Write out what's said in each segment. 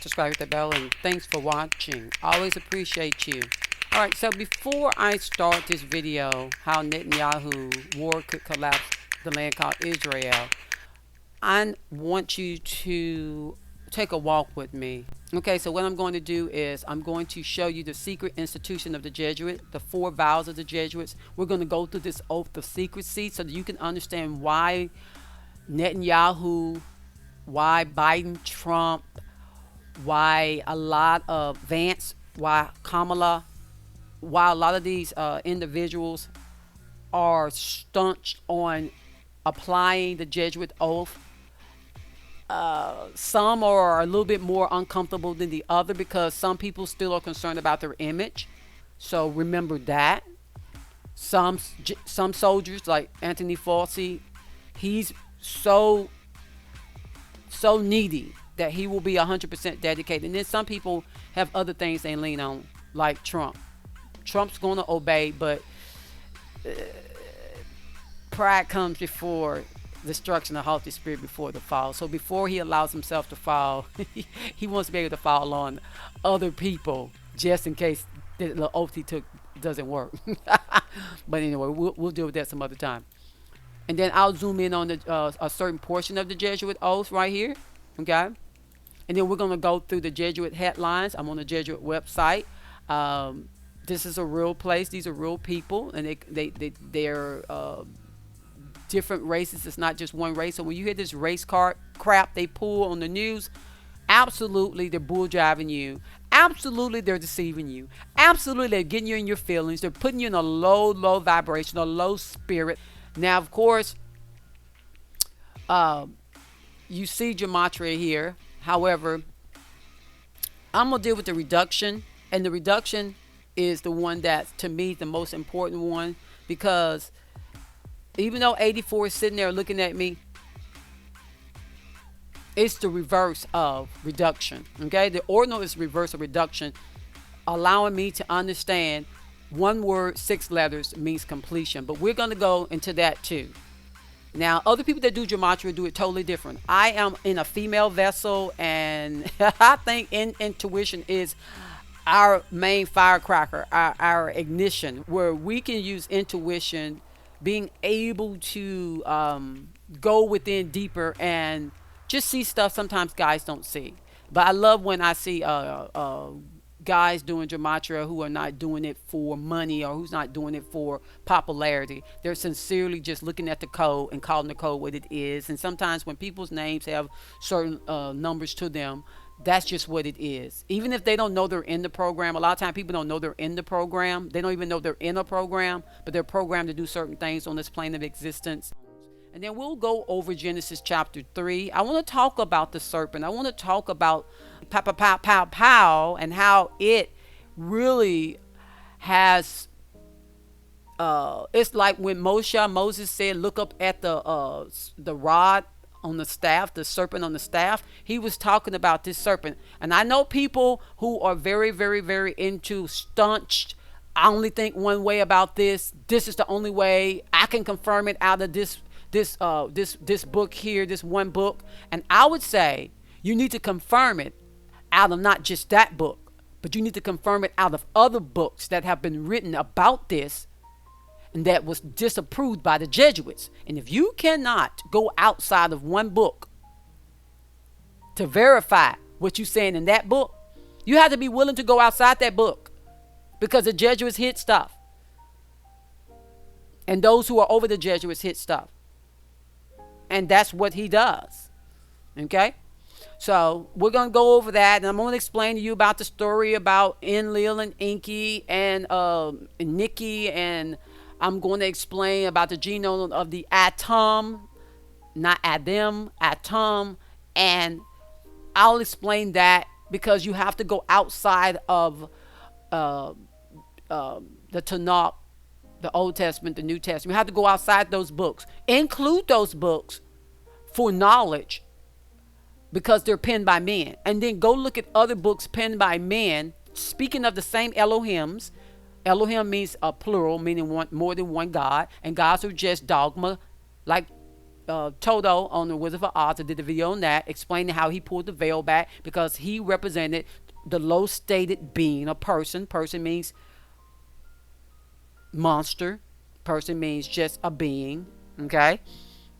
that, subscribe, hit the bell, and thanks for watching. Always appreciate you. Alright, so before I start this video, how Netanyahu war could collapse the land called Israel, I want you to take a walk with me. Okay, so what I'm going to do is I'm going to show you the secret institution of the Jesuit, the 4 vows of the Jesuits. We're going to go through this oath of secrecy so that you can understand why Netanyahu, why Biden, Trump, why a lot of Vance, why Kamala, why a lot of these individuals are staunch on applying the Jesuit oath. Some are a little bit more uncomfortable than the other because some people still are concerned about their image. So remember that. Some soldiers like Anthony Fauci, he's so needy that he will be 100% dedicated. And then some people have other things they lean on, like Trump. Trump's going to obey, but pride comes before destruction, the haughty spirit before the fall. So before he allows himself to fall, he wants to be able to fall on other people just in case the oath he took doesn't work. But anyway, we'll deal with that some other time. And then I'll zoom in on a certain portion of the Jesuit oath right here. Okay. And then we're going to go through the Jesuit headlines. I'm on the Jesuit website. This is a real place. These are real people, and they're different races. It's not just one race. So when you hear this race card crap they pull on the news, absolutely they're bull jiving you. Absolutely they're deceiving you. Absolutely they're getting you in your feelings. They're putting you in a low vibration, a low spirit. Now, of course, you see gematria here. However, I'm going to deal with the reduction. And the reduction is the one that's, to me, the most important one. Because even though 84 is sitting there looking at me, it's the reverse of reduction. Okay? The ordinal is reverse of reduction, allowing me to understand one word, 6 letters means completion. But we're going to go into that too. Now, other people that do gematria do it totally different. I am in a female vessel, and I think intuition is our main firecracker, our ignition, where we can use intuition, being able to go within deeper and just see stuff sometimes guys don't see. But I love when I see guys doing gematria who are not doing it for money or who's not doing it for popularity. They're sincerely just looking at the code and calling the code what it is. And sometimes when people's names have certain numbers to them, that's just what it is. Even if they don't know they're in the program, a lot of times people don't know they're in the program. They don't even know they're in a program, but they're programmed to do certain things on this plane of existence. And then we'll go over Genesis chapter 3. I want to talk about the serpent. I want to talk about pow, pow, pow, pow, pow, and how it really has, it's like when Moses said, look up at the rod on the staff, the serpent on the staff. He was talking about this serpent. And I know people who are very, very, very into staunch, I only think one way about this. This is the only way. I can confirm it out of this book here, this one book. And I would say you need to confirm it out of not just that book, but you need to confirm it out of other books that have been written about this and that was disapproved by the Jesuits. And if you cannot go outside of one book to verify what you're saying in that book, you have to be willing to go outside that book, because the Jesuits hid stuff. And those who are over the Jesuits hid stuff. And that's what he does. Okay? So we're going to go over that. And I'm going to explain to you about the story about Enlil and Enki and Nikki. And I'm going to explain about the genome of the atom. Not Adam, atom. And I'll explain that because you have to go outside of the Tanakh, the Old Testament, the New Testament. You have to go outside those books. Include those books for knowledge because they're penned by men. And then go look at other books penned by men, speaking of the same Elohims. Elohim means a plural, meaning one, more than one God. And gods are just dogma, like Toto on the Wizard of Oz. I did a video on that, explaining how he pulled the veil back because he represented the low stated being, a person. Person means monster. Person means just a being. Okay?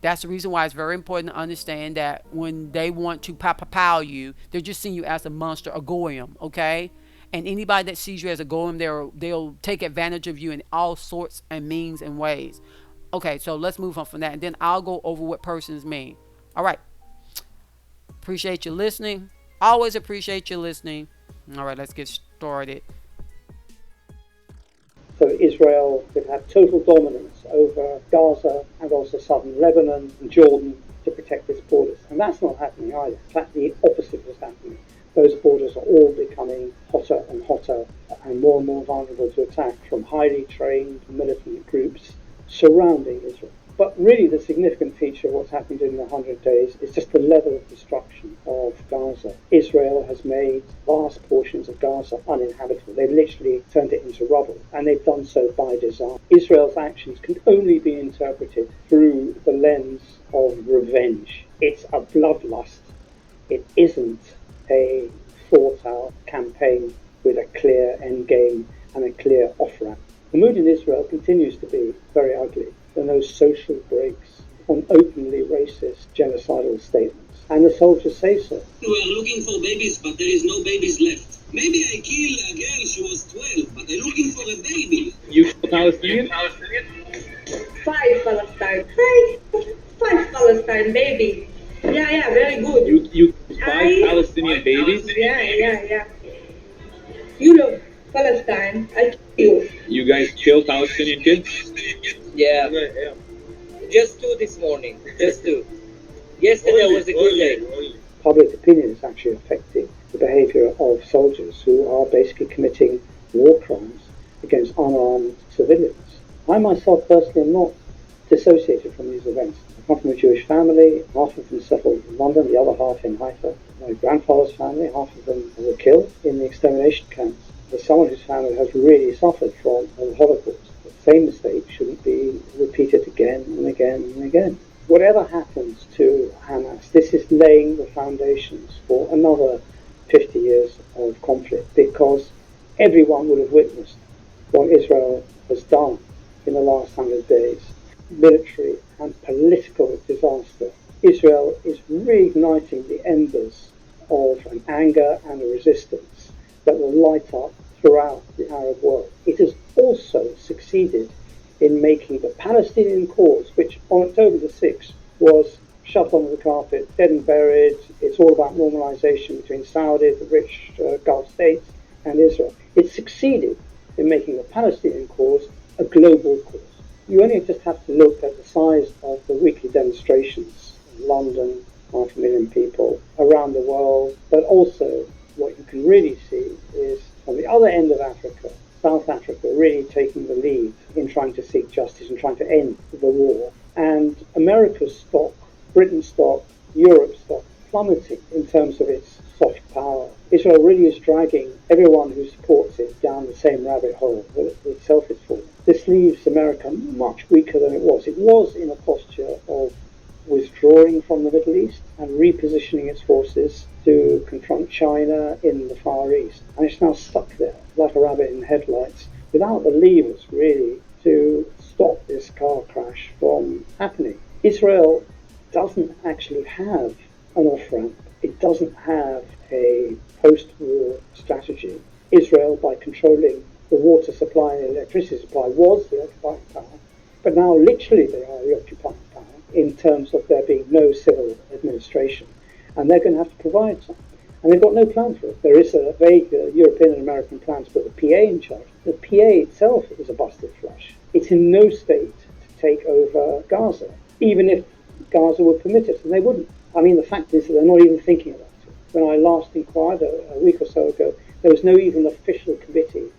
That's the reason why it's very important to understand that when they want to pow you, they're just seeing you as a monster, a goyim, okay? And anybody that sees you as a goyim, they'll take advantage of you in all sorts and means and ways. Okay, so let's move on from that, and then I'll go over what persons mean. All right. Appreciate you listening. Always appreciate you listening. All right, let's get started. So Israel would have total dominance over Gaza and also southern Lebanon and Jordan to protect its borders. And that's not happening either. In fact, the opposite is happening. Those borders are all becoming hotter and hotter and more vulnerable to attack from highly trained militant groups surrounding Israel. But really the significant feature of what's happened during the 100 days is just the level of destruction of Gaza. Israel has made vast portions of Gaza uninhabitable. They've literally turned it into rubble, and they've done so by design. Israel's actions can only be interpreted through the lens of revenge. It's a bloodlust. It isn't a thought-out campaign with a clear end game and a clear off-ramp. The mood in Israel continues to be very ugly. There are no social breaks on openly racist, genocidal statements. And the soldiers say so. We are looking for babies, but there is no babies left. Maybe I killed a girl, she was 12, but I'm looking for a baby. You Palestinian? 5 Palestine. 5 Palestine babies. Yeah, very good. You 5 Palestinian babies? Yeah. You know, Palestine, I kill you. You guys kill Palestinian kids? Yeah. Just 2 this morning. Just 2. Yesterday was a good day. Public opinion is actually affecting the behaviour of soldiers who are basically committing war crimes against unarmed civilians. I myself personally am not dissociated from these events. I come from a Jewish family, half of them settled in London, the other half in Haifa. My grandfather's family, half of them were killed in the extermination camps. As someone whose family has really suffered from the Holocaust, the same mistake shouldn't be repeated again and again and again. Whatever happens to Hamas, this is laying the foundations for another 50 years of conflict, because everyone would have witnessed what Israel has done in the last 100 days. Military and political disaster. Israel is reigniting the embers of an anger and a resistance that will light up throughout the Arab world. It has also succeeded in making the Palestinian cause, which on October the 6th was shoved under the carpet, dead and buried. It's all about normalization between Saudi, the rich Gulf states, and Israel. It succeeded in making the Palestinian cause a global cause. You only just have to look at the size of the weekly demonstrations in London, 500,000 people around the world, but also what you can really see is on the other end of Africa, South Africa really taking the lead in trying to seek justice and trying to end the war. And America's stock, Britain's stock, Europe's stock plummeting in terms of its soft power. Israel really is dragging everyone who supports it down the same rabbit hole that it itself is falling. This leaves America much weaker than it was. It was in a posture of withdrawing from the Middle East and repositioning its forces to confront China in the Far East. And it's now stuck there like a rabbit in headlights without the levers really to stop this car crash from happening. Israel doesn't actually have an off-ramp. It doesn't have a post-war strategy. Israel, by controlling the water supply and electricity supply, was the occupying power, but now literally they are the occupying power in terms of there being no civil administration, and they're going to have to provide some. And they've got no plan for it. There is a vague European and American plan to put the PA in charge. The PA itself is a busted flush. It's in no state to take over Gaza, even if Gaza would permit it, and they wouldn't. I mean, the fact is that they're not even thinking about it. When I last inquired a week or so ago, there was no even official committee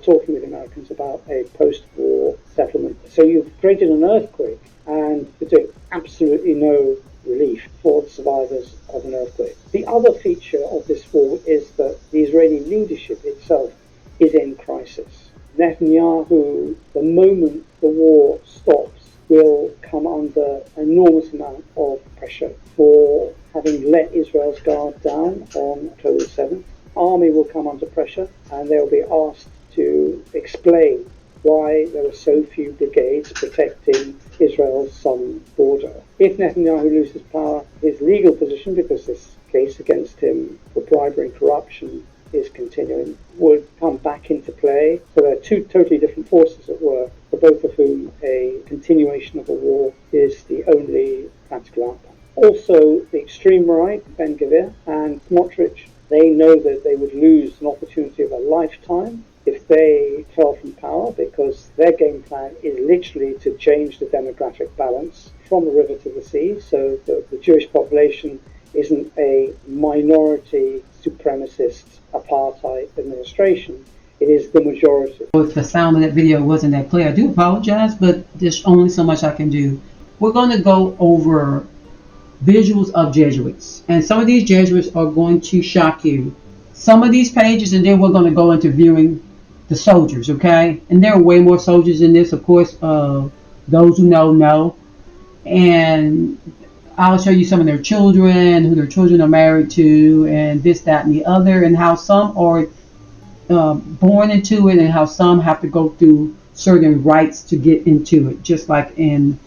talking with Americans about a post-war settlement. So you've created an earthquake, and you're doing absolutely no relief for the survivors of an earthquake. The other feature of this war is that the Israeli leadership itself is in crisis. Netanyahu, the moment the war stops, will come under enormous of pressure for having let Israel's guard down on October 7th. Army will come under pressure and they'll be asked to explain why there were so few brigades protecting Israel's southern border. If Netanyahu loses power, his legal position, because this case against him for bribery and corruption is continuing, would come back into play. So there are two totally different forces at work, for both of whom a continuation of a war is the only practical outcome. Also, the extreme right, Ben Gvir and Smotrich, they know that they would lose an opportunity of a lifetime if they fell from power, because their game plan is literally to change the demographic balance from the river to the sea, so that the Jewish population isn't a minority supremacist apartheid administration. It is the majority. If the sound of that video wasn't that clear, I do apologize, but there's only so much I can do. We're going to go over visuals of Jesuits, and some of these Jesuits are going to shock you. Some of these pages, and then we're going to go into viewing the soldiers, okay? And there are way more soldiers in this, of course. Those who know. And I'll show you some of their children, who their children are married to, and this, that, and the other, and how some are born into it, and how some have to go through certain rites to get into it. Just like in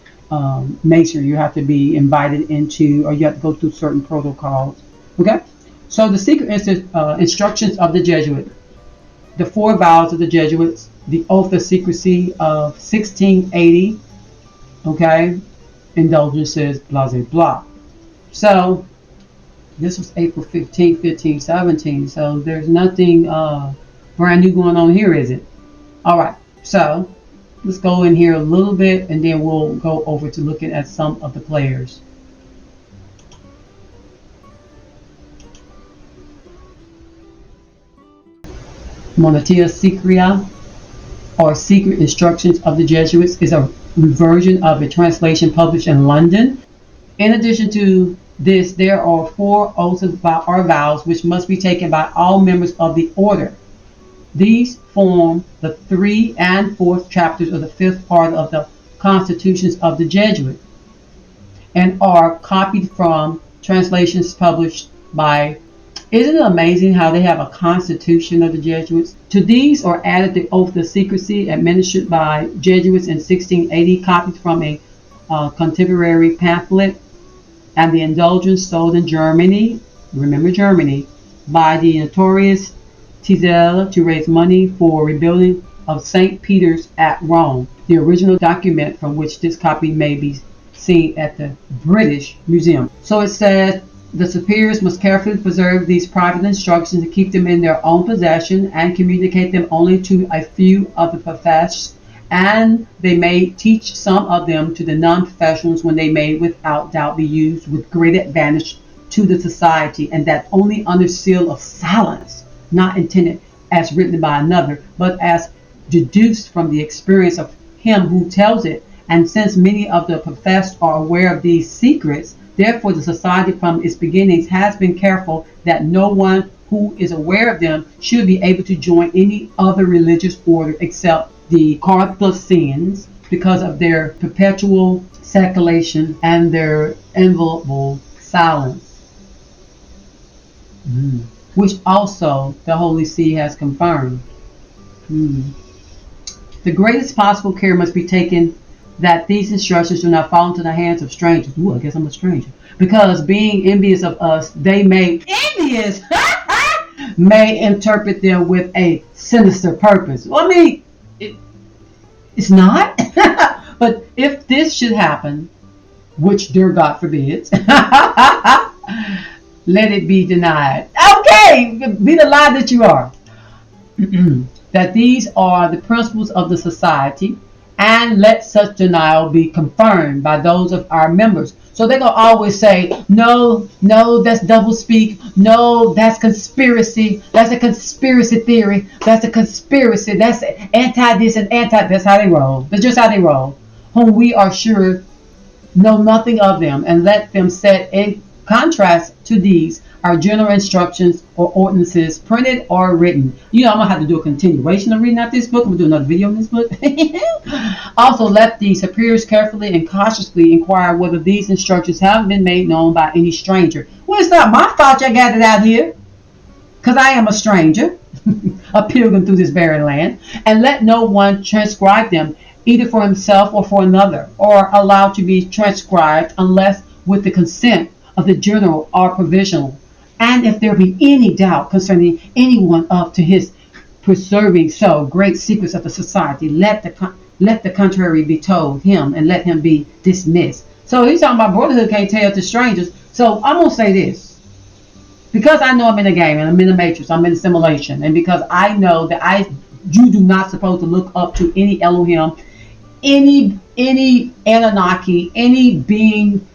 Masonry, you have to be invited into, or you have to go through certain protocols. Okay? So the secret instructions of the Jesuit, the 4 vows of the Jesuits, the oath of secrecy of 1680, okay, indulgences, blah, blah, blah. So this was April 15, 15, 17. So there's nothing brand new going on here, is it? All right. So let's go in here a little bit, and then we'll go over to looking at some of the players. Monatia Secrea, or Secret Instructions of the Jesuits, is a version of a translation published in London. In addition to this, there are 4 oaths or vows which must be taken by all members of the order. These form the 3 and 4th chapters of the 5th part of the Constitutions of the Jesuit, and are copied from translations published by. Isn't it amazing how they have a constitution of the Jesuits? To these are added the oath of secrecy administered by Jesuits in 1680, copied from a contemporary pamphlet, and the indulgence sold in Germany, remember Germany, by the notorious Tezel to raise money for rebuilding of St. Peter's at Rome, the original document from which this copy may be seen at the British Museum. So it says, the superiors must carefully preserve these private instructions and keep them in their own possession, and communicate them only to a few of the professed, and they may teach some of them to the non-professionals, when they may without doubt be used with great advantage to the society, and that only under seal of silence, not intended as written by another, but as deduced from the experience of him who tells it. And since many of the professed are aware of these secrets, therefore, the society from its beginnings has been careful that no one who is aware of them should be able to join any other religious order except the Carthusians, because of their perpetual seculation and their inviolable silence, which also the Holy See has confirmed. The greatest possible care must be taken that these instructions do not fall into the hands of strangers. Ooh, I guess I'm a stranger. Because being envious of us, they may may interpret them with a sinister purpose. Well, I mean, it's not. But if this should happen, which dear God forbids, let it be denied. Okay, be the lie that you are. That these are the principles of the society, and let such denial be confirmed by those of our members. So they're going to always say, no, that's double speak. No, that's conspiracy. That's a conspiracy theory. That's a conspiracy. That's anti this and anti. That's how they roll. That's just how they roll. Whom we are sure know nothing of them, and let them set in contrast to these our general instructions or ordinances, printed or written. You know, I'm going to have to do a continuation of reading out this book. I'm going to do another video on this book. Also, let the superiors carefully and cautiously inquire whether these instructions have been made known by any stranger. Well, it's not my fault I got it out here, because I am a stranger, a pilgrim through this barren land. And let no one transcribe them, either for himself or for another, or allowed to be transcribed unless with the consent of the general or provisional. And if there be any doubt concerning anyone up to his preserving so great secrets of the society, let the contrary be told him, and let him be dismissed. So he's talking about brotherhood can't tell to strangers. So I'm going to say this. Because I know I'm in a game and I'm in a matrix, I'm in a simulation, and because I know that you do not supposed to look up to any Elohim, any Anunnaki, any being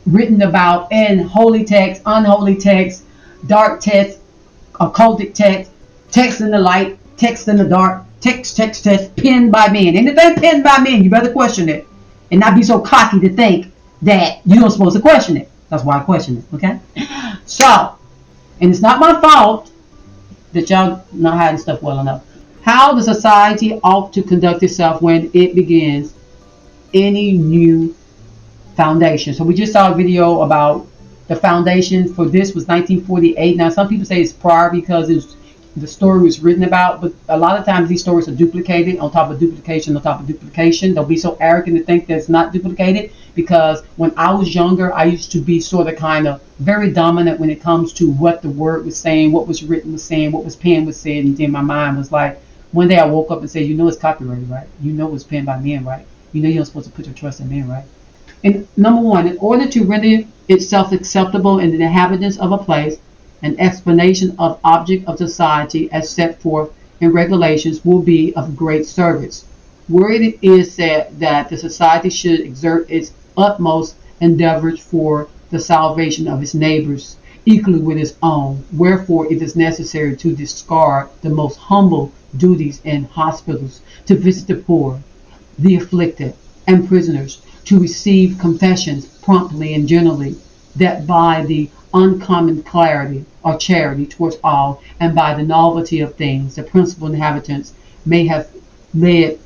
written about in holy text, unholy text, dark text, occultic text, text in the light, text in the dark, text, penned by men. Anything penned by men, you better question it. And not be so cocky to think that you don't supposed to question it. That's why I question it, okay? So, and it's not my fault that y'all not hiding stuff well enough. How the society ought to conduct itself when it begins any new foundation. So we just saw a video about the foundation for this was 1948. Now some people say it's prior because the story was written about, but a lot of times these stories are duplicated on top of duplication on top of duplication. They'll be so arrogant to think that it's not duplicated, because when I was younger, I used to be sort of kind of very dominant when it comes to what the word was saying, what was written was saying, what was penned was saying, and then my mind was like, one day I woke up and said, you know it's copyrighted, right? You know it's penned by men, right? You know you're not supposed to put your trust in men, right? And number one, in order to render itself acceptable in the inhabitants of a place, an explanation of object of society as set forth in regulations will be of great service. Where it is said that the society should exert its utmost endeavors for the salvation of its neighbors, equally with its own, wherefore it is necessary to discard the most humble duties in hospitals, to visit the poor, the afflicted, and prisoners, to receive confessions promptly and generally, that by the uncommon clarity or charity towards all, and by the novelty of things, the principal inhabitants may have led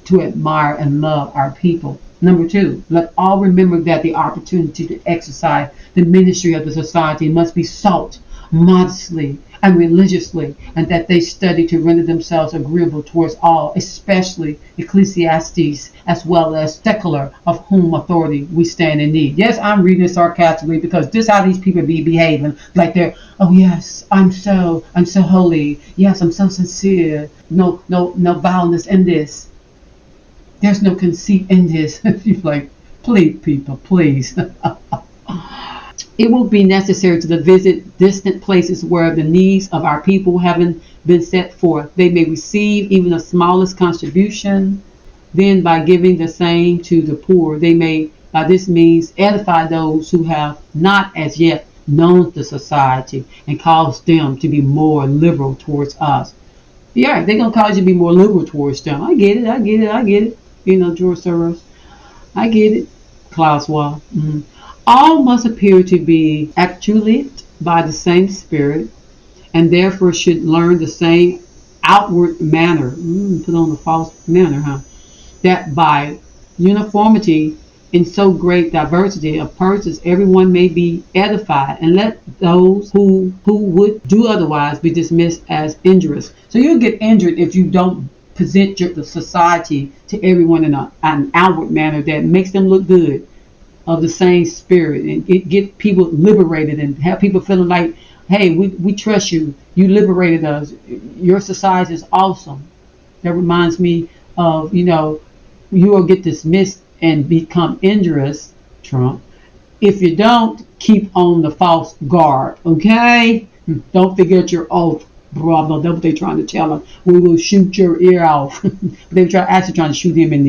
to admire and love our people. Number two, let all remember that the opportunity to exercise the ministry of the society must be sought modestly and religiously, and that they study to render themselves agreeable towards all, especially ecclesiastes as well as secular, of whom authority we stand in need. Yes, I'm reading it sarcastically, because this is how these people be behaving, like they're, oh yes, I'm so holy, yes, I'm so sincere, no vileness in this, there's no conceit in this. You're like, please people, please. It will be necessary to visit distant places where the needs of our people haven't been set forth. They may receive even the smallest contribution. Then by giving the same to the poor, they may by this means edify those who have not as yet known the society, and cause them to be more liberal towards us. Yeah, they're going to cause you to be more liberal towards them. I get it. You know, George Soros. I get it. Klaus Schwab. Mm-hmm. All must appear to be actuated by the same spirit, and therefore should learn the same outward manner. Put on the false manner, huh? That by uniformity in so great diversity of persons, everyone may be edified, and let those who would do otherwise be dismissed as injurious. So you'll get injured if you don't present the society to everyone in an outward manner that makes them look good, of the same spirit, and get people liberated, and have people feeling like, hey, we trust you, you liberated us, your society is awesome. That reminds me of, you will get dismissed and become injurious, Trump, if you don't keep on the false guard, okay? Don't forget your oath, brother. That's what they're trying to tell us. We will shoot your ear off. They were actually trying to shoot him in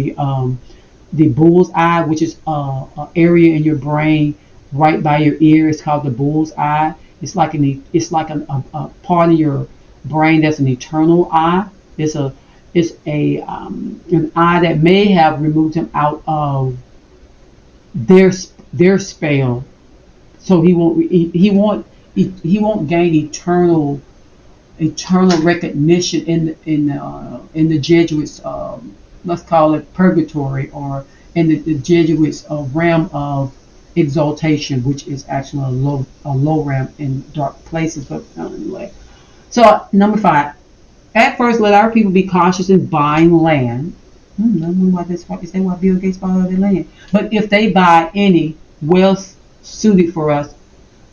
the bull's eye, which is an area in your brain right by your ear. It's called the bull's eye. It's like a part of your brain that's an eternal eye. It's an eye that may have removed him out of their spell, so he won't he won't gain eternal recognition in the Jesuits, let's call it purgatory, or in the Jesuits realm of exaltation, which is actually a low realm in dark places. But anyway, so number 5. At first, let our people be cautious in buying land. I don't know why this. Is that why Bill Gates bought all their land? But if they buy any well suited for us,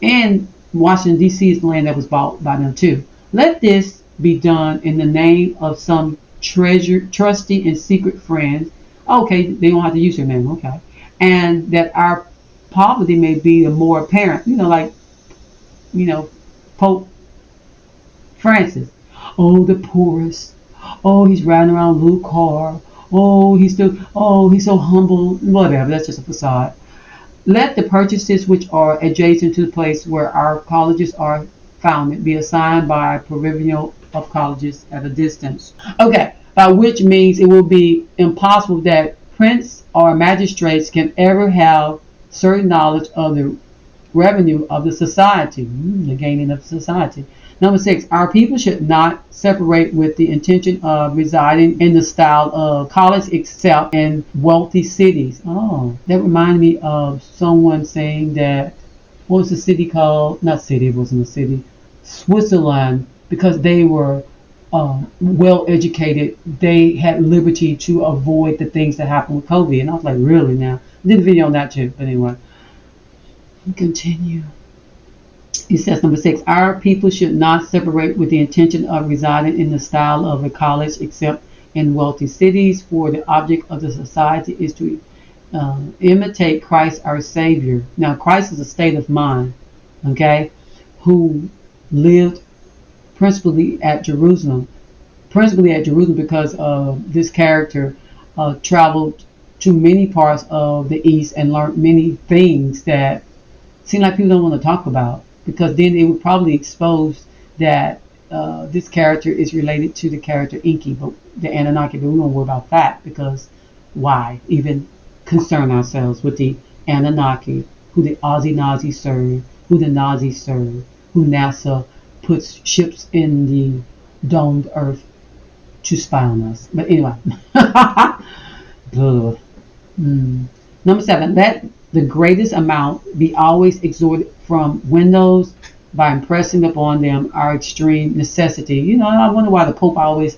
and Washington D.C. is the land that was bought by them too. Let this be done in the name of some trusty and secret friends. Okay, they don't have to use their name. Okay, and that our poverty may be the more apparent. Like Pope Francis. Oh, the poorest. Oh, he's riding around a little car. Oh, he's so humble. Whatever. That's just a facade. Let the purchases which are adjacent to the place where our colleges are founded be assigned by provincial of colleges at a distance. Okay, by which means it will be impossible that prince or magistrates can ever have certain knowledge of the revenue of the society, the gaining of society. Number 6, our people should not separate with the intention of residing in the style of college except in wealthy cities. Oh, that reminded me of someone saying that, what was the city called? Not city, it wasn't a city. Switzerland, because they were well educated, they had liberty to avoid the things that happened with COVID. And I was like, really now? I did a video on that too, but anyway. Continue. It says number 6, our people should not separate with the intention of residing in the style of a college except in wealthy cities, for the object of the society is to imitate Christ our Savior. Now, Christ is a state of mind, okay, who lived principally at Jerusalem because this character traveled to many parts of the East and learned many things that seem like people don't want to talk about, because then it would probably expose that this character is related to the character Enki, but the Anunnaki. But we don't worry about that, because why even concern ourselves with the Anunnaki, who the Aussie Nazis serve, who the Nazis serve, who NASA puts ships in the domed earth to spy on us. But anyway. Number 7, let the greatest amount be always exhorted from windows by impressing upon them our extreme necessity. I wonder why the Pope always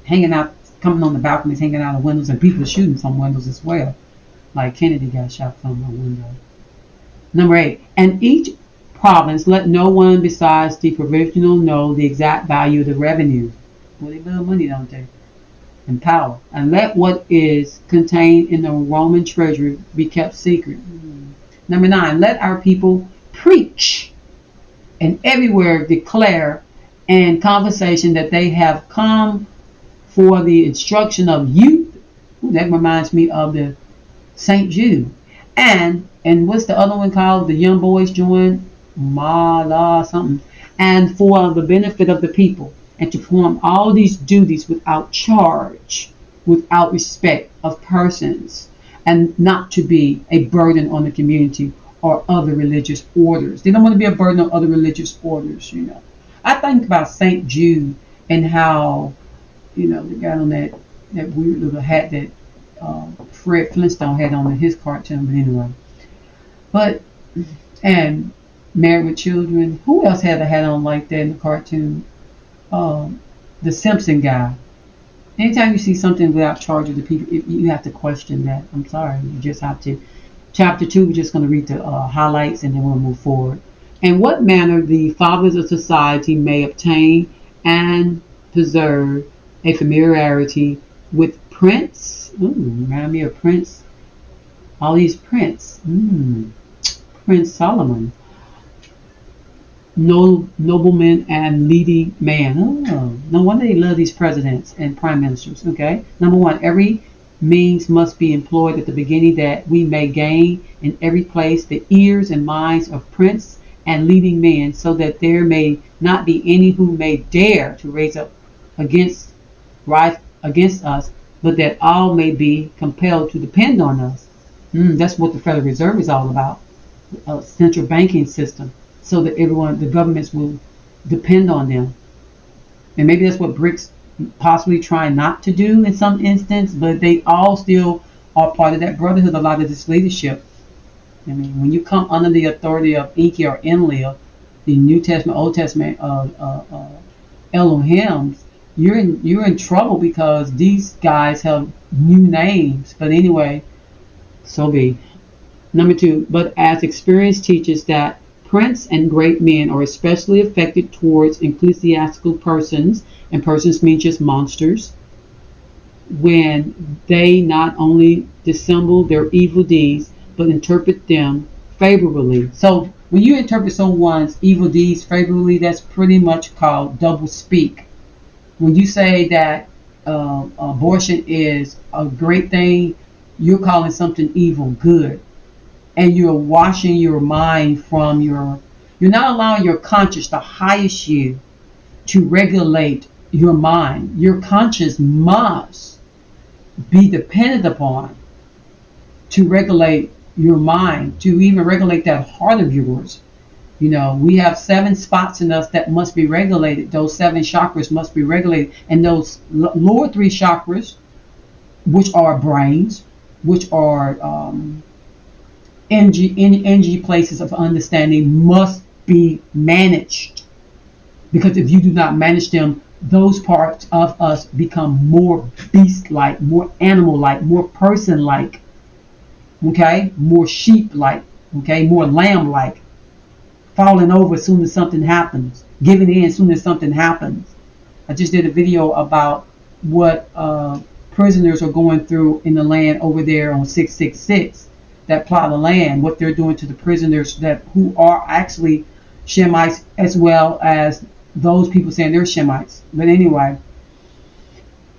hanging out, coming on the balconies, hanging out of windows, and people shooting from windows as well. Like Kennedy got shot from a window. Number 8, and each province let no one besides the provincial know the exact value of the revenue. Well, they build money, don't they? And power. And let what is contained in the Roman treasury be kept secret. Number 9, let our people preach and everywhere declare in conversation that they have come for the instruction of youth. That reminds me of the St. Jude. And what's the other one called? The young boys join Mala something. And for the benefit of the people. And to perform all these duties without charge, without respect of persons, and not to be a burden on the community or other religious orders. They don't want to be a burden on other religious orders, I think about St. Jude and how, the guy on that weird little hat that Fred Flintstone had on in his cartoon, but anyway. And Married with Children. Who else had a hat on like that in the cartoon? The Simpson guy. Anytime you see something without charge of the people, you have to question that. I'm sorry, you just have to. Chapter 2, we're just going to read the highlights and then we'll move forward. In what manner the fathers of society may obtain and preserve a familiarity with Prince. Remind me of Prince. All these Prince. Prince Solomon. Nobleman and leading man. No wonder they love these presidents and prime ministers. Okay. Number 1, every means must be employed at the beginning that we may gain in every place the ears and minds of prince and leading men, so that there may not be any who may dare to raise up against us, but that all may be compelled to depend on us. That's what the Federal Reserve is all about. central banking system, so that the governments will depend on them. And maybe that's what BRICS possibly trying not to do in some instance, but they all still are part of that brotherhood. A lot of this leadership. I mean, when you come under the authority of Enki or Enlil, the New Testament, Old Testament Elohim, you're in trouble because these guys have new names. But anyway, so be. Number 2, but as experience teaches that prince and great men are especially affected towards ecclesiastical persons, and persons mean just monsters, when they not only dissemble their evil deeds, but interpret them favorably. So when you interpret someone's evil deeds favorably, that's pretty much called double speak. When you say that abortion is a great thing, you're calling something evil good. And you're washing your mind from you're not allowing your conscience, the highest you, to regulate your mind. Your conscience must be dependent upon to regulate your mind, to even regulate that heart of yours. We have 7 spots in us that must be regulated. Those 7 chakras must be regulated. And those lower 3 chakras, which are brains, which are energy places of understanding, must be managed. Because if you do not manage them, those parts of us become more beast-like, more animal-like, more person-like, okay, more sheep-like, okay, more lamb-like, falling over as soon as something happens, giving in as soon as something happens. I just did a video about what prisoners are going through in the land over there on 666, that plot of land, what they're doing to the prisoners who are actually Shemites, as well as those people saying they're Shemites. But anyway,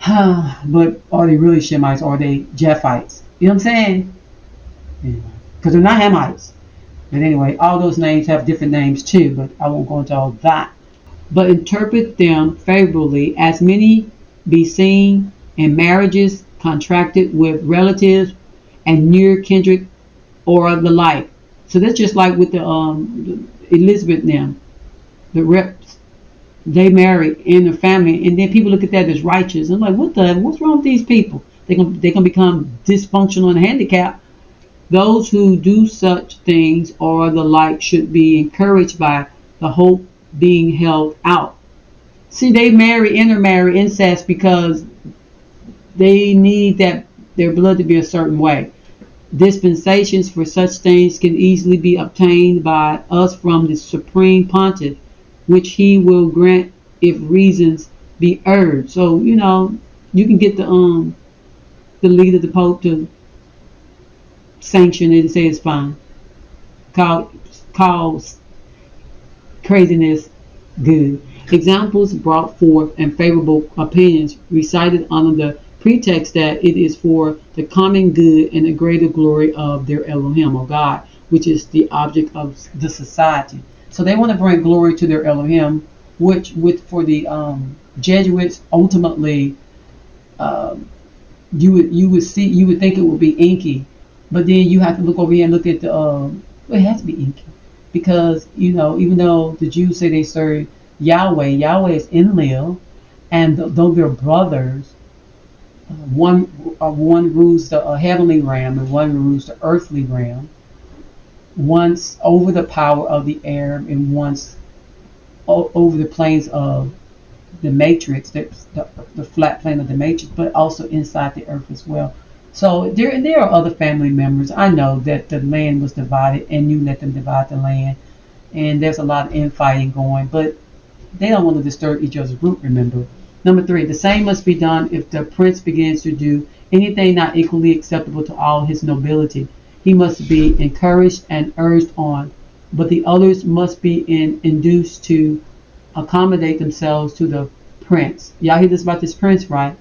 but are they really Shemites? Or are they Japhites? You know what I'm saying? Because they're not Hamites. But anyway, all those names have different names too, but I won't go into all that. But interpret them favorably, as many be seen in marriages contracted with relatives and near kindred or the like. So that's just like with the Elizabeth and them, the reps. They marry in their family, and then people look at that as righteous. I'm like, what's wrong with these people? They can become dysfunctional and handicapped. Those who do such things or the like should be encouraged by the hope being held out. See, they intermarry incest because they need their blood to be a certain way. Dispensations for such things can easily be obtained by us from the Supreme Pontiff, which he will grant if reasons be urged. So you can get the leader, the Pope, to sanction it and say it's fine. Cause craziness good. Examples brought forth and favorable opinions recited under the pretext that it is for the common good and the greater glory of their Elohim, or God, which is the object of the society. So they want to bring glory to their Elohim, which for the Jesuits ultimately you would think it would be Enki, but then you have to look over here and look at the it has to be Enki, because even though the Jews say they serve Yahweh is Enlil, and though they're brothers, one rules the heavenly realm and one rules the earthly realm. Once over the power of the air and once over the planes of the matrix, the flat plane of the matrix, but also inside the earth as well. So there are other family members. I know that the land was divided and you let them divide the land, and there's a lot of infighting going, but they don't want to disturb each other's group, remember. Number 3, the same must be done if the prince begins to do anything not equally acceptable to all his nobility. He must be encouraged and urged on, but the others must be induced to accommodate themselves to the prince. Y'all hear this about this prince, right?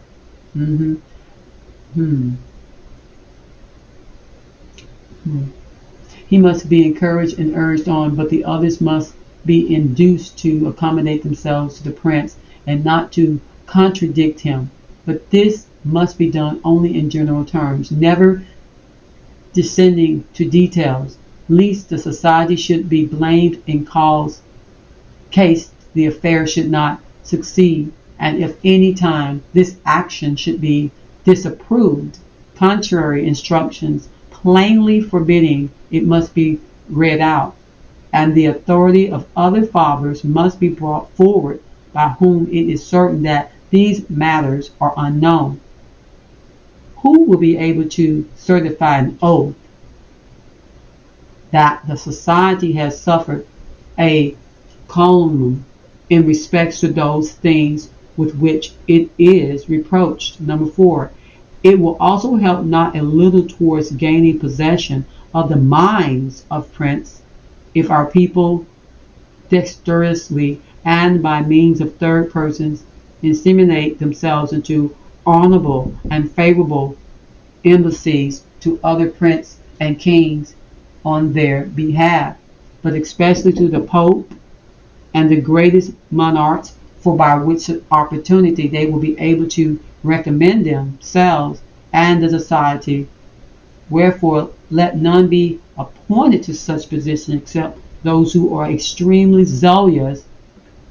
He must be encouraged and urged on, but the others must be induced to accommodate themselves to the prince and not to contradict him. But this must be done only in general terms, never descending to details. least the society should be blamed in case the affair should not succeed, and if any time this action should be disapproved, contrary instructions plainly forbidding it must be read out, and the authority of other fathers must be brought forward by whom it is certain that these matters are unknown. Who will be able to certify an oath that the society has suffered a calumny in respect to those things with which it is reproached? Number 4, it will also help not a little towards gaining possession of the minds of prince if our people dexterously and by means of third persons inseminate themselves into honorable and favorable embassies to other princes and kings on their behalf, but especially to the Pope and the greatest monarchs, for by which opportunity they will be able to recommend themselves and the society. Wherefore, let none be appointed to such position except those who are extremely zealous,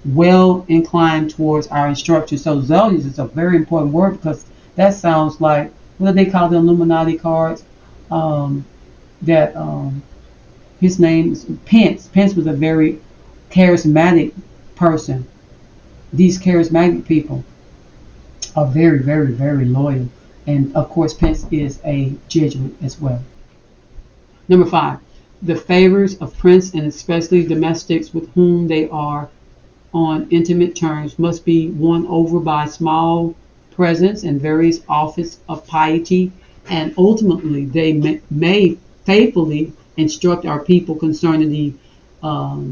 well inclined towards our instruction. So zealous is a very important word, because that sounds like, what do they call the Illuminati cards? That his name is Pence. Pence was a very charismatic person. These charismatic people are very, very, very loyal. And of course, Pence is a Jesuit as well. Number 5, the favors of prince and especially domestics with whom they are on intimate terms must be won over by small presents and various office of piety, and ultimately they may faithfully instruct our people concerning the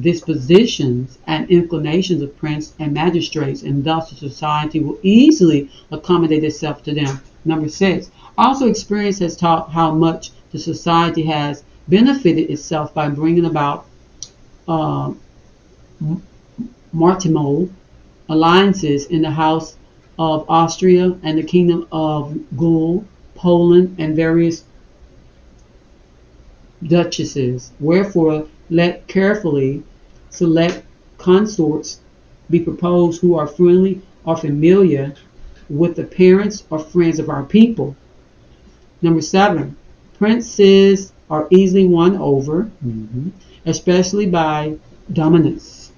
dispositions and inclinations of prince and magistrates, and thus the society will easily accommodate itself to them. Number 6, also experience has taught how much the society has benefited itself by bringing about matrimonial alliances in the House of Austria and the Kingdom of Gaul, Poland, and various duchesses. Wherefore, let carefully select consorts be proposed who are friendly or familiar with the parents or friends of our people. Number 7, princes are easily won over, especially by dominants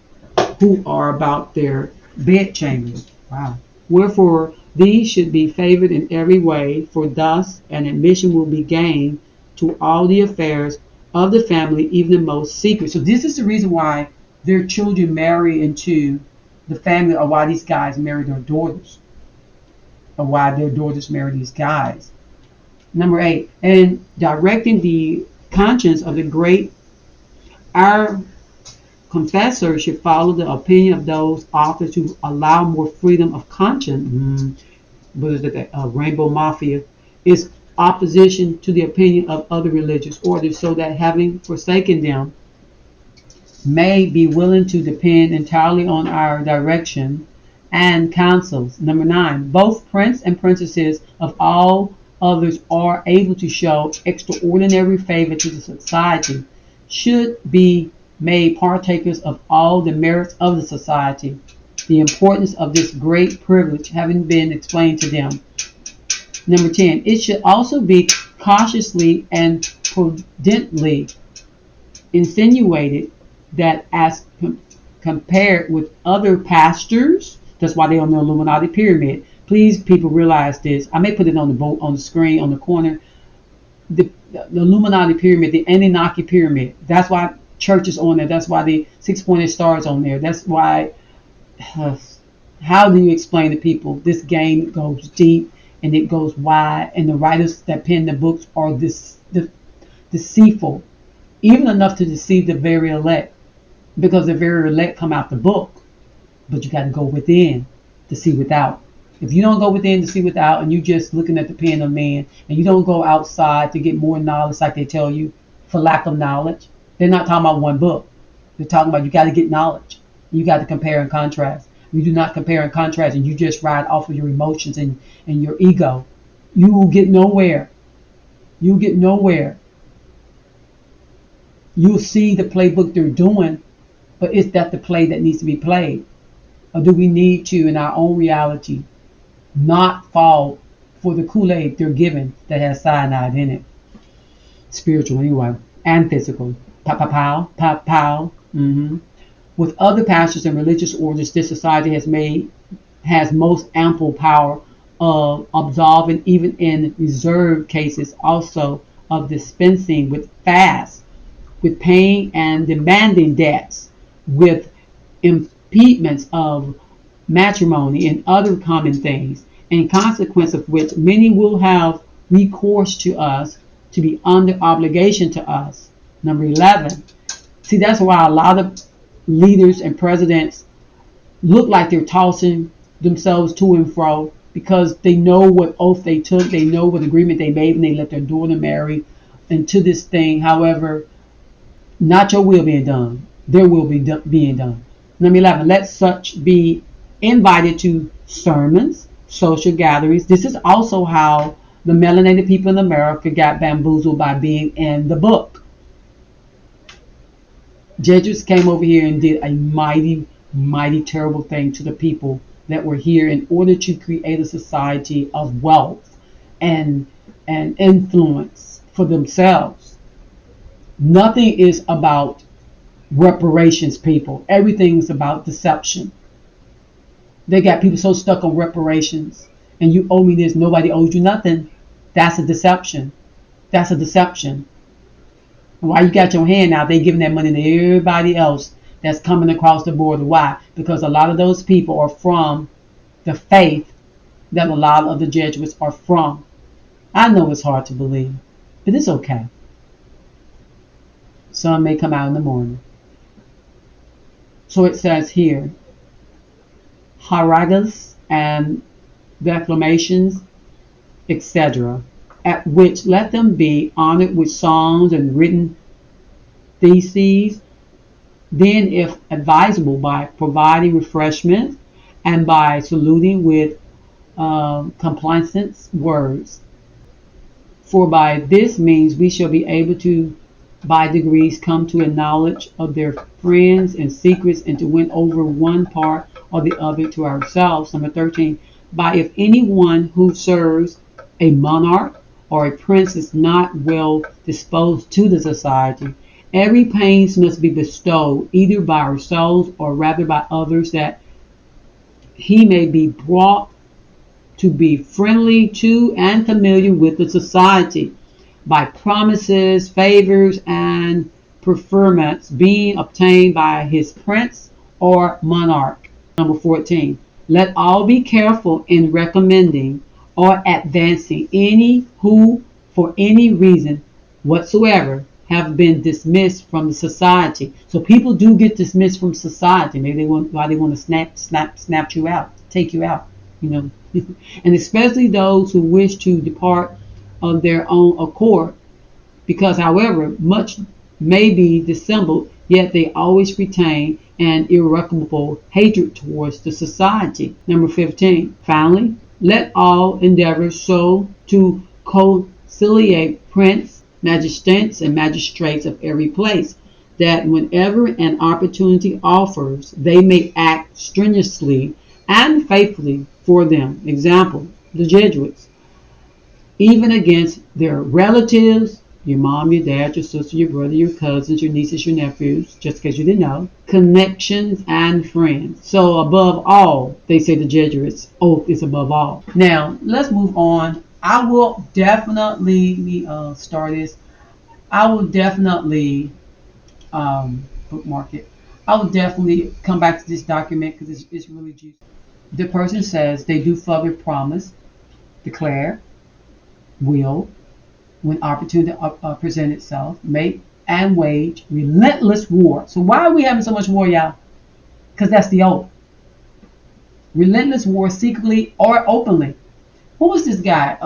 who are about their bedchambers. Wow. Wherefore, these should be favored in every way, for thus an admission will be gained to all the affairs of the family, even the most secret. So this is the reason why their children marry into the family, or why these guys marry their daughters, or why their daughters marry these guys. Number 8, and directing the conscience of the great, our confessor should follow the opinion of those authors who allow more freedom of conscience. What is it? Rainbow Mafia is opposition to the opinion of other religious orders, so that having forsaken them, may be willing to depend entirely on our direction and counsels. Number 9, both prince and princesses of all others are able to show extraordinary favor to the society, should be made partakers of all the merits of the society, the importance of this great privilege having been explained to them. Number 10, it should also be cautiously and prudently insinuated that as compared with other pastors, that's why they're on the Illuminati pyramid. Please, people, realize this. I may put it on the screen on the corner. The Illuminati pyramid, the Anunnaki pyramid. That's why church is on there. That's why the 6-pointed star is on there. That's why. How do you explain to people this game goes deep and it goes wide, and the writers that pen the books are deceitful, even enough to deceive the very elect, because the very elect come out the book, but you got to go within to see without. If you don't go within to see without, and you just looking at the pen of man, and you don't go outside to get more knowledge like they tell you, for lack of knowledge, they're not talking about one book. They're talking about you got to get knowledge. You got to compare and contrast. You do not compare and contrast, and you just ride off of your emotions and your ego. You will get nowhere. You'll get nowhere. you'll see the playbook they're doing, but is that the play that needs to be played? Or do we need to, in our own reality, not fall for the Kool-Aid they're given that has cyanide in it? Spiritual anyway, and physical. Pow, pow, pow, pow, pow. With other pastors and religious orders, this society has most ample power of absolving, even in reserved cases, also of dispensing with fasts, with paying and demanding debts, with impediments of matrimony and other common things, in consequence of which many will have recourse to us to be under obligation to us. Number 11. See, that's why a lot of leaders and presidents look like they're tossing themselves to and fro, because they know what oath they took, they know what agreement they made when they let their daughter marry into this thing. However, not your will being done, their will being done. Number 11, let such be invited to sermons, social gatherings. This is also how the melanated people in America got bamboozled by being in the book. Jesuits came over here and did a mighty, mighty terrible thing to the people that were here in order to create a society of wealth and influence for themselves. Nothing is about reparations, people. Everything's about deception. They got people so stuck on reparations, and you owe me this, nobody owes you nothing. That's a deception. That's a deception. Why you got your hand out, they giving that money to everybody else that's coming across the border. Why? Because a lot of those people are from the faith that a lot of the Jesuits are from. I know it's hard to believe, but it's okay. Sun may come out in the morning. So it says here, haragas and declamations, etc., at which let them be honored with songs and written theses, then if advisable by providing refreshment and by saluting with complacent words. For by this means we shall be able to by degrees come to a knowledge of their friends and secrets, and to win over one part or the other to ourselves. Number 13, by if anyone who serves a monarch or a prince is not well disposed to the society, every pains must be bestowed either by ourselves or rather by others, that he may be brought to be friendly to and familiar with the society, by promises, favors, and preferments being obtained by his prince or monarch. Number 14, let all be careful in recommending or advancing any who, for any reason whatsoever, have been dismissed from the society. So people do get dismissed from society. Maybe they want to snap you out, take you out, and especially those who wish to depart of their own accord, because however much may be dissembled, yet they always retain an irrecoverable hatred towards the society. Number 15, finally, let all endeavor so to conciliate prince, magistrates, and magistrates of every place, that whenever an opportunity offers, they may act strenuously and faithfully for them. Example, the Jesuits. Even against their relatives, your mom, your dad, your sister, your brother, your cousins, your nieces, your nephews, just in case you didn't know, connections and friends. So above all, they say the Jesuits' oath is above all. Now, let's move on. I will definitely start this. I will definitely bookmark it. I will definitely come back to this document because it's really juicy. The person says they do further promise, declare, will, when opportunity present itself, make and wage relentless war. So why are we having so much war, y'all? Because that's the oath. Relentless war, secretly or openly. Who was this guy?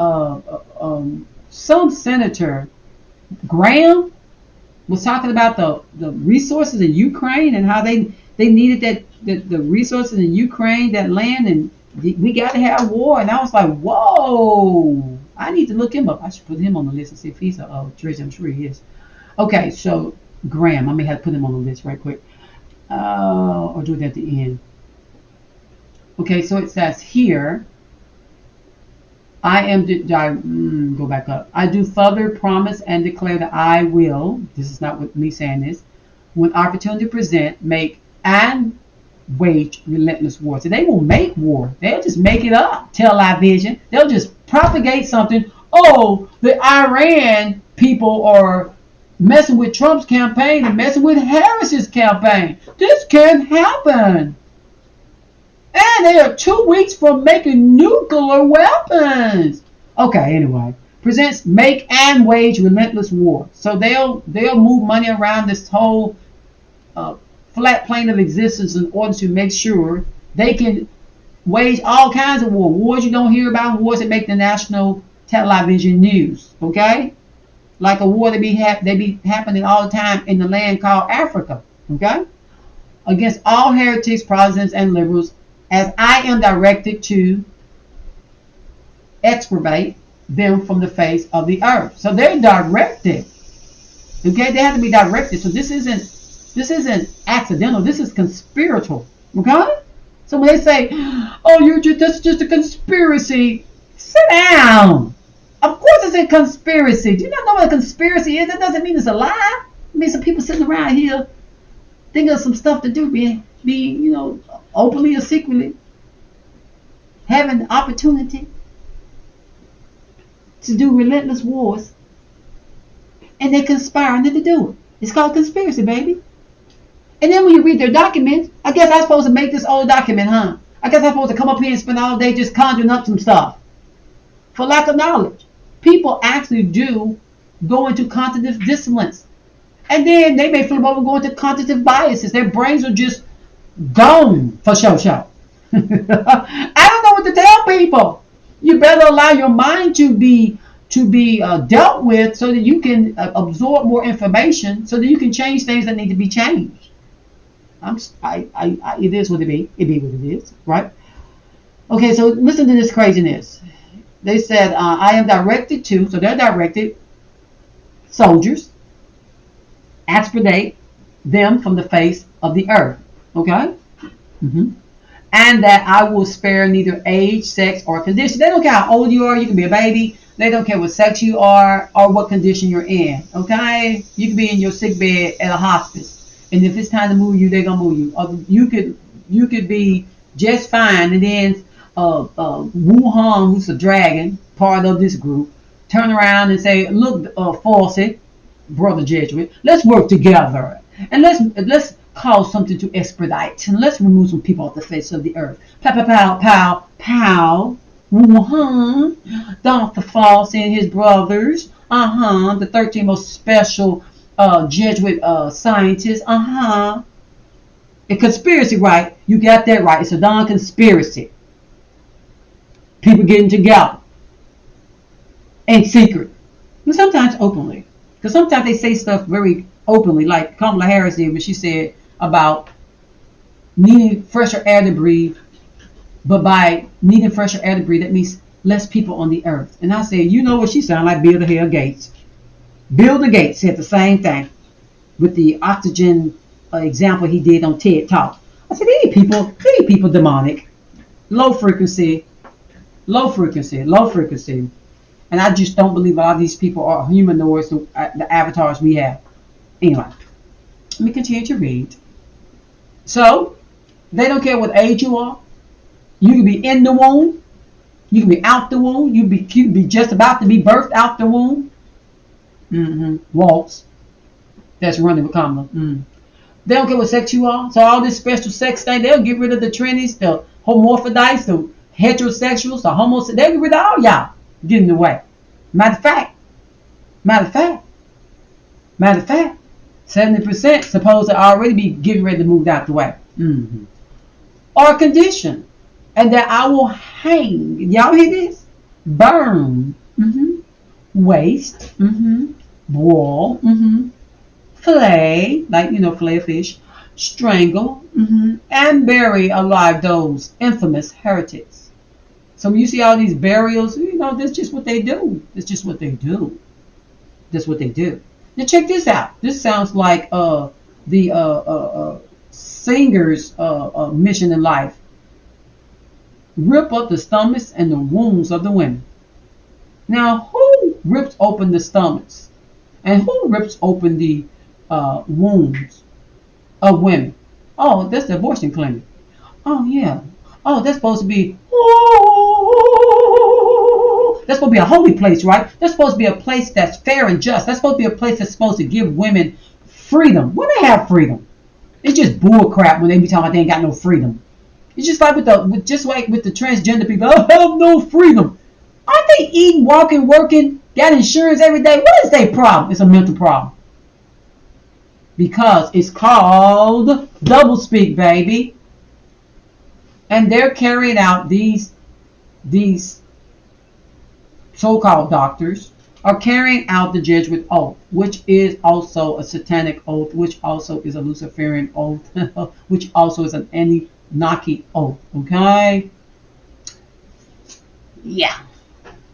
Some senator, Graham, was talking about the resources in Ukraine and how they needed the resources in Ukraine, that land, and we got to have war. And I was like, whoa, I need to look him up. I should put him on the list and see if he's a treasure. I'm sure he is. Okay, so Graham. I may have to put him on the list right quick. Or do it at the end. Okay, so it says here, I am, go back up. I do further promise and declare that I will, this is not with me saying this, when opportunity present, make and wage relentless war. So they will make war. They'll just make it up, television. They'll just propagate something. Oh, the Iran people are messing with Trump's campaign and messing with Harris's campaign. This can't happen. And they are 2 weeks from making nuclear weapons. Okay, anyway. Presents make and wage relentless war. So they'll move money around this whole flat plane of existence in order to make sure they can wage all kinds of war. Wars you don't hear about, wars that make the national television news. Okay? Like a war they be happening all the time in the land called Africa. Okay? Against all heretics, Protestants, and liberals, as I am directed to extirpate them from the face of the earth. So they're directed. Okay, they have to be directed. So this isn't accidental. This is conspiratorial. Okay. So when they say, "Oh, that's just a conspiracy," sit down. Of course, it's a conspiracy. Do you not know what a conspiracy is? That doesn't mean it's a lie. It means some people sitting around here thinking of some stuff to do, be openly or secretly, having the opportunity to do relentless wars, and they're conspiring to do it. It's called conspiracy, baby. And then when you read their documents, I guess I'm supposed to make this old document, huh? I guess I'm supposed to come up here and spend all day just conjuring up some stuff for lack of knowledge. People actually do go into cognitive dissonance, and then they may flip over and go into cognitive biases. Their brains are just gone for show. I don't know what to tell people. You better allow your mind to be dealt with so that you can absorb more information, so that you can change things that need to be changed. It is what it be. It be what it is, right? Okay, so listen to this craziness. They said, I am directed to, so they're directed, soldiers, expedite them from the face of the earth. Okay? Mm-hmm. And that I will spare neither age, sex, or condition. They don't care how old you are. You can be a baby. They don't care what sex you are or what condition you're in. Okay? You can be in your sick bed at a hospice, and if it's time to move you, they're gonna move you. Or you could be just fine, and then Wuhan, who's a dragon, part of this group, turn around and say, "Look, Fawcett, brother Jesuit, let's work together, and let's cause something to expedite, and let's remove some people off the face of the earth." Pow, pow, pow, pow, pow. Wuhan, Dr. Fawcett and his brothers, the 13 most special Jesuit scientists, A conspiracy, right? You got that right. It's a darn conspiracy. People getting together in secret, and sometimes openly. Because sometimes they say stuff very openly, like Kamala Harris did when she said about needing fresher air to breathe. But by needing fresher air to breathe, that means less people on the earth. And I said, you know what she sounded like? Bill the Hell Gates. Bill the Gates said the same thing with the oxygen example he did on TED Talk. I said, these people demonic. Low frequency. And I just don't believe a lot of these people are humanoids, the avatars we have. Anyway, let me continue to read. So, they don't care what age you are. You can be in the womb. You can be out the womb. You can be just about to be birthed out the womb. Waltz. That's running with Kamala. They don't care what sex you are. So all this special sex thing, they'll get rid of the trannies, the homophobites, the heterosexuals, the homosexuals. They'll get rid of all y'all. Get in the way. Matter of fact, 70% supposed to already be getting ready to move out the way. Or condition. And that I will hang. Y'all hear this? Burn. Waste. Boil. Flay. Like, fillet a fish. Strangle. And bury alive those infamous heretics. So when you see all these burials, that's just what they do. That's just what they do. That's what they do. Now check this out. This sounds like the singer's mission in life. Rip up the stomachs and the wombs of the women. Now, who rips open the stomachs? And who rips open the wombs of women? Oh, that's the abortion clinic. Oh, yeah. Oh, that's supposed to be. That's supposed to be a holy place, right? That's supposed to be a place that's fair and just. That's supposed to be a place that's supposed to give women freedom. When they have freedom, it's just bull crap when they be talking about they ain't got no freedom. It's just like with the transgender people. I have no freedom. Aren't they eating, walking, working, got insurance every day? What is their problem? It's a mental problem. Because it's called doublespeak, baby. And they're carrying out these so-called doctors are carrying out the Jesuit oath, which is also a satanic oath, which also is a Luciferian oath, which also is an Anunnaki oath. Okay? Yeah.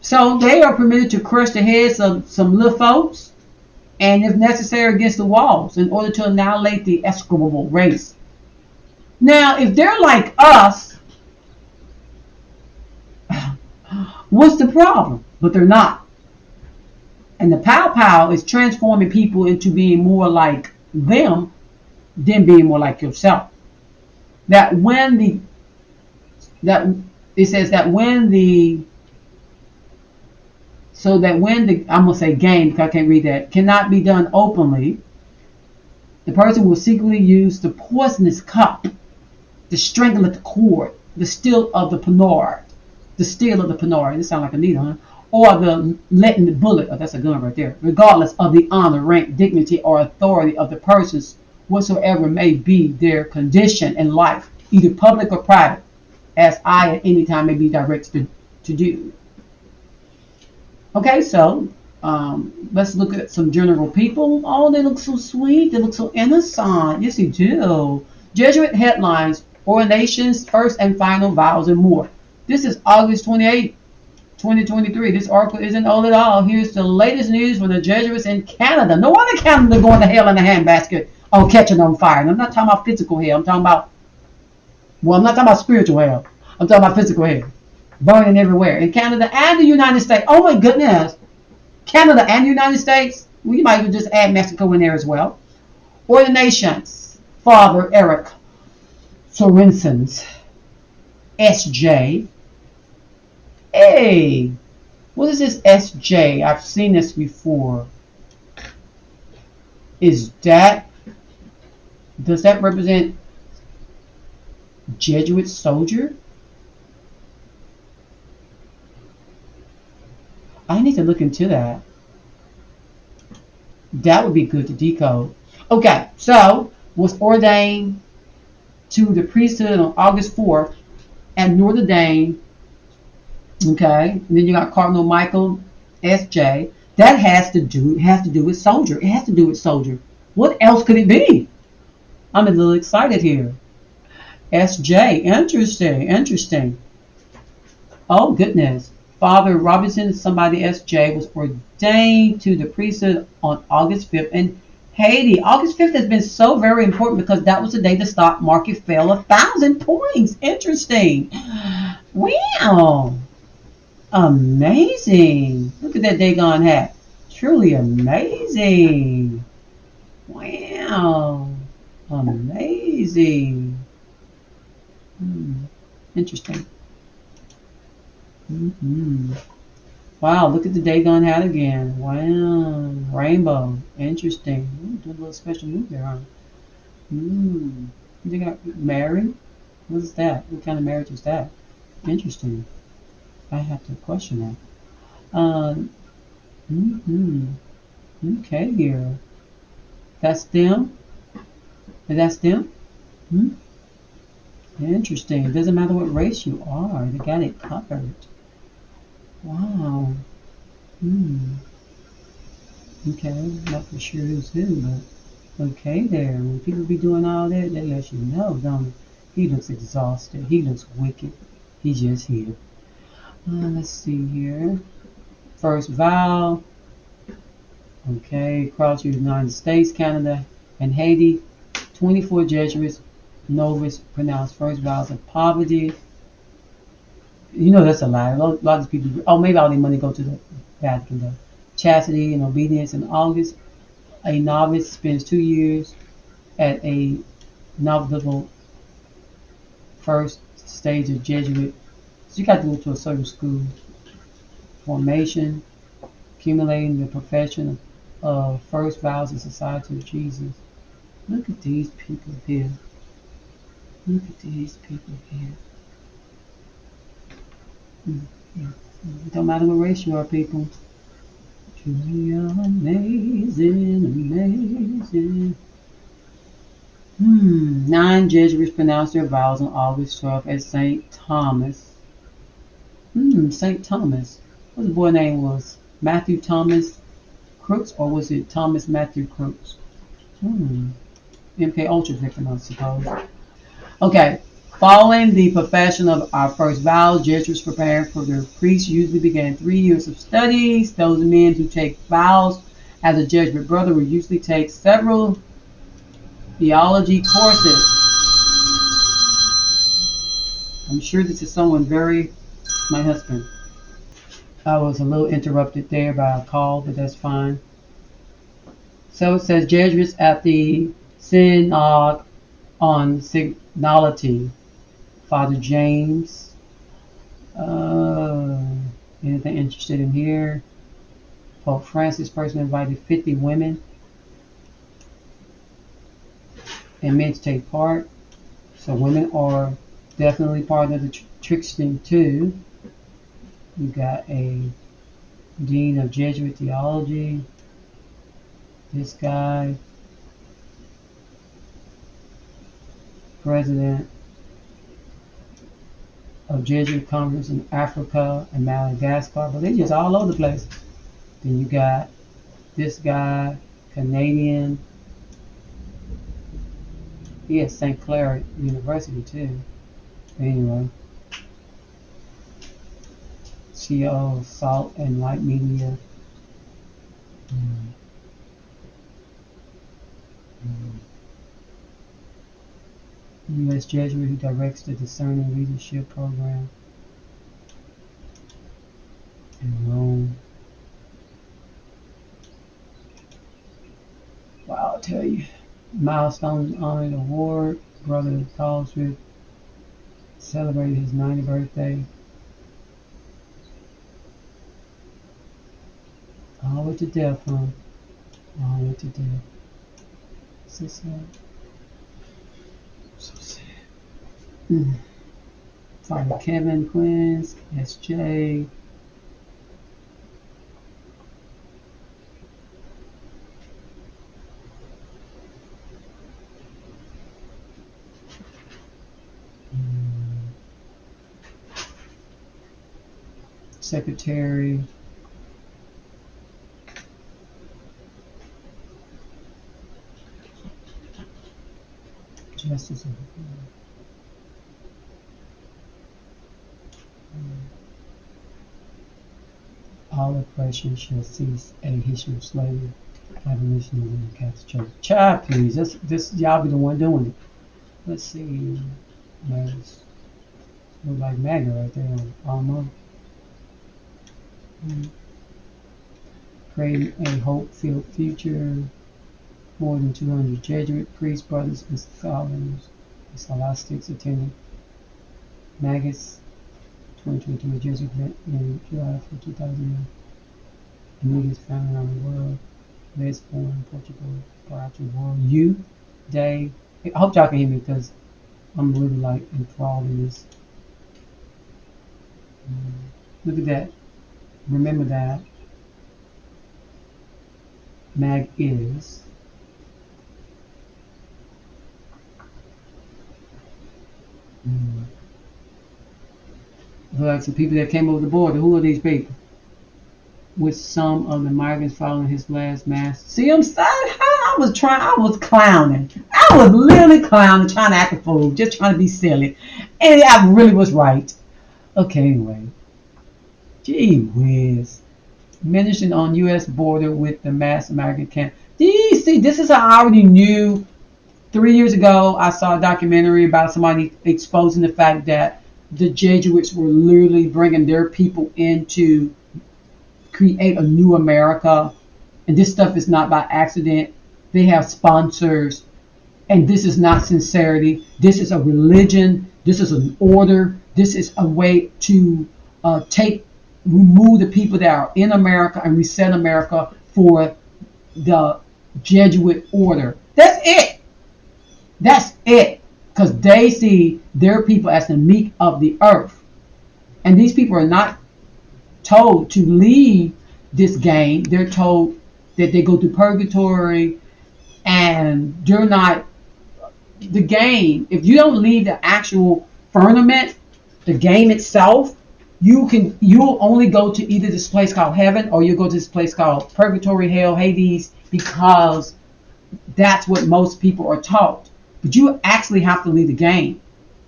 So they are permitted to crush the heads of some little folks, and if necessary, against the walls in order to annihilate the execrable race. Now, if they're like us, what's the problem? But they're not. And the pow is transforming people into being more like them than being more like yourself. That when the I'm gonna say game because I can't read that cannot be done openly, the person will secretly use the poisonous cup, the strangle at the cord, the steel of the penard. This sounds like a needle, huh? Or the letting the bullet, oh, that's a gun right there, regardless of the honor, rank, dignity, or authority of the persons, whatsoever may be their condition in life, either public or private, as I at any time may be directed to do. Okay, so let's look at some general people. Oh, they look so sweet. They look so innocent. Yes, they do. Jesuit headlines, ordinations, first and final vows, and more. This is August 28, 2023. This article isn't old at all. Here's the latest news from the Jesuits in Canada. No wonder Canada going to hell in a handbasket on catching on fire. And I'm not talking about physical hell. I'm not talking about spiritual hell. I'm talking about physical hell. Burning everywhere. In Canada and the United States. Oh my goodness. Canada and the United States. Well, you might as well just add Mexico in there as well. Ordinations. Father Eric Sorensens. SJ. Hey, what is this SJ? I've seen this before. Does that represent Jesuit soldier? I need to look into that. That would be good to decode. Okay, so was ordained to the priesthood on August 4th at Notre Dame. Okay, and then you got Cardinal Michael S.J. That has to do with soldier. It has to do with soldier. What else could it be? I'm a little excited here. S.J. Interesting. Oh goodness. Father Robinson, somebody S.J. was ordained to the priesthood on August 5th in Haiti. August 5th has been so very important because that was the day the stock market fell 1,000 points. Interesting. Wow. Amazing. Look at that daggone hat. Truly amazing. Wow. Amazing. Interesting. Wow, look at the daggone hat again. Wow. Rainbow. Interesting. Did a little special move there, huh? You got married? What's that? What kind of marriage is that? Interesting. I have to question that. Okay, here. That's them? That's them? Interesting. It doesn't matter what race you are. They got it covered. Wow. Okay. Not for sure who's who, but okay there. When people be doing all that, they let you know, don't they? He looks exhausted. He looks wicked. He's just here. Let's see here. First vow. Okay, across the United States, Canada, and Haiti, 24 Jesuits novice pronounced first vows of poverty. You know that's a lie. A lot of people. Oh, maybe all their money go to the Vatican though. Chastity and obedience in August. A novice spends 2 years at a noviceable first stage of Jesuit. So you got to go to a certain school. Formation, accumulating the profession of first vows of Society of Jesus. Look at these people here. Look at these people here. It don't matter what race you are, people. Truly amazing, amazing. 9 Jesuits pronounced their vows on August 12th at St. Thomas. St. Thomas. What the boy name was? Matthew Thomas Crooks, or was it Thomas Matthew Crooks? MK Ultra victim, I suppose. Okay. Following the profession of our first vows, Jesuits preparing for their priests usually began 3 years of studies. Those men who take vows as a Jesuit brother will usually take several theology courses. I'm sure this is someone my husband. I was a little interrupted there by a call, but that's fine. So it says Jesuits at the Synod on Signality. Father James. Anything interested in here? Pope Francis personally invited 50 women and men to take part. So women are definitely part of the tricksting too. You got a dean of Jesuit theology. This guy. President of Jesuit Conference in Africa and Madagascar, but they just all over the place. Then you got this guy, Canadian. He has St. Clair University too. Anyway, CEO of Salt and Light Media. U.S. Jesuit who directs the Discerning Leadership Program in Rome. Wow, I'll tell you. Milestone Honored Award. Brother Colesworth celebrated his 90th birthday. All with the death, huh? All with the death. So sad. So sad. Father Kevin Quinn, S.J. Secretary. Justice of the all oppression shall cease. A history of slavery, abolition in the Catholic Church. Child, please, this y'all be the one doing it. Let's see. There's look like MAGA right there on almost. Creating a hope-filled future. More than 200 Jesuit priests, brothers, and scholars, and scholastics attended Magus 2022 Jesuit event in July for 2000. Meetings found around the world. Lisbon, Portugal, prior to World Youth Day. I hope y'all can hear me because I'm really like enthralled in this. Look at that. Remember that. Mag is. Like some people that came over the border. Who are these people? With some of the migrants following his last mass. See, I was clowning. I was literally clowning, trying to act a fool, just trying to be silly. And I really was right. Okay, anyway. Gee whiz. mentioned on U.S. border with the mass American camp. See, this is how I already knew. 3 years ago, I saw a documentary about somebody exposing the fact that the Jesuits were literally bringing their people in to create a new America. And this stuff is not by accident. They have sponsors. And this is not sincerity. This is a religion. This is an order. This is a way to remove the people that are in America and reset America for the Jesuit order. That's it. That's it. Because they see their people as the meek of the earth. And these people are not told to leave this game. They're told that they go to purgatory, and they're not the game. If you don't leave the actual firmament, the game itself, you'll only go to either this place called heaven or you'll go to this place called purgatory, hell, Hades, because that's what most people are taught. But you actually have to leave the game.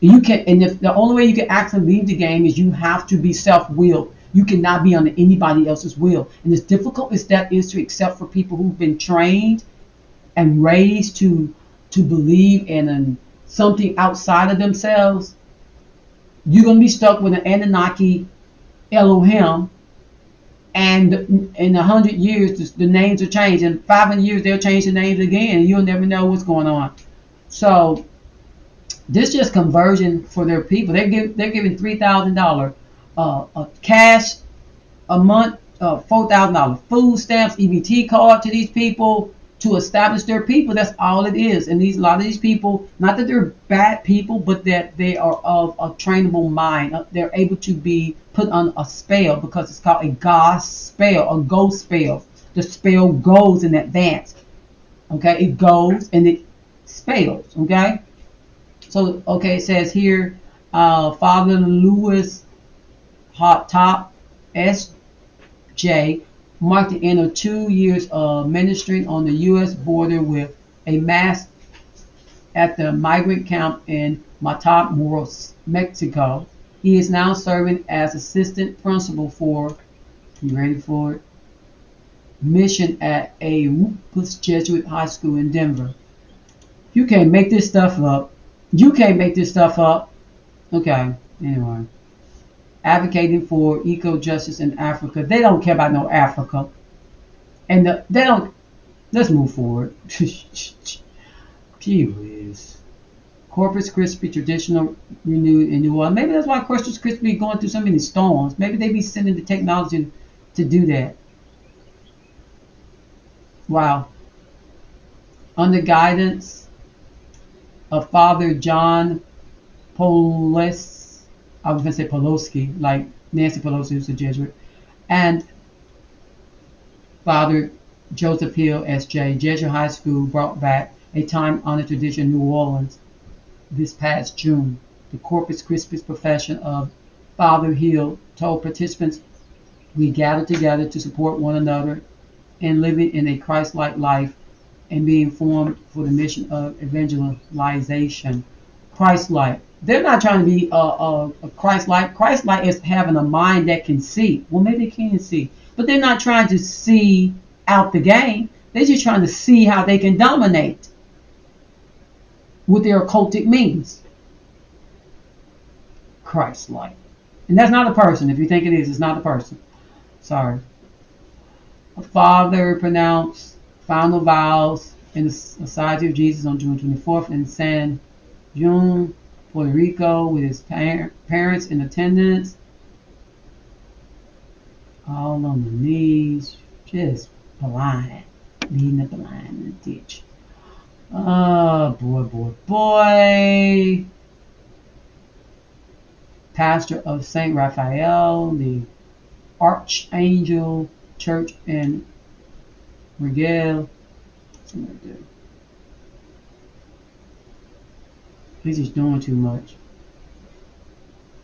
And if the only way you can actually leave the game is you have to be self-willed. You cannot be under anybody else's will. And as difficult as that is to accept for people who've been trained and raised to believe in something outside of themselves, you're going to be stuck with an Anunnaki Elohim. And in 100 years, the names will change. In 500 years, they'll change the names again, and you'll never know what's going on. So this is just conversion for their people. They're giving $3,000 cash a month, $4,000 food stamps, EBT card to these people to establish their people. That's all it is. And a lot of these people, not that they're bad people, but that they are of a trainable mind. They're able to be put on a spell because it's called a God spell, a ghost spell. The spell goes in advance. Okay, it goes and it spells. Okay, so it says here, Father Louis Hot Top S.J. marked the end of 2 years of ministering on the U.S. border with a mass at the migrant camp in Matamoros, Mexico. He is now serving as assistant principal for, you ready for it, mission at a Rufus Jesuit High School in Denver. You can't make this stuff up. You can't make this stuff up. Okay, anyway. Advocating for eco-justice in Africa. They don't care about no Africa. And they don't. Let's move forward. Gee whiz. Corpus Christi traditional renewed in New Orleans. Maybe that's why Corpus Christi be going through so many storms. Maybe they be sending the technology to do that. Wow. Under guidance of Father John Poles, I was going to say Pelosi, like Nancy Pelosi, who's a Jesuit, and Father Joseph Hill, S.J., Jesuit High School brought back a time-honored tradition in New Orleans this past June. The Corpus Christi profession of Father Hill told participants, "We gather together to support one another in living in a Christ-like life and being formed for the mission of evangelization." Christ-like. They're not trying to be a Christ-like. Christ-like is having a mind that can see. Well, maybe they can see. But they're not trying to see out the game. They're just trying to see how they can dominate with their occultic means. Christ-like. And that's not a person. If you think it is, it's not a person. Sorry. A father pronounced final vows in the Society of Jesus on June 24th in San Juan, Puerto Rico, with his parents in attendance. All on the knees, just blind, leading the blind in the ditch. Oh, boy. Pastor of St. Raphael, the Archangel Church in Miguel. He's just doing too much.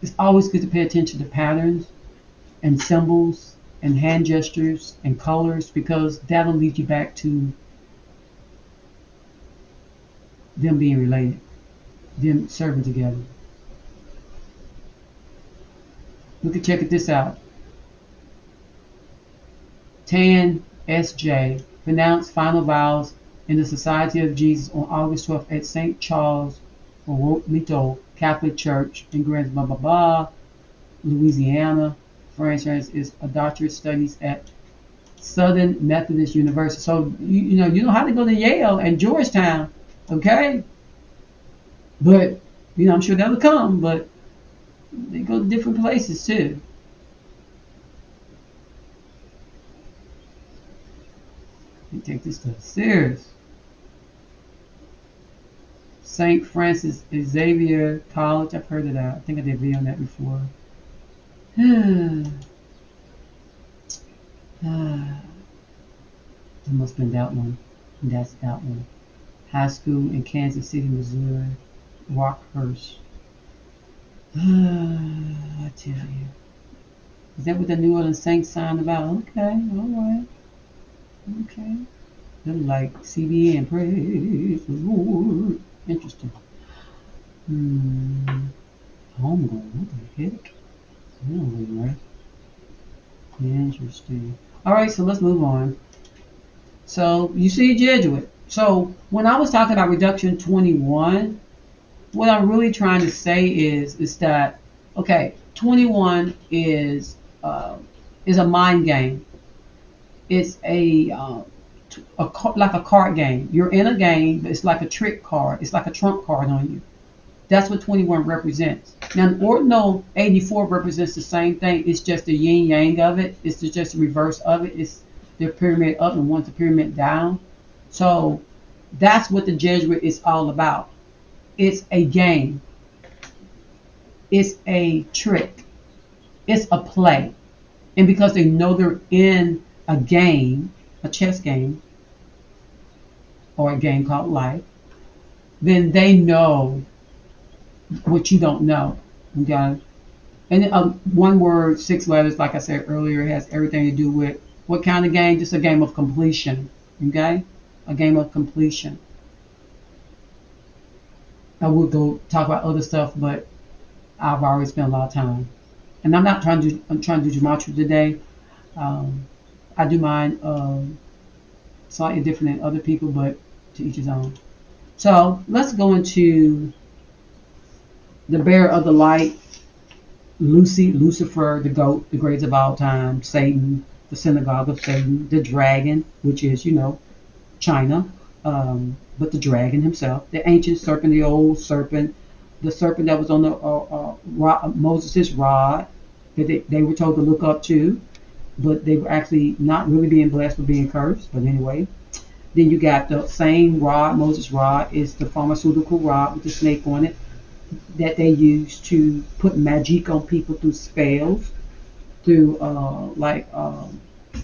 It's always good to pay attention to patterns and symbols and hand gestures and colors, because that'll lead you back to them being related, them serving together. Check this out. Tan S.J. pronounced final vows in the Society of Jesus on August 12th at St. Charles Borromeo Catholic Church in Grand blah blah blah, Louisiana. Francis is a doctorate studies at Southern Methodist University. So you know how to go to Yale and Georgetown, okay? But I'm sure that'll come, but they go to different places too. They take this stuff serious. St. Francis Xavier College, I've heard of that. I think I did a video on that before. It must have been that one. That's that one. High school in Kansas City, Missouri. Rockhurst. I tell you. Is that what the New Orleans Saints signed about? Okay, alright. Okay. They're like CBN, praise the Lord. Interesting. Homegrown, what the heck? Really, right? Interesting. Alright, so let's move on. So, you see Jesuit. So, when I was talking about reduction 21, what I'm really trying to say is that, okay, 21 is a mind game. It's like a card game. You're in a game, but it's like a trick card. It's like a trump card on you. That's what 21 represents. Now, the ordinal 84 represents the same thing. It's just the yin yang of it. It's just the reverse of it. It's the pyramid up and one's the pyramid down. So that's what the Jesuit is all about. It's a game. It's a trick. It's a play. And because they know they're in a game, a chess game, or a game called life, then they know what you don't know. Okay? And one word, 6 letters, like I said earlier, has everything to do with what kind of game? Just a game of completion. Okay? A game of completion. I would go talk about other stuff, but I've already spent a lot of time. And I'm trying to do gematria today. I do mine slightly different than other people, but to each his own. So let's go into the bearer of the light, Lucifer, the goat, the greatest of all time, Satan, the synagogue of Satan, the dragon, which is, China, but the dragon himself, the ancient serpent, the old serpent, the serpent that was on the Moses' rod, that they were told to look up to, but they were actually not really being blessed but being cursed. But anyway, then you got the same rod, Moses' rod, is the pharmaceutical rod with the snake on it that they use to put magic on people through spells, through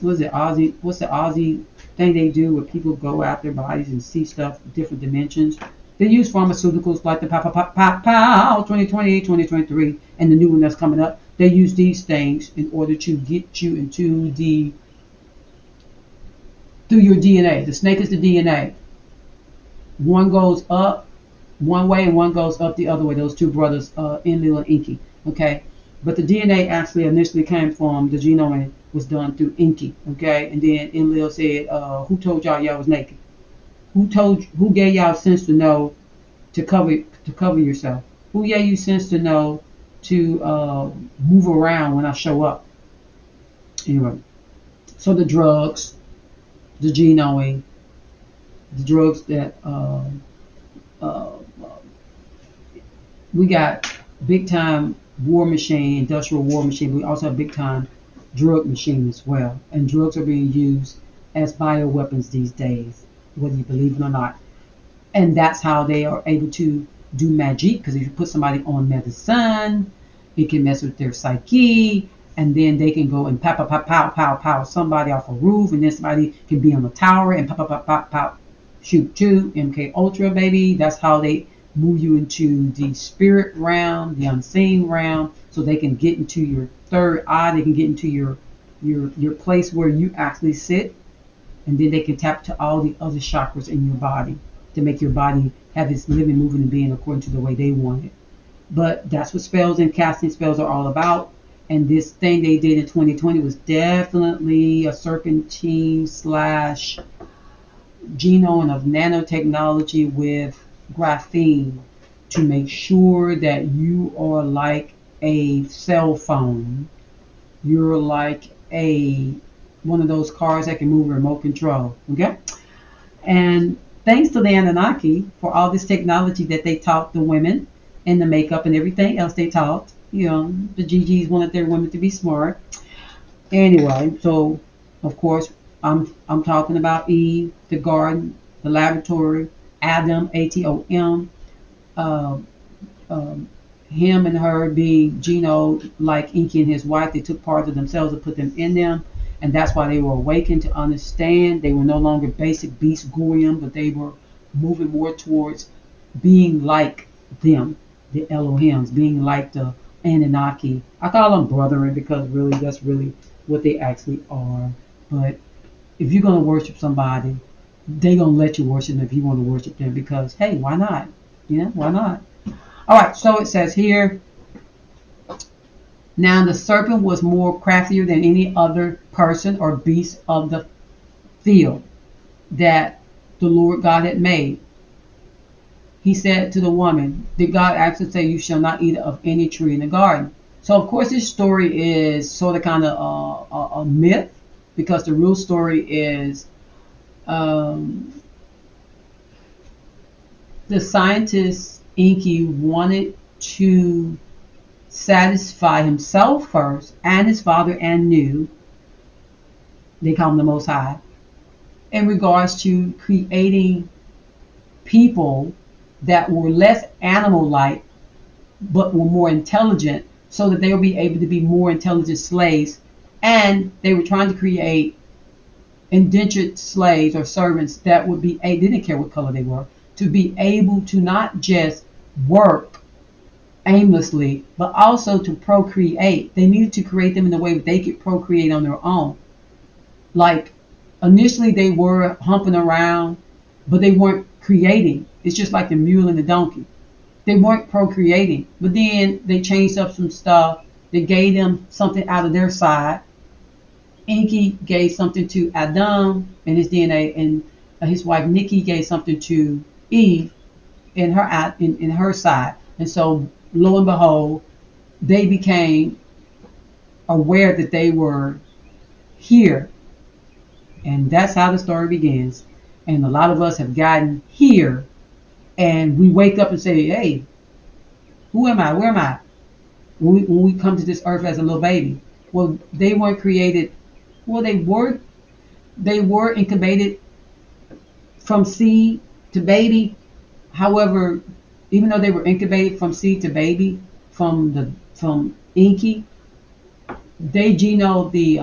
what's the Aussie thing they do where people go out their bodies and see stuff, different dimensions. They use pharmaceuticals like the pow 2020, 2023, and the new one that's coming up. They use these things in order to get you into through your DNA. The snake is the DNA. One goes up one way and one goes up the other way. Those two brothers, Enlil and Enki. Okay, but the DNA actually initially came from the genome was done through Enki. Okay, and then Enlil said, "Who told y'all was naked? Who gave y'all sense to know to cover yourself? Who gave you sense to know to move around when I show up?" Anyway, so the drugs, the genome, the drugs that we got big time war machine, industrial war machine. We also have big time drug machine as well. And drugs are being used as bioweapons these days, whether you believe it or not. And that's how they are able to do magic, because if you put somebody on medicine, it can mess with their psyche, and then they can go and pow somebody off a roof, and then somebody can be on a tower and pow, shoot two, MK Ultra, baby. That's how they move you into the spirit realm, the unseen realm, so they can get into your third eye, they can get into your place where you actually sit, and then they can tap to all the other chakras in your body to make your body have its living, moving, and being according to the way they want it. But that's what spells and casting spells are all about. And this thing they did in 2020 was definitely a serpentine slash genome of nanotechnology with graphene to make sure that you are like a cell phone. You're like a one of those cars that can move remote control. Okay? And thanks to the Anunnaki for all this technology that they taught the women and the makeup and everything else they taught. The GGs wanted their women to be smart. Anyway, so of course I'm talking about Eve, the garden, the laboratory, Adam, Atom, uh, um, him and her being Gino, like Inky and his wife. They took parts of themselves and put them in them, and that's why they were awakened to understand. They were no longer basic beast Goyim, but they were moving more towards being like them, the Elohims, being like the Anunnaki. I call them brethren because really that's really what they actually are. But if you're gonna worship somebody, they're gonna let you worship them if you want to worship them because hey, why not? Why not? All right, so it says here, now the serpent was more craftier than any other person or beast of the field that the Lord God had made. He said to the woman, did God actually say you shall not eat of any tree in the garden? So of course this story is sort of kind of a myth because the real story is the scientist Inky wanted to satisfy himself first and his father and Nu, they call him the Most High, in regards to creating people that were less animal-like but were more intelligent so that they would be able to be more intelligent slaves. And they were trying to create indentured slaves or servants that would be, they didn't care what color they were, to be able to not just work aimlessly, but also to procreate. They needed to create them in a way that they could procreate on their own. Like initially they were humping around, but they weren't creating. It's just like the mule and the donkey. They weren't procreating, but then they changed up some stuff. They gave them something out of their side. Inky gave something to Adam and his DNA, and his wife Nikki gave something to Eve in her side. And so lo and behold, they became aware that they were here. And that's how the story begins. And a lot of us have gotten here and we wake up and say, hey, who am I? Where am I? When we come to this earth as a little baby. Well, they weren't created. Well, they were incubated from seed to baby. However, even though they were incubated from seed to baby from Inky, they genoed the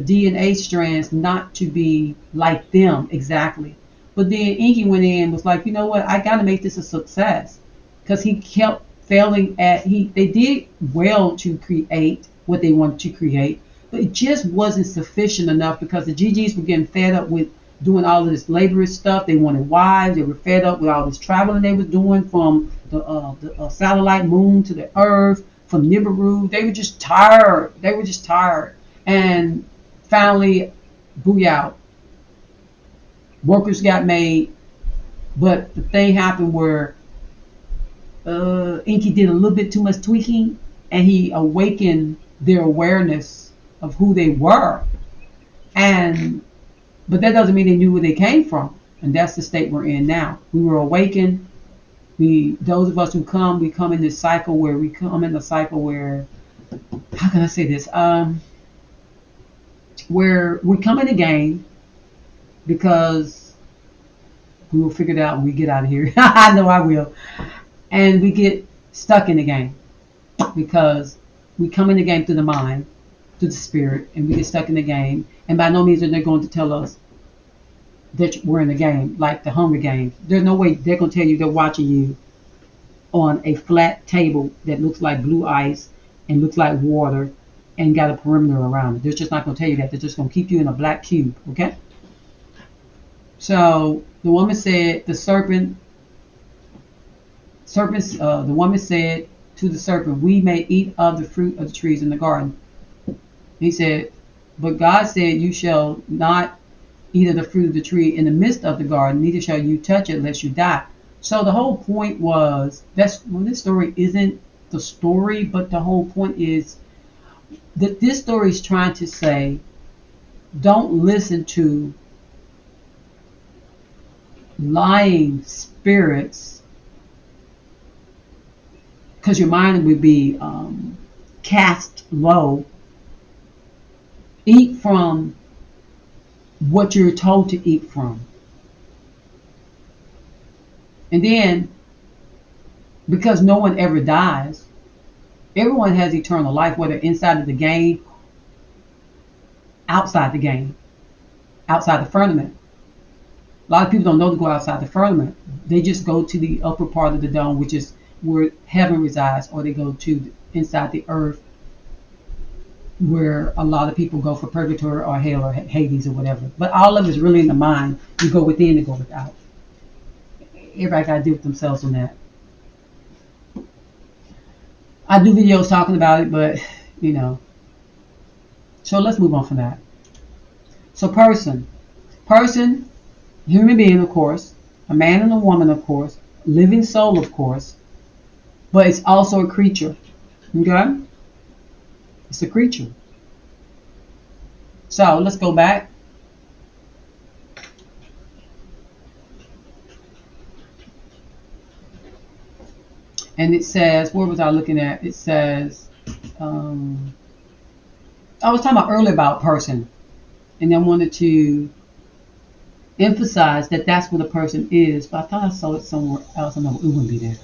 DNA strands not to be like them exactly. But then Inky went in and was like, you know what, I gotta make this a success. Because he kept failing they did well to create what they wanted to create, but it just wasn't sufficient enough because the GGs were getting fed up with doing all of this laborious stuff. They wanted wives. They were fed up with all this traveling they were doing from the satellite moon to the earth, from Nibiru. They were just tired. And finally, booyah, workers got made. But the thing happened where Inky did a little bit too much tweaking, and he awakened their awareness of who they were. But that doesn't mean they knew where they came from. And that's the state we're in now. We were awakened. Those of us who come, we come in this cycle where how can I say this? Where we come in the game because we will figure it out when we get out of here. I know I will. And we get stuck in the game because we come in the game through the mind, through the spirit, and we get stuck in the game. And by no means are they going to tell us that we're in the game, like the Hunger Games. There's no way they're going to tell you they're watching you on a flat table that looks like blue ice and looks like water and got a perimeter around it. They're just not going to tell you that. They're just going to keep you in a black cube, okay? So the woman said, the woman said to the serpent, we may eat of the fruit of the trees in the garden. He said, but God said, you shall not eat of the fruit of the tree in the midst of the garden, neither shall you touch it lest you die. So the whole point was, this story isn't the story, but the whole point is that this story is trying to say, don't listen to lying spirits, because your mind would be cast low. Eat from what you're told to eat from. And then, because no one ever dies, everyone has eternal life, whether inside of the game, outside the game, outside the firmament. A lot of people don't know to go outside the firmament. They just go to the upper part of the dome, which is where heaven resides, or they go to inside the earth, where a lot of people go for purgatory or hell or Hades or whatever. But all of it is really in the mind. You go within and go without. Everybody got to deal with themselves on that. I do videos talking about it, but so let's move on from that. So person, human being, of course, a man and a woman, of course, living soul, of course, but it's also a creature. Okay? It's a creature. So let's go back. And it says, where was I looking at? It says, I was talking about earlier about person, and I wanted to emphasize that that's what a person is, but I thought I saw it somewhere else. I know it wouldn't be there.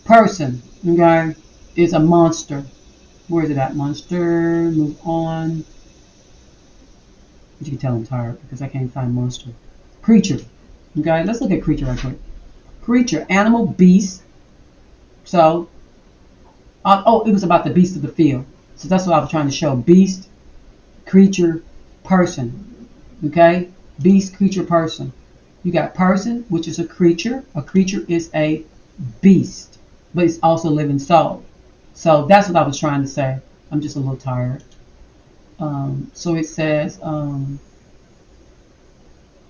Person, okay, is a monster. Where is it at? Monster. Move on. You can tell I'm tired because I can't find monster. Creature. Okay, let's look at creature right quick. Creature, animal, beast. So, it was about the beast of the field. So that's what I was trying to show. Beast, creature, person. Okay? Beast, creature, person. You got person, which is a creature. A creature is a beast, but it's also a living soul. So that's what I was trying to say. I'm just a little tired. So it says, now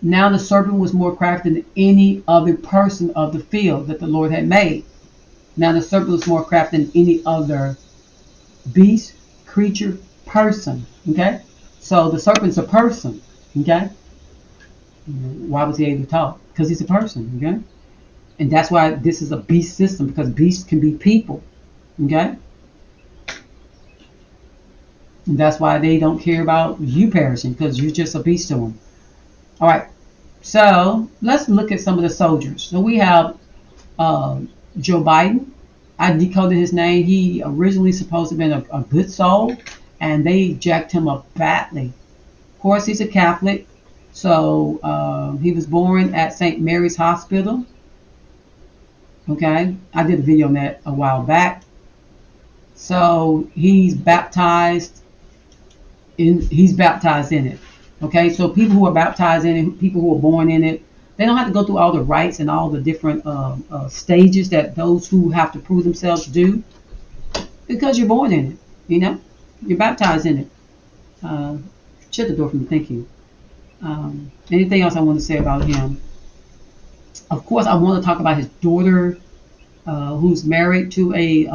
the serpent was more crafty than any other person of the field that the Lord had made. Now the serpent was more crafty than any other beast, creature, person. Okay? So the serpent's a person. Okay? Why was he able to talk? Because he's a person. Okay? And that's why this is a beast system, because beasts can be people. Okay? And that's why they don't care about you perishing, because you're just a beast to them. All right. So let's look at some of the soldiers. So we have Joe Biden. I decoded his name. He originally supposed to have been a good soul, and they jacked him up badly. Of course, he's a Catholic. So he was born at St. Mary's Hospital. Okay. I did a video on that a while back. So he's baptized in it. Okay, so people who are baptized in it, people who are born in it, they don't have to go through all the rites and all the different stages that those who have to prove themselves do, because you're born in it. You're baptized in it. Shut the door for me, thank you. Anything else I want to say about him? Of course, I want to talk about his daughter, who's married to a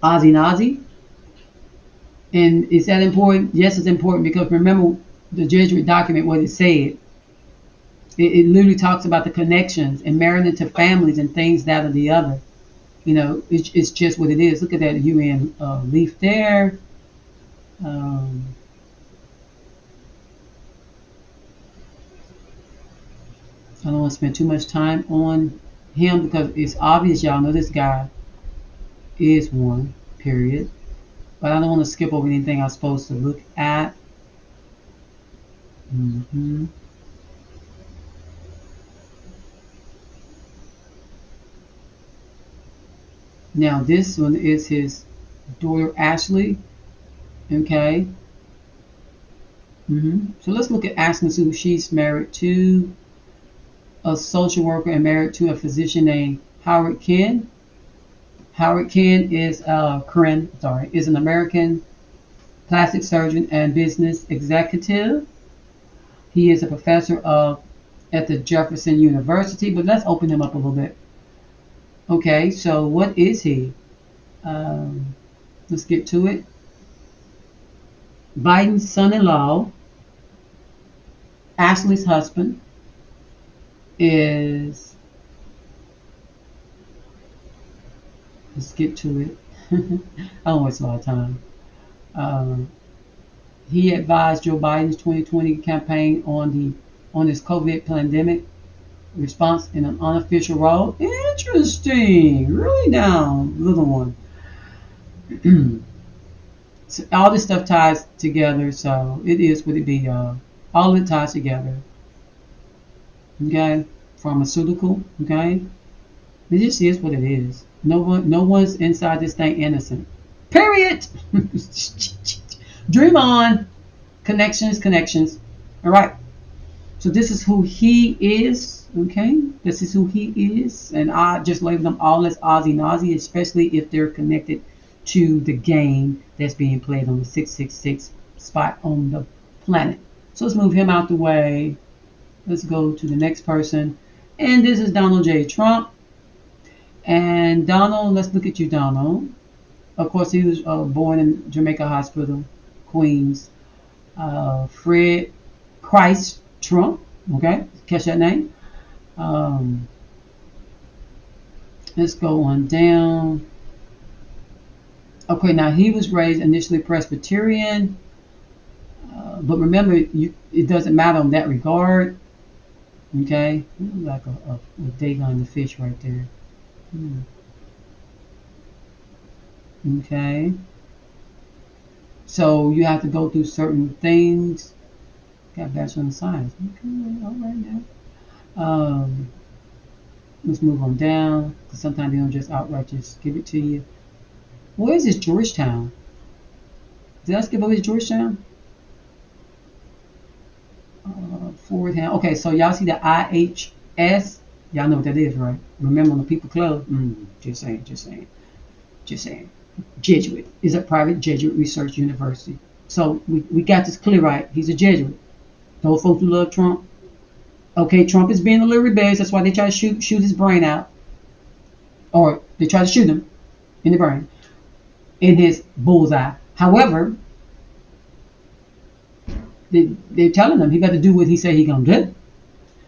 Ozzy Nazi. And is that important? Yes, it's important, because remember the Jesuit document, what it said. It literally talks about the connections and marrying into families and things, that or the other. It's just what it is. Look at that UN leaf there. I don't want to spend too much time on him, because it's obvious y'all know this guy is one, period. But I don't want to skip over anything I'm supposed to look at. Now this one is his daughter Ashley. Okay. So let's look at Ashley Sue. She's married to a social worker and married to a physician named Howard Ken. Howard Ken is is an American plastic surgeon and business executive. He is a professor at the Jefferson University. But let's open him up a little bit. Okay, so what is he? Let's get to it. Biden's son-in-law, Ashley's husband, is. Let's get to it. I don't waste a lot of time. He advised Joe Biden's 2020 campaign on this COVID pandemic response in an unofficial role. Interesting. Really down, little one. So all this stuff ties together, so it is what it be, y'all. All of it ties together. Okay? Pharmaceutical, okay? It just is what it is. No one's inside this thing innocent. Period. Dream on. Connections. All right. So this is who he is. Okay. This is who he is, and I just label them all as Ozzy Nazi, especially if they're connected to the game that's being played on the 666 spot on the planet. So let's move him out the way. Let's go to the next person, and this is Donald J. Trump. And Donald, let's look at you, Donald. Of course, he was born in Jamaica Hospital, Queens. Fred Christ Trump. Okay, catch that name. Let's go on down. Okay, now he was raised initially Presbyterian, but remember, it doesn't matter in that regard. Okay, like a Dagon the fish right there. Okay, so you have to go through certain things. Got bachelor in science. Okay, all right now. Let's move on down, because sometimes they don't just outright just give it to you. Where is this Georgetown? Did I skip over this Georgetown? Fordham. Okay, so y'all see the IHS? Y'all know what that is, right? Remember on the People Club? Just saying. Jesuit is a private Jesuit research university. So we got this clear, right? He's a Jesuit. Those folks who love Trump. Okay, Trump is being a little rebellious. That's why they try to shoot his brain out. Or they try to shoot him in the brain, in his bullseye. However, they're telling him he got to do what he said he's going to do.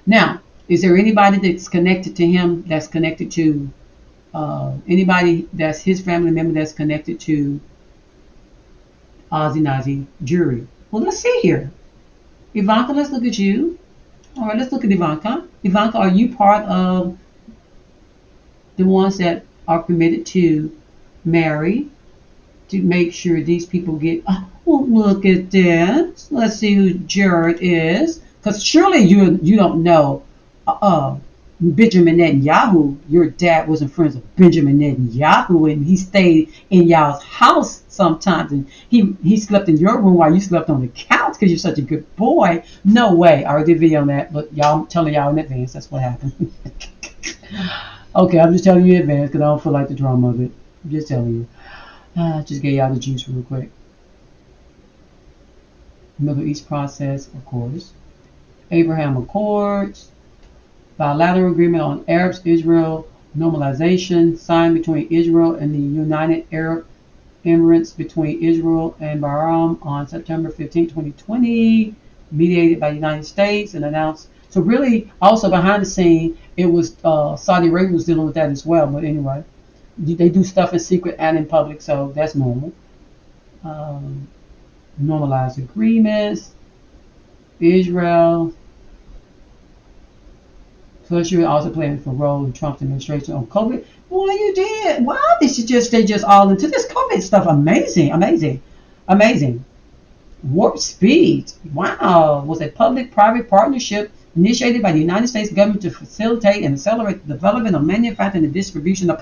Now, is there anybody that's connected to him, that's connected to anybody that's his family member that's connected to Ozzy Nazi jury? Well, let's see here. Ivanka, let's look at you. All right, let's look at Ivanka. Ivanka, are you part of the ones that are permitted to marry to make sure these people get, oh, look at this. Let's see who Jared is. Because surely you don't know Benjamin Netanyahu. Your dad wasn't friends with Benjamin Netanyahu, and he stayed in y'all's house sometimes, and he slept in your room while you slept on the couch because you're such a good boy. No way. I already did a video on that, but I'm telling y'all in advance that's what happened. Okay, I'm just telling you in advance because I don't feel like the drama of it. I'm just telling you. Just gave y'all the juice real quick. Middle East process, of course. Abraham Accords, bilateral agreement on Arabs-Israel normalization signed between Israel and the United Arab Emirates, between Israel and Bahrain on September 15, 2020, mediated by the United States and announced. So really, also behind the scene, it was Saudi Arabia was dealing with that as well. But anyway, they do stuff in secret and in public, so that's normal. Normalized agreements, Israel. Plus, you're also playing for a role in Trump's administration on COVID. Boy, you did. Wow, they just all into this COVID stuff. Amazing. Warp speed. Wow, was a public-private partnership initiated by the United States government to facilitate and accelerate the development of manufacturing and distribution of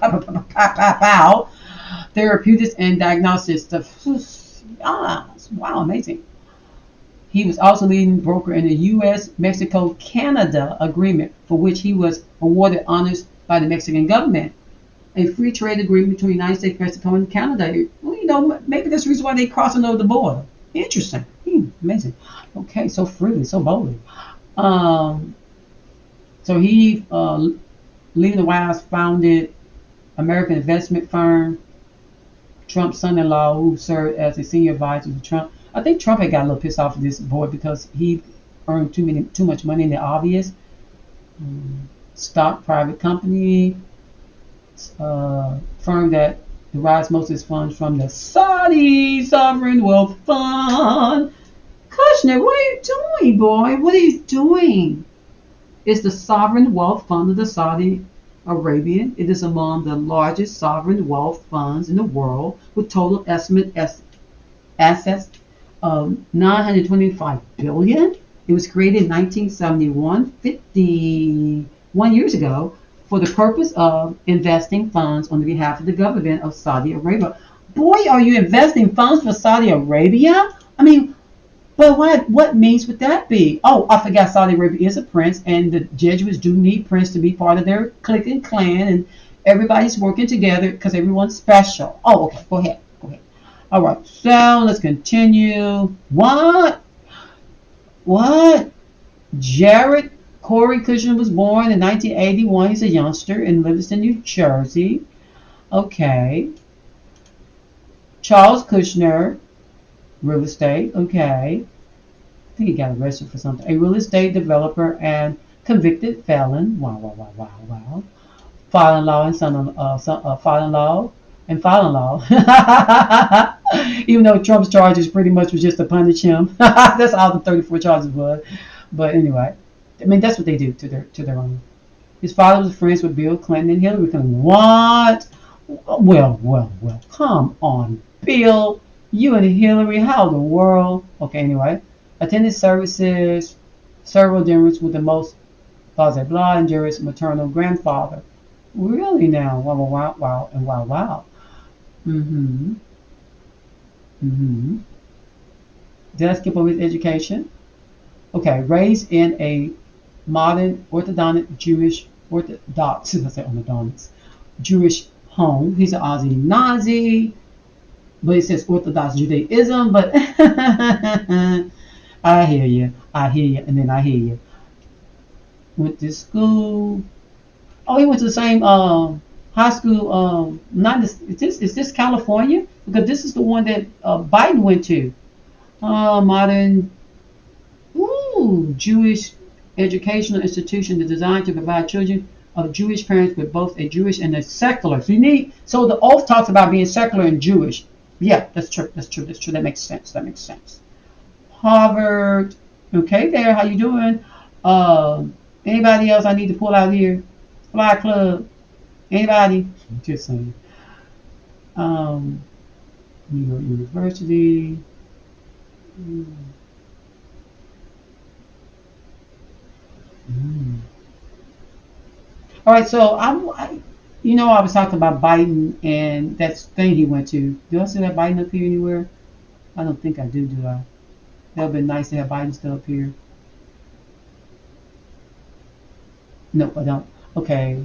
therapeutics and diagnostics. Wow, amazing. He was also leading broker in the U.S. Mexico Canada agreement, for which he was awarded honors by the Mexican government. A free trade agreement between the United States, Mexico, and Canada. Well, maybe that's the reason why they're crossing over the border. Interesting. Amazing. Okay, so freely, so boldly. Um, so he, leaving the White House, founded American investment firm. Trump's son-in-law, who served as a senior advisor to Trump. I think Trump had got a little pissed off at this boy because he earned too much money in the obvious. Stock private company, firm that derives most of its funds from the Saudi Sovereign Wealth Fund. Kushner, what are you doing, boy? What are you doing? It's the Sovereign Wealth Fund of the Saudi Arabian. It is among the largest sovereign wealth funds in the world, with total estimate assets of $925 billion. It was created in 1971, 51 years ago, for the purpose of investing funds on behalf of the government of Saudi Arabia. Boy, are you investing funds for Saudi Arabia? I mean, but what means would that be? Oh, I forgot Saudi Arabia is a prince, and the Jesuits do need prince to be part of their clique and clan, and everybody's working together because everyone's special. Oh, okay, go ahead. All right, so let's continue. What? Jared Corey Kushner was born in 1981. He's a youngster in Livingston, New Jersey. Okay. Charles Kushner, real estate. Okay. I think he got arrested for something. A real estate developer and convicted felon. Wow. Father-in-law and father-in-law and father-in-law. Even though Trump's charges pretty much was just to punish him. That's all the 34 charges was. But anyway, I mean, that's what they do to their own. His father was friends with Bill Clinton and Hillary Clinton. What? Well. Come on, Bill. You and Hillary, how in the world? Okay, anyway. Attended services, several dinners with the most blah, and Jerry's maternal grandfather. Really now? Wow. Did I skip over his education? Okay, raised in a modern Orthodox Jewish home. He's an Aussie Nazi, but it says Orthodox Judaism, but I hear you, and then I hear you. Went to school. Oh, he went to the same high school. Is this California? Because this is the one that Biden went to. Modern Jewish educational institution that's designed to provide children of Jewish parents with both a Jewish and a secular. So the oath talks about being secular and Jewish. Yeah, that's true. That makes sense. Harvard. Okay, there. How you doing? Anybody else I need to pull out here? Fly Club. Anybody? Just saying. New York University. All right, so I was talking about Biden and that thing he went to. Do I see that Biden up here anywhere? I don't think I do I? That would be nice to have Biden still up here. Nope, I don't. Okay,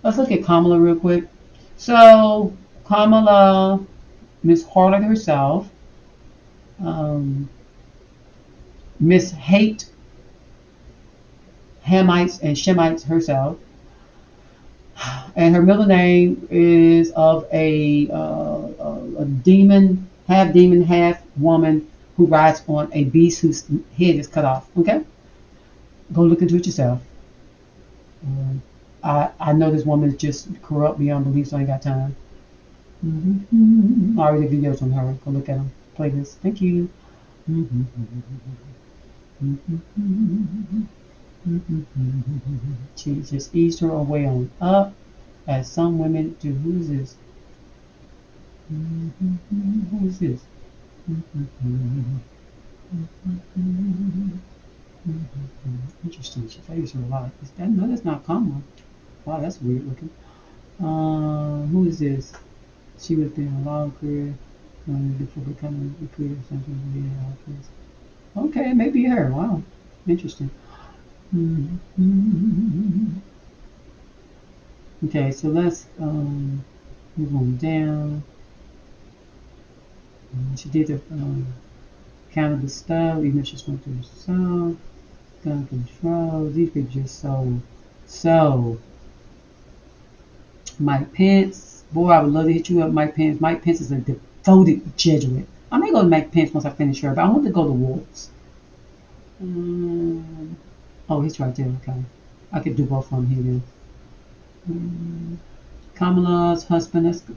let's look at Kamala real quick. So Kamala, Miss Harlot herself, Miss Hate, Hamites and Shemites herself, and her middle name is of a demon, half woman who rides on a beast whose head is cut off. Okay, go look into it yourself. I know this woman is just corrupt beyond belief, so I ain't got time. I already did videos on her. Go look at them. Play this. Thank you. She just eased her way on up, as some women do. Who is this? Who is this? Interesting. She favors her a lot. No, that's not common. Wow, that's weird looking. Who is this? She was in a law career before becoming a career center in the office. Okay, maybe her. Wow, interesting. Mhm. Okay, so let's move on down. She did the cannabis stuff, even if she's going through the South, gun control. These people just so. Mike Pence, boy, I would love to hit you up, Mike Pence. Mike Pence is a devoted Jesuit. I may go to Mike Pence once I finish her, but I want to go to Wolves. Oh, he's right there. Okay, I could do both of them here then. Kamala's husband. That's good.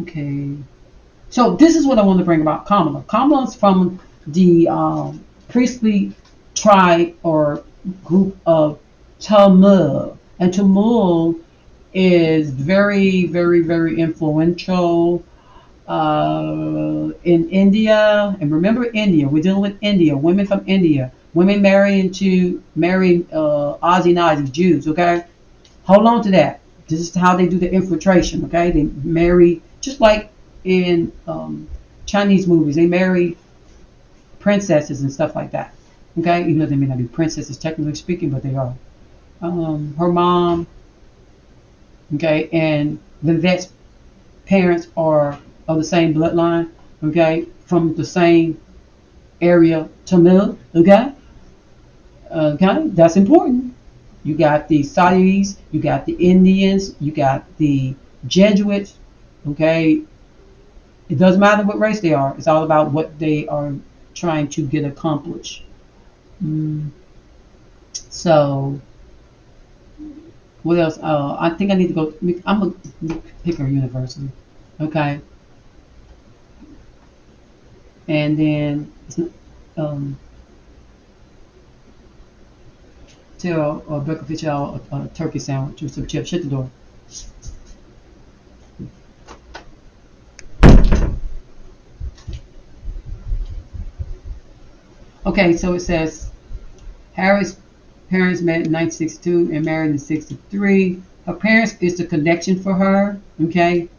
Okay. So this is what I want to bring about Kamala. Kamala's from the priestly tribe or group of Tamil, and Tamil is very, very, very influential in India. And remember, India. We're dealing with India. Women from India. Women marrying Aussie Nazi Jews. Okay, hold on to that. This is how they do the infiltration. Okay, they marry just like in Chinese movies. They marry princesses and stuff like that. Okay, even though they may not be princesses technically speaking, but they are. Her mom. Okay, and Vivette's parents are of the same bloodline. Okay, from the same area, Tamil. Okay, okay, that's important. You got the Saudis, you got the Indians, you got the Jesuits. Okay, it doesn't matter what race they are. It's all about what they are trying to get accomplished. Mm, so, what else? I think I need to go. I'm gonna pick her university. Okay, and then um, tell Becca get y'all a turkey sandwich with some chips. Shut the door. Okay, so it says Harry's parents met in 1962 and married in 63. Her parents is the connection for her, okay?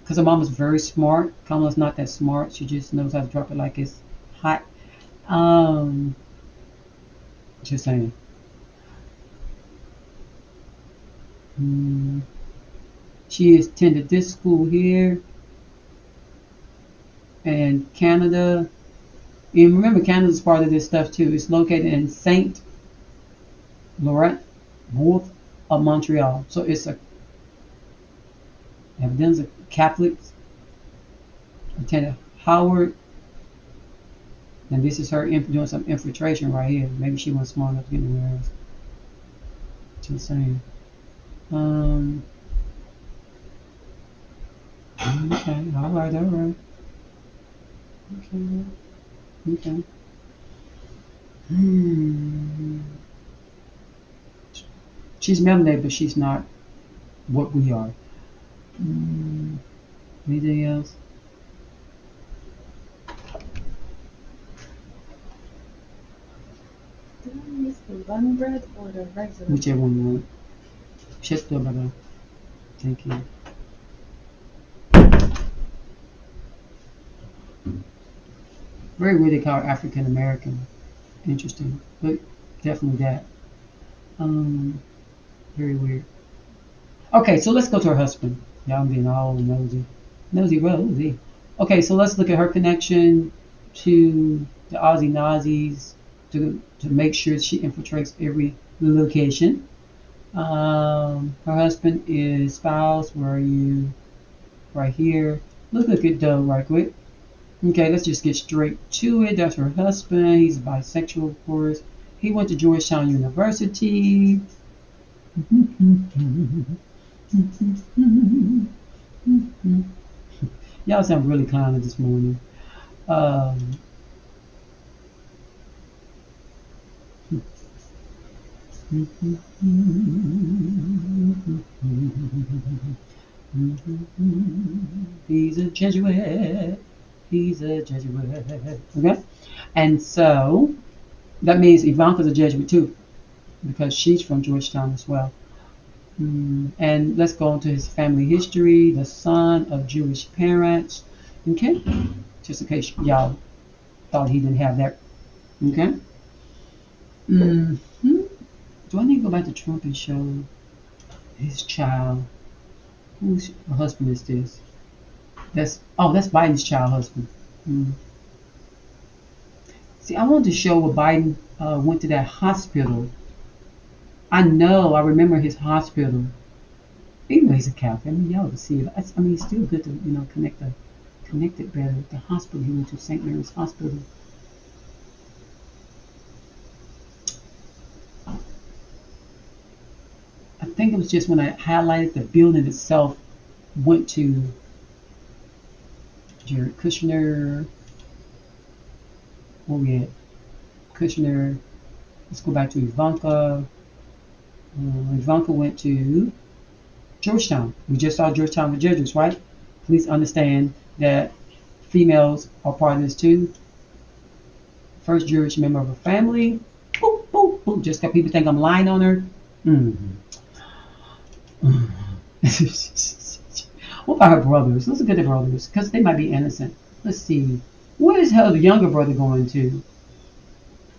Because her mom is very smart. Kamala's not that smart. She just knows how to drop it like it's hot. Um, just saying. Mm, she attended this school here and Canada. And remember, Canada's part of this stuff too. It's located in Saint Laurent, north of Montreal. So it's a evidence of Catholics. Attended Howard, and this is her doing some infiltration right here. Maybe she wasn't smart enough to get anywhere else. Just saying. Okay, all right, all right. Okay, okay. She's melanated, but she's not what we are. Anything else? Did I miss the bun bread or the regular? Whichever one you want. Shut the door, brother. Thank you. Very weird they call her African American. Interesting, but definitely that. Very weird. Okay, so let's go to her husband. Yeah, I'm being all nosy. Nosy Rosie. Okay, so let's look at her connection to the Aussie Nazis to make sure she infiltrates every location. Her husband is spouse. Where are you? Right here. Let's look at Doe right quick. Okay, let's just get straight to it. That's her husband. He's bisexual, of course. He went to Georgetown University. Y'all sound really clowny this morning. Um, he's a Jesuit. He's a Jesuit. Okay? And so that means Ivanka's a Jesuit too, because she's from Georgetown as well. And let's go into his family history. The son of Jewish parents. Okay? Just in case y'all thought he didn't have that Okay. hmm Do I need to go back to Trump and show his child? Whose husband is this? That's Biden's child husband. Mm. See, I wanted to show where Biden went to that hospital. I remember his hospital. Even though he's a Catholic, I mean, y'all to see it. I mean, it's still good to connect it better. The hospital he went to, St. Mary's Hospital. I think it was just when I highlighted the building itself. Went to Jared Kushner. Where we at? Kushner. Let's go back to Ivanka. Ivanka went to Georgetown. We just saw Georgetown with Jesuits, right? Please understand that females are part of this too. First Jewish member of a family. Boop, boop, boop. Just got people think I'm lying on her. Mm-hmm. What about her brothers? Let's look at the brothers, because they might be innocent. Let's see. Where is her younger brother going to?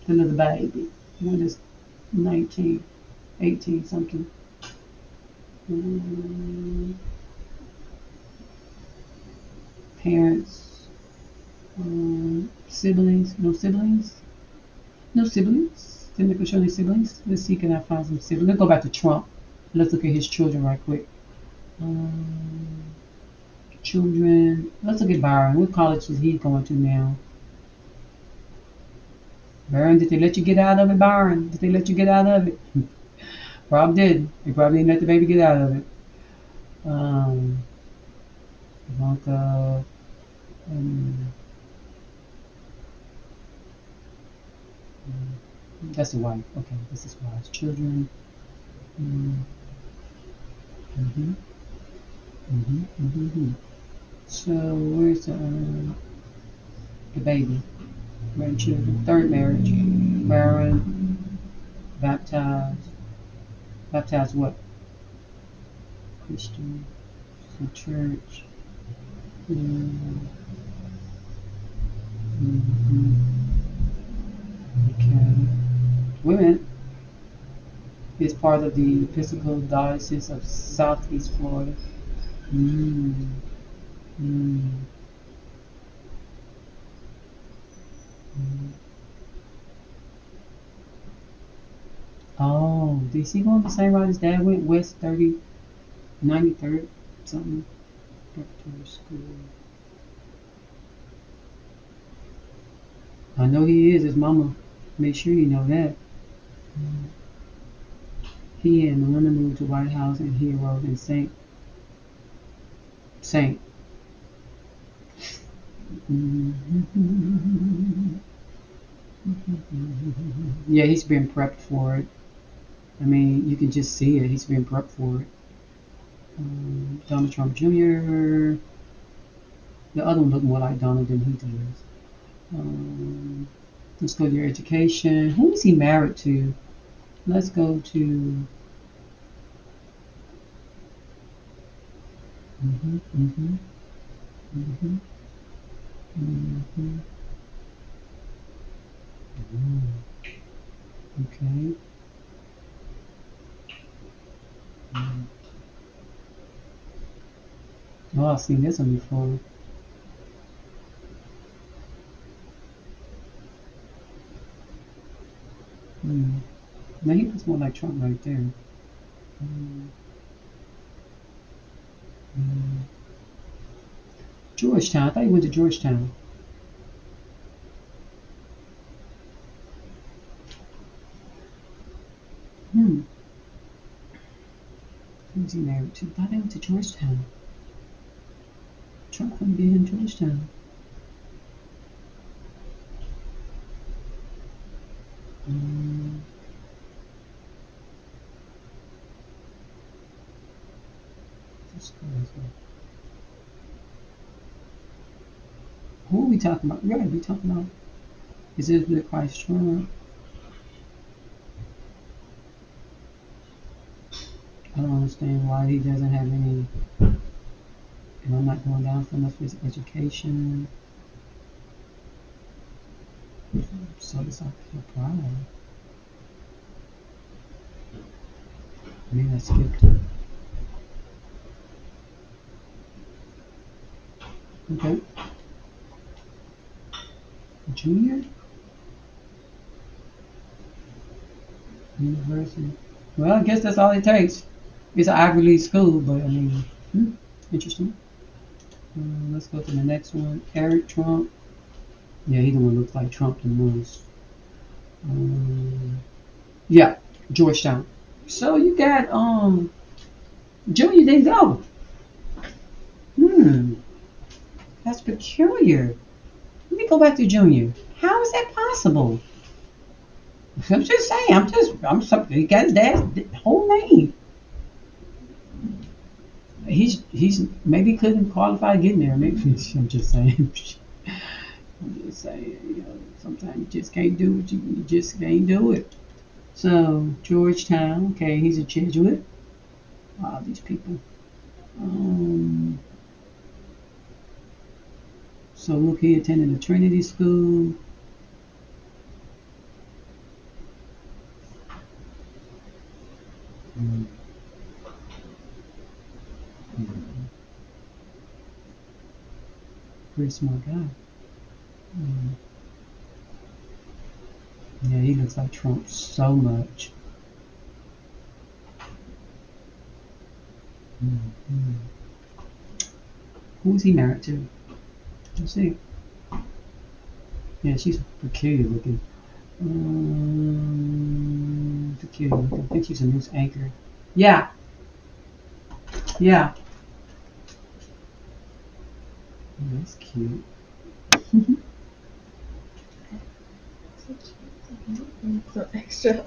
The little baby. One is 19, 18 something. Parents. Siblings. No siblings? No siblings? Didn't they show any siblings? Let's see, can I find some siblings? Let's go back to Trump. Let's look at his children right quick. Children. Let's look at Byron. What college is he going to now? Byron, did they let you get out of it, Byron? Did they let you get out of it? Probably didn't. They probably didn't let the baby get out of it. Ivanka. That's the wife. Okay, this is wife's children. So where's the baby? Grandchildren. Third marriage. Baron. Baptized. Baptized what? Christian. The church. Okay. Women is part of the Episcopal Diocese of Southeast Florida. Mm. Mm. Mm. Oh, did he go on the same route his dad went? West 93rd, something. Preparatory school. I know he is. His mama. Make sure you know that. He and Melinda moved to White House and he enrolled in Saint. Yeah, he's been prepped for it. I mean, you can just see it. He's been prepped for it. Donald Trump Jr. The other one looked more like Donald than he does. Let's go to your education. Who is he married to? Let's go to. Okay. Oh, I've seen this one before. Now he looks more like Trump right there. Georgetown. I thought he went to Georgetown. Who's he married to? I thought they went to Georgetown. Trump wouldn't be in Georgetown. Who are we talking about? Right, we talking about is it the Christ Trump? I don't understand why he doesn't have any. And I'm not going down for enough for his education. So it's like a pride. Maybe I skipped it. Okay. Junior University. Well, I guess that's all it takes. It's an Ivy League school, but I mean, interesting. Let's go to the next one. Eric Trump. Yeah, he the one looks like Trump the most. Yeah, Georgetown. So you got Junior didn't go. That's peculiar. Let me go back to Junior. How is that possible? I'm just saying. He got his dad's whole name. He's maybe couldn't qualify getting there. Maybe I'm just saying. I'm just saying. You know, sometimes you just can't do what you just can't do it. So Georgetown. Okay, he's a Jesuit. Wow, these people. So look, he attended the Trinity School. Pretty smart guy. Yeah, he looks like Trump so much. Who's he married to? Let's see. Yeah, she's peculiar looking. Peculiar looking. I think she's a news anchor. Yeah. Yeah. That's cute. So extra.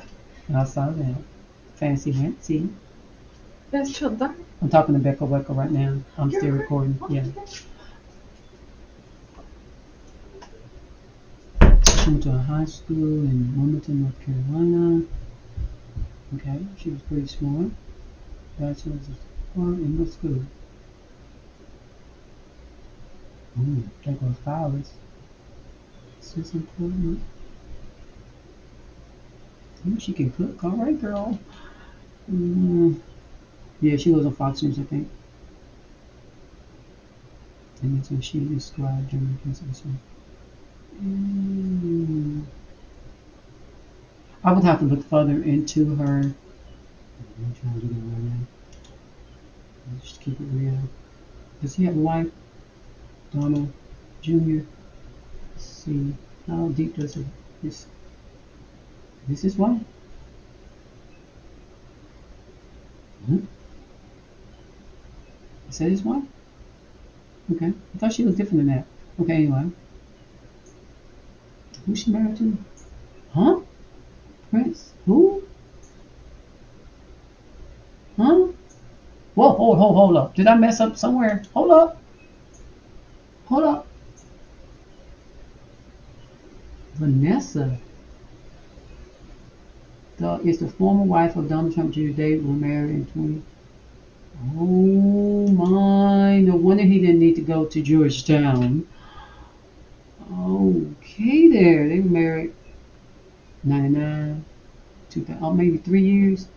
I saw that. Fancy Nancy. That's Trump. I'm talking to Becca Wecker right now. I'm still recording. Yeah. She went to a high school in Wilmington, North Carolina. Okay, she was pretty smart. Bachelor's of art in what school? There goes flowers. This is important. She can cook. All right, girl. Yeah, she was on Fox News, I think. And that's what she described during the presentation. I would have to look further into her. I'm trying to do that right now. Just keep it real. Does he have a wife? Donald Jr. Let's see. How deep does it? This is wife? Is that his wife? Okay. I thought she was different than that. Okay, anyway. Who's she married to? Huh? Prince? Who? Huh? Whoa, hold up. Did I mess up somewhere? Hold up. Vanessa is the former wife of Donald Trump Jr. They were married in 20. Oh my, no wonder he didn't need to go to Georgetown. Okay there. They were married 99, 2000, maybe 3 years.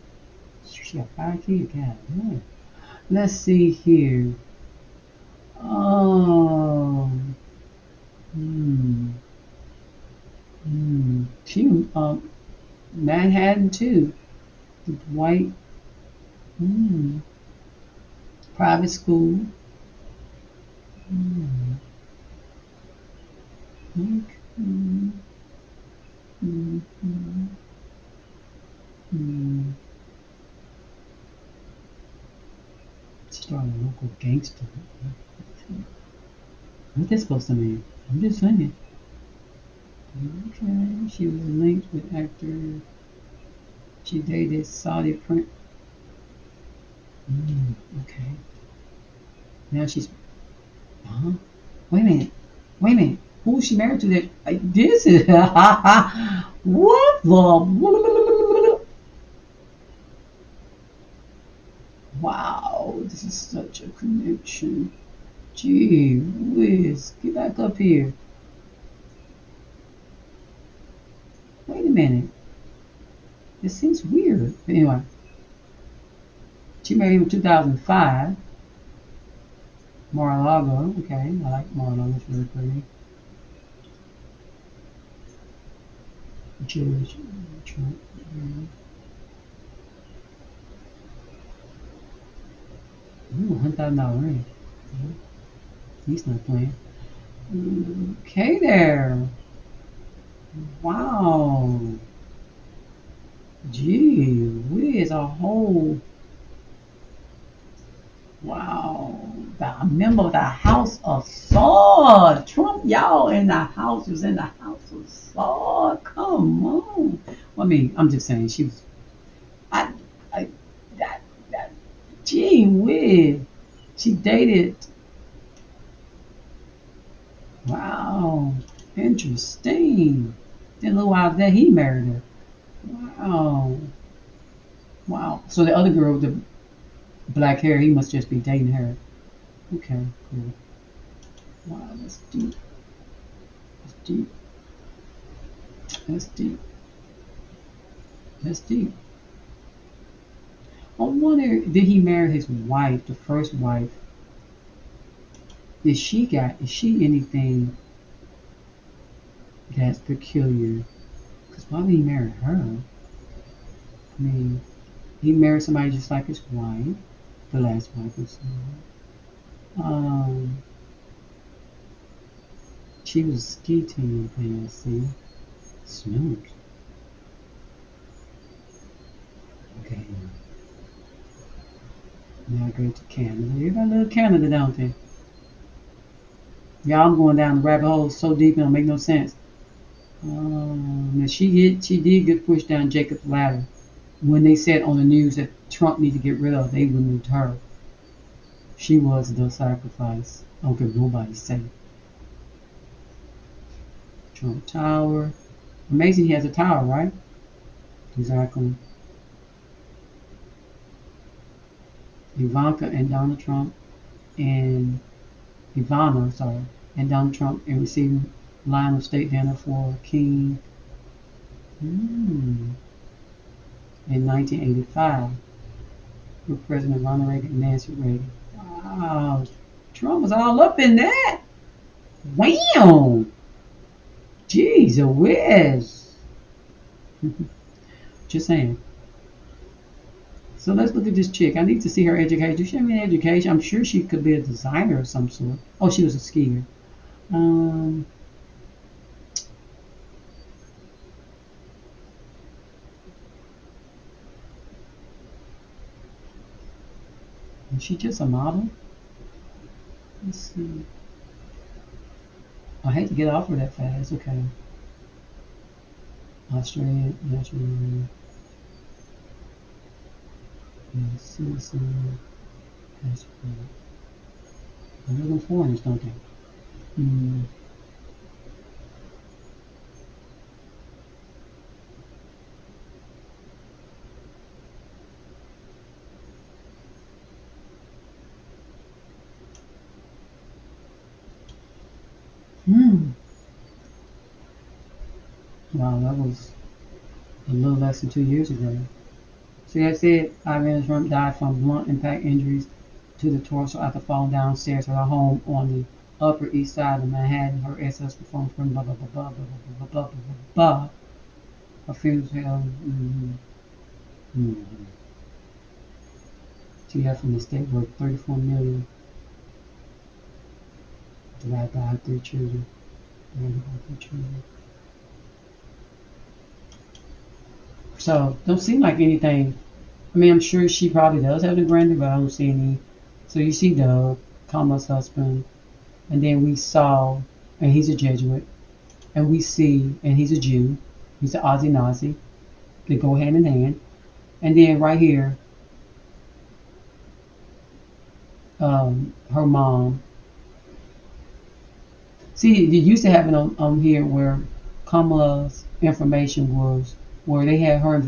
She got 5 kids. God damn. Let's see here. She Manhattan too. The white private school. Started a local gangster. What's this supposed to mean? I'm just saying. Okay, she was linked with actor. She dated Saudi Prince. Okay. Now she's. Wait a minute. Who is she married to? That this is what the? Wow, this is such a connection. Gee whiz, get back up here. Wait a minute. This seems weird. But anyway, she married him in 2005. Mar-a-Lago. Okay, I like Mar-a-Lago. It's really pretty. Jewish. Trump. Ooh, $100,000 ring. He's not playing. Okay, there. Wow. Gee whiz, a whole. Wow. A member of the House of Sword. Trump, y'all in the House was in the House of Sword. Come on. Well, I mean, I'm just saying she was. I, that. Gee whiz. She dated. Wow. Interesting. Then a little while after that, he married her. Wow. Wow. So the other girl with the black hair, he must just be dating her. Okay, cool. Wow, that's deep. That's deep. That's deep. That's deep. I wonder, did he marry his wife, the first wife? Is she anything that's peculiar? Because why would he marry her? I mean, he married somebody just like his wife, the last wife was. She was a ski team thing, I see. Smooth. Okay. Now I go to Canada. Everybody love Canada, don't they? Y'all, I'm going down the rabbit hole so deep it don't make no sense. She did get pushed down Jacob's ladder when they said on the news that Trump need to get rid of. They removed her. She was the sacrifice. I don't care what nobody say. Trump Tower. Amazing, he has a tower, right? Exactly. Ivanka and Donald Trump and Ivana, sorry, and Donald Trump and receiving line of state dinner for King in 1985 with President Ronald Reagan and Nancy Reagan. Wow, Trump was all up in that. Wham! Jeez, a whiz. Just saying. So let's look at this chick. I need to see her education. Do she have any education? I'm sure she could be a designer of some sort. Oh, she was a skier. Is she just a model? Let's see. I hate to get off her that fast. Okay. Australian, Australian. Citizen. Passport. They live in foreigners, don't they? Wow, that was a little less than 2 years ago. So that's it. Ivanka Trump died from blunt impact injuries to the torso after falling downstairs at her home on the Upper East Side of Manhattan. Her ex-husband performed blah blah blah blah blah blah blah blah blah blah. Her funeral was held. She left from the state worth $34 million. Divided by her 3 children. So don't seem like anything. I mean, I'm sure she probably does have the granddaughter, but I don't see any. So you see Doug, Kamala's husband, and then we saw, and he's a Jesuit, and we see, and he's a Jew, he's an Aussie Nazi. They go hand in hand. And then right here, her mom. See, you used to have it on here where Kamala's information was, where they had her at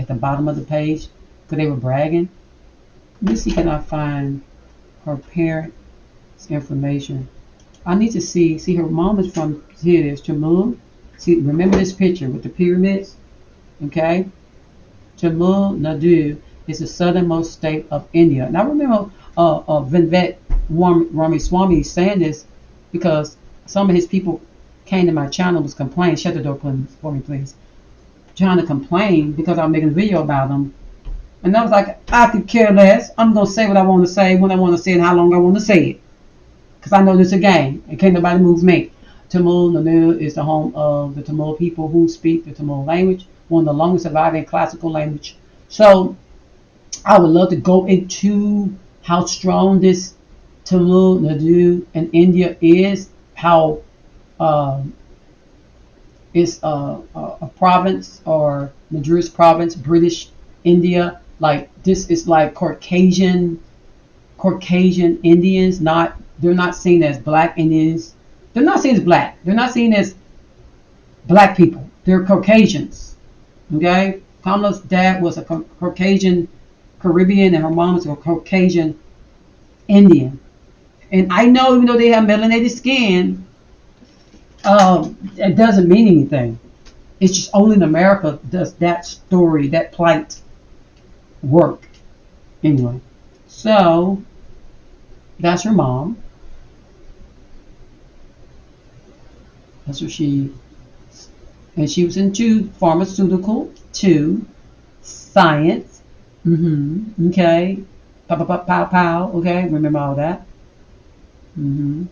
the bottom of the page because they were bragging. Let me see, can I find her parents' information? I need to see her mom is from, here it is, Tamil, See, remember this picture with the pyramids? Okay? Tamil Nadu is the southernmost state of India. And I remember Vinvet Ramaswamy saying this because some of his people came to my channel was complaining. Shut the door for me, please. Trying to complain because I'm making a video about them. And I was like, I could care less. I'm going to say what I want to say, when I want to say it, and how long I want to say it. Because I know this is a game, and can't nobody move me. Tamil Nadu is the home of the Tamil people who speak the Tamil language, one of the longest surviving classical language. So I would love to go into how strong this Tamil Nadu in India is, how it's a province or Madras province, British India. Like this is like Caucasian Indians. They're not seen as black Indians. They're not seen as black. They're not seen as black people. They're Caucasians. Okay, Kamala's dad was a Caucasian Caribbean, and her mom was a Caucasian Indian. And I know, even though they have melanated skin, it doesn't mean anything. It's just only in America does that story, that plight, work. Anyway, so that's her mom. That's what and she was into pharmaceutical too, science. Okay, pow pow pow pow pow. Okay, remember all that.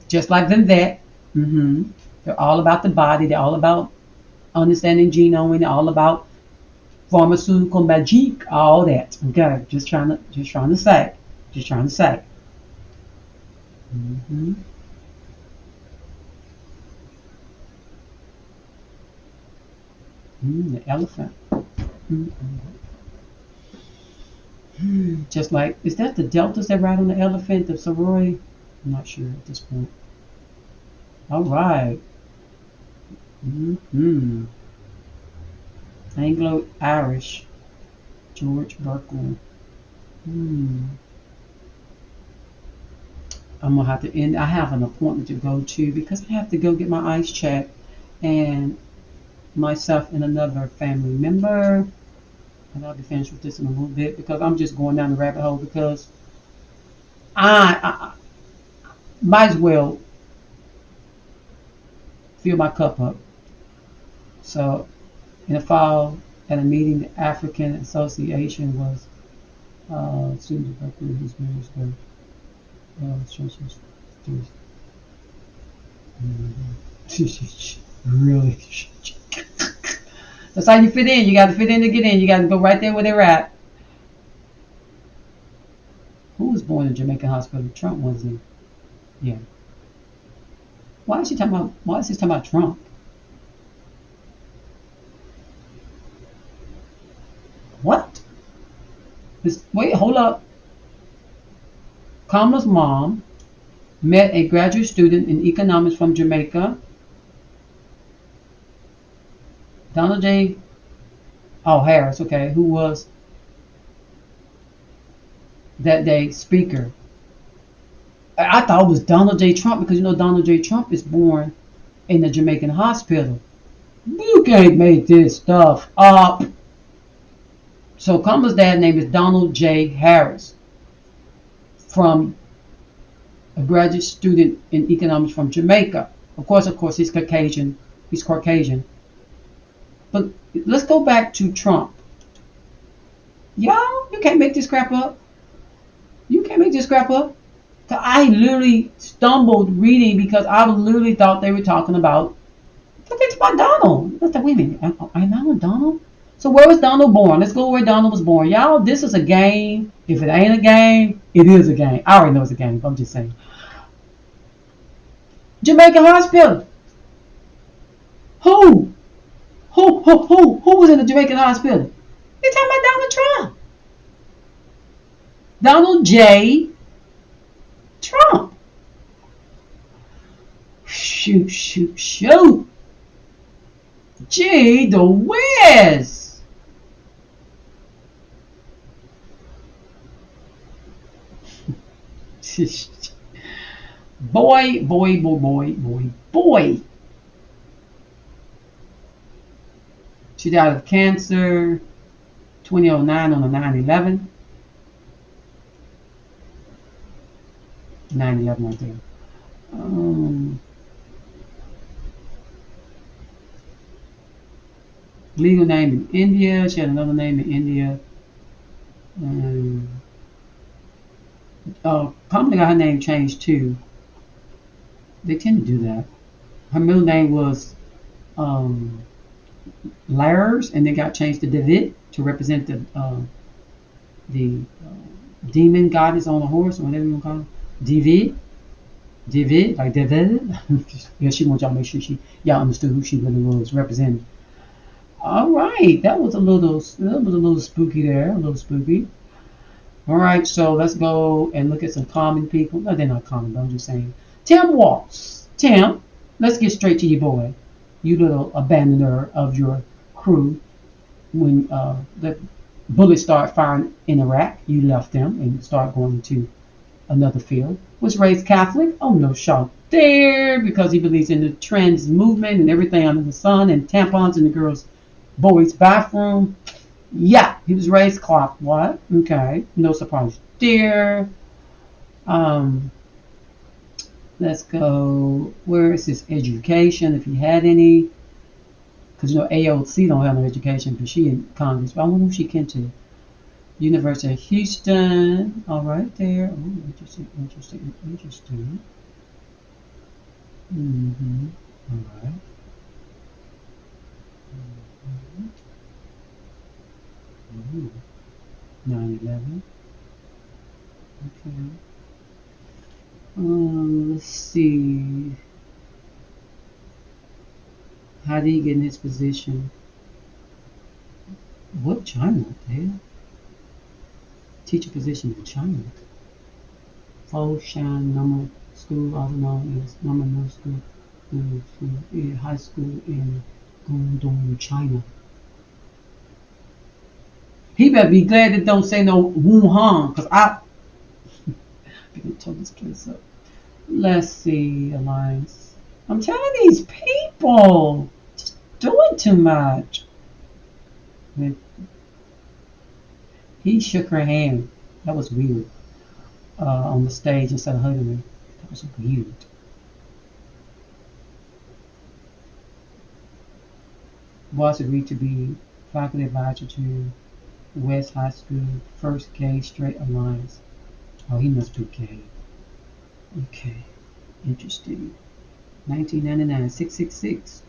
Just like them vet. They're all about the body. They're all about understanding genome. They're all about pharmaceutical magic. All that. Okay, just trying to say. The elephant. Just like, is that the deltas that ride on the elephant, the sorority? I'm not sure at this point. All right. Anglo-Irish. George Berkeley. I'm gonna have to end. I have an appointment to go to because I have to go get my eyes checked, and myself and another family member. And I'll be finished with this in a little bit because I'm just going down the rabbit hole because I might as well fill my cup up. So, in the fall, at a meeting, the African Association was students Berkeley, whose members were really. That's how you fit in. You got to fit in to get in. You got to go right there where they're at. Who was born in Jamaican hospital? Trump wasn't he? Yeah. Why is he talking about Trump? What? Wait, hold up. Kamala's mom met a graduate student in economics from Jamaica. Donald J. Harris, okay, who was that day speaker. I thought it was Donald J. Trump because Donald J. Trump is born in the Jamaican hospital. You can't make this stuff up. So Kamala's dad's name is Donald J. Harris, from a graduate student in economics from Jamaica. Of course, he's Caucasian. But let's go back to Trump. Y'all, you can't make this crap up. I literally stumbled reading because I literally thought they were talking about Donald. Wait a minute. I know Donald? So where was Donald born? Let's go where Donald was born. Y'all, this is a game. If it ain't a game, it is a game. I already know it's a game, but I'm just saying. Jamaican hospital. Who was in the Jamaican hospital? You're talking about Donald Trump. Donald J. Trump. Shoot. Gee, the whiz. Boy. She died of cancer 2009 on the 9/11. 9/11 right there. Legal name in India. She had another name in India. Kamala got her name changed too. They tend to do that. Her middle name was Lars, and it got changed to David to represent the demon goddess on a horse, or whatever you want to call it. David, like David. Yeah, she wants y'all to make sure y'all understood who she really was representing. All right, that was a little spooky there, a little spooky. All right, so let's go and look at some common people. No, they're not common, but I'm just saying. Tim Waltz. Tim, let's get straight to your boy. You little abandoner of your crew. When the bullets start firing in Iraq, you left them and start going to another field. Was raised Catholic. Oh, no shock there, because he believes in the trans movement and everything under the sun and tampons in the boys' bathroom. Yeah, he was raised clock. What? Okay, no surprise there. Let's go. Where is his education, if he had any? Because AOC don't have no education, but she in Congress. But I wonder who she came to. University of Houston. All right there. Oh, interesting. All right. 9/11. Okay. Let's see. How did he get in his position? What China? What the hell? Teacher position in China. Foshan Number School, also known as Number Middle School, high school in Guangdong, China. He better be glad it don't say no Wuhan, because I'm gonna tow this place up. Let's see, Alliance. I'm telling these people, just doing too much. He shook her hand. That was weird. On the stage instead of hugging her. That was weird. Boss agreed to be faculty advisor to West High School first gay straight alliance. Oh, he must be gay. Okay. Interesting. 1999, 666.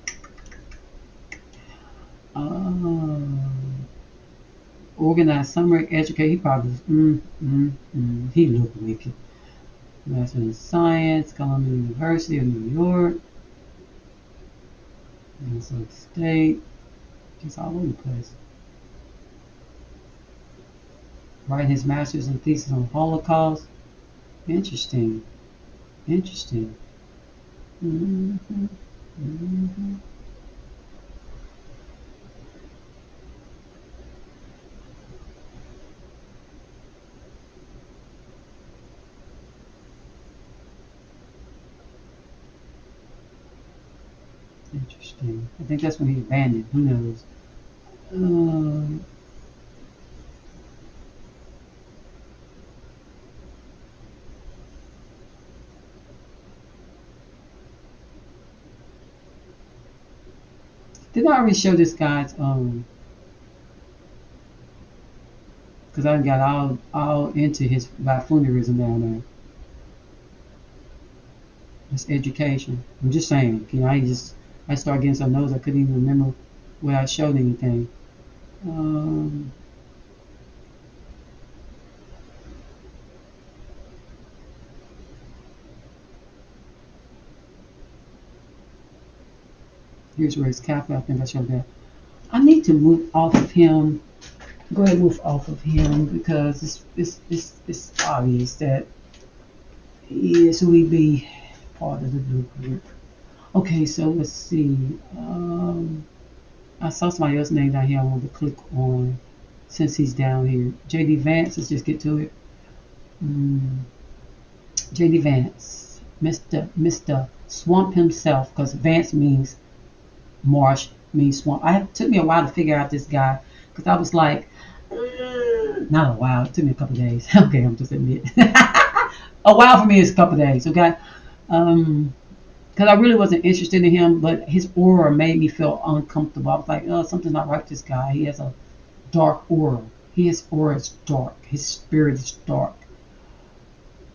Organized summer education. He probably he looked wicked. Master in Science, Columbia University of New York, Minnesota State. Just all over the place. Writing his master's and thesis on Holocaust. Interesting. Interesting. Interesting. I think that's when he abandoned. Who knows? Did I already show this guy's because I got all into his bifunerism down there. It's education. I'm just saying, I start getting some notes. I couldn't even remember where I showed anything. Here's where it's capital. I think I showed that. I need to move off of him. Go ahead and move off of him because it's obvious that he is who he be, part of the blue group. Okay, so let's see. I saw somebody else's name down here I want to click on since he's down here. J.D. Vance, let's just get to it. J.D. Vance, Mr. Swamp himself, because Vance means marsh means swamp. It took me a while to figure out this guy because I was like, not a while. It took me a couple of days. Okay, I'm just admit. A while for me is a couple of days. Okay, because I really wasn't interested in him, but his aura made me feel uncomfortable. I was like, oh, something's not right with this guy. He has a dark aura. His aura is dark. His spirit is dark.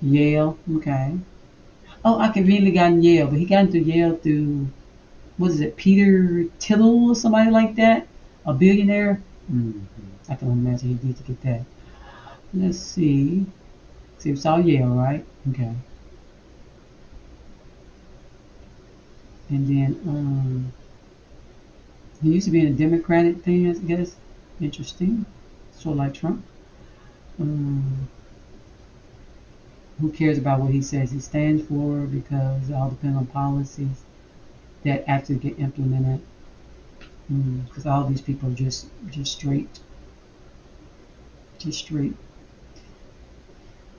Yale. Okay. Oh, I conveniently got in Yale, but he got into Yale through, what is it, Peter Tittle or somebody like that? A billionaire? I can imagine he did to get that. Let's see. See, it's all Yale, right? Okay. And then, he used to be in a Democratic thing, I guess. Interesting. Sort of like Trump. Who cares about what he says he stands for, because it all depends on policies that actually get implemented. Because all these people are just straight. Just straight.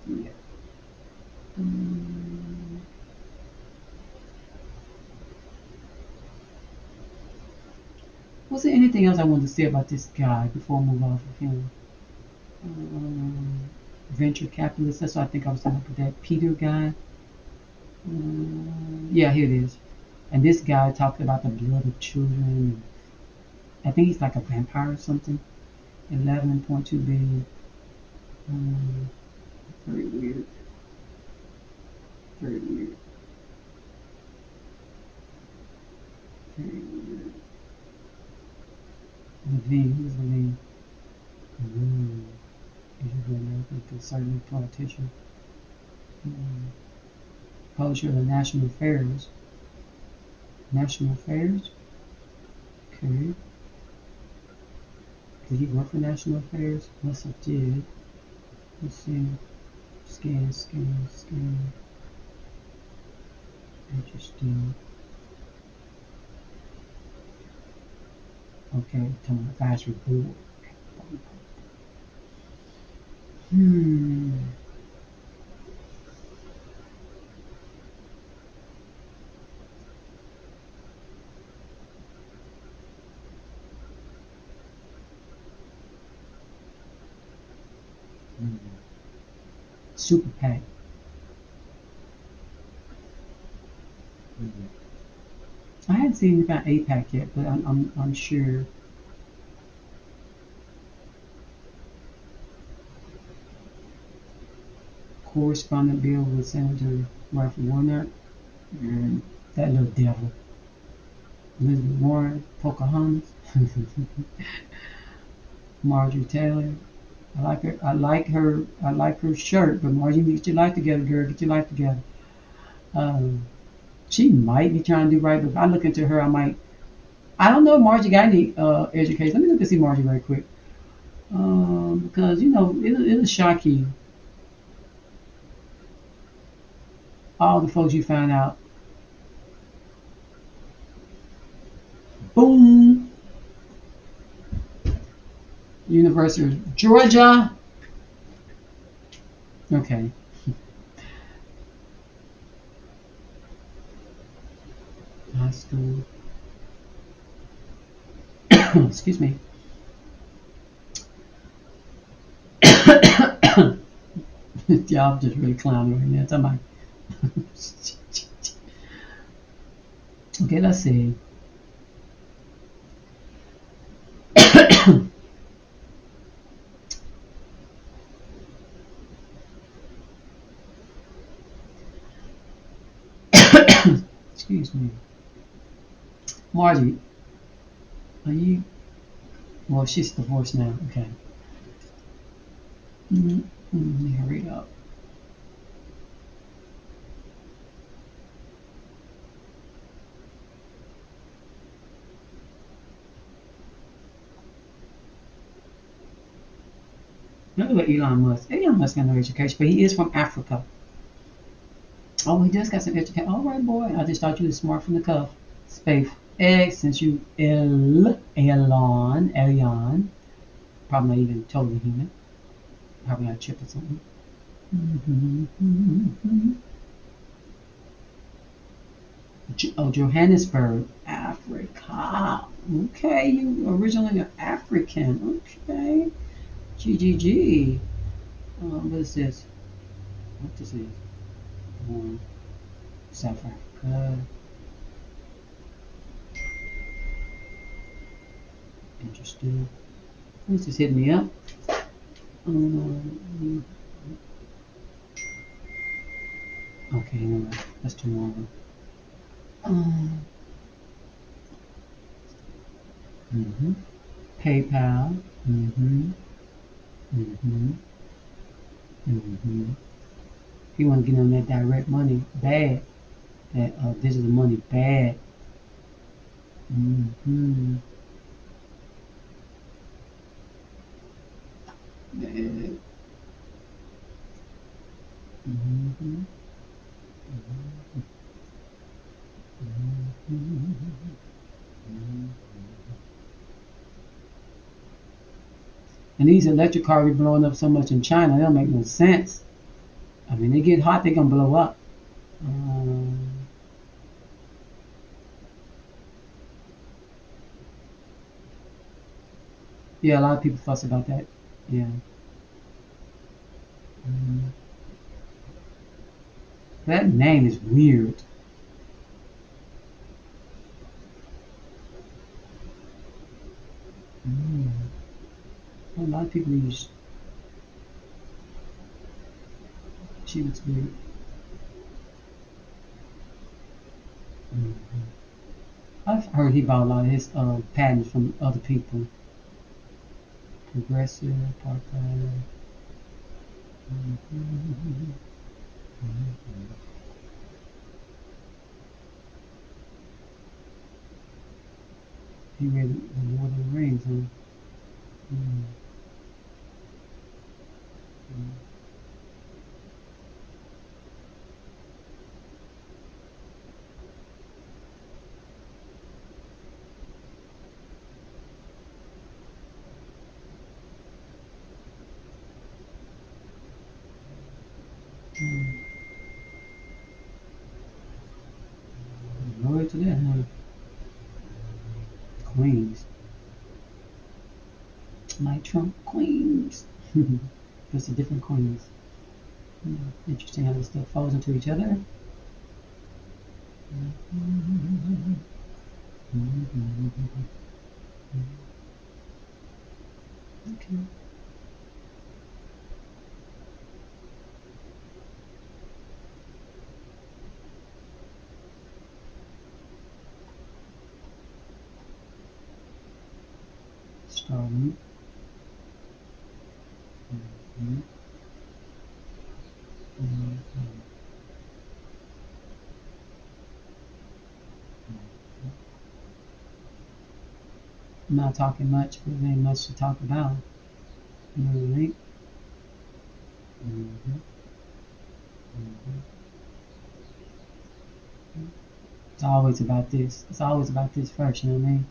Yeah. Was there anything else I wanted to say about this guy before I move off of him? Venture capitalist. That's what I think I was talking about. That Peter guy. Yeah, here it is. And this guy talked about the blood of children. I think he's like a vampire or something. 11.2 billion. Very weird. Very weird. Very weird. Levine. Who's Levine? He's an American conservative politician. Publisher of the National Affairs. National Affairs? Okay. Did he work for National Affairs? Yes, I did. Let's see. Scan. Interesting. Okay, tell me advisory board. Super PAC. I hadn't seen about APAC yet, but I'm sure. Correspondent bill with Senator Ralph Warnock. That little devil. Elizabeth Warren, Pocahontas, Marjorie Taylor. I like her. I like her shirt. But Marjorie, get your life together, girl. Get your life together. She might be trying to do right, but if I look into her, I don't know if Margie got any education. Let me look and see Margie right quick. Because, it'll shock you. All the folks you find out. Boom. University of Georgia. Okay. High school. Excuse me. Y'all just really clowning right now. Talking about. Okay, let's see. Excuse me. Margie, are you? Well, she's divorced now. Okay. Let me hurry up. Look at Elon Musk. Elon Musk got no education, but he is from Africa. Oh, he does got some education. All right, boy. I just thought you were smart from the cuff. Space X, since you Elon, probably not even totally human. Probably got a chip or something. Johannesburg, Africa. Okay, you originally an African. Okay. GGG. What is this? What this is? South Africa. Interesting. Who's just hitting me up? Okay, anyway, that's tomorrow. Mm-hmm. PayPal. Mm-hmm. Mm-hmm. Mm-hmm. He want to get on that direct money bad. That digital money bad. Mm-hmm. Bad. Mm-hmm. Mm-hmm. And these electric cars are blowing up so much in China, they don't make no sense. I mean, they get hot, they gonna blow up. Yeah, a lot of people fuss about that. Yeah. That name is weird. A lot of people use. She was weird. I've heard he bought a lot of his patents from other people. Progressive, Parker. He read the Lord of the Rings, huh? Loyal to that, huh? Queens. My Trump Queens. Just the different queens. Interesting how this stuff falls into each other. Okay. Starting. I'm not talking much, but there ain't much to talk about. You know what I mean? It's always about this. It's always about this first, you know what I mean?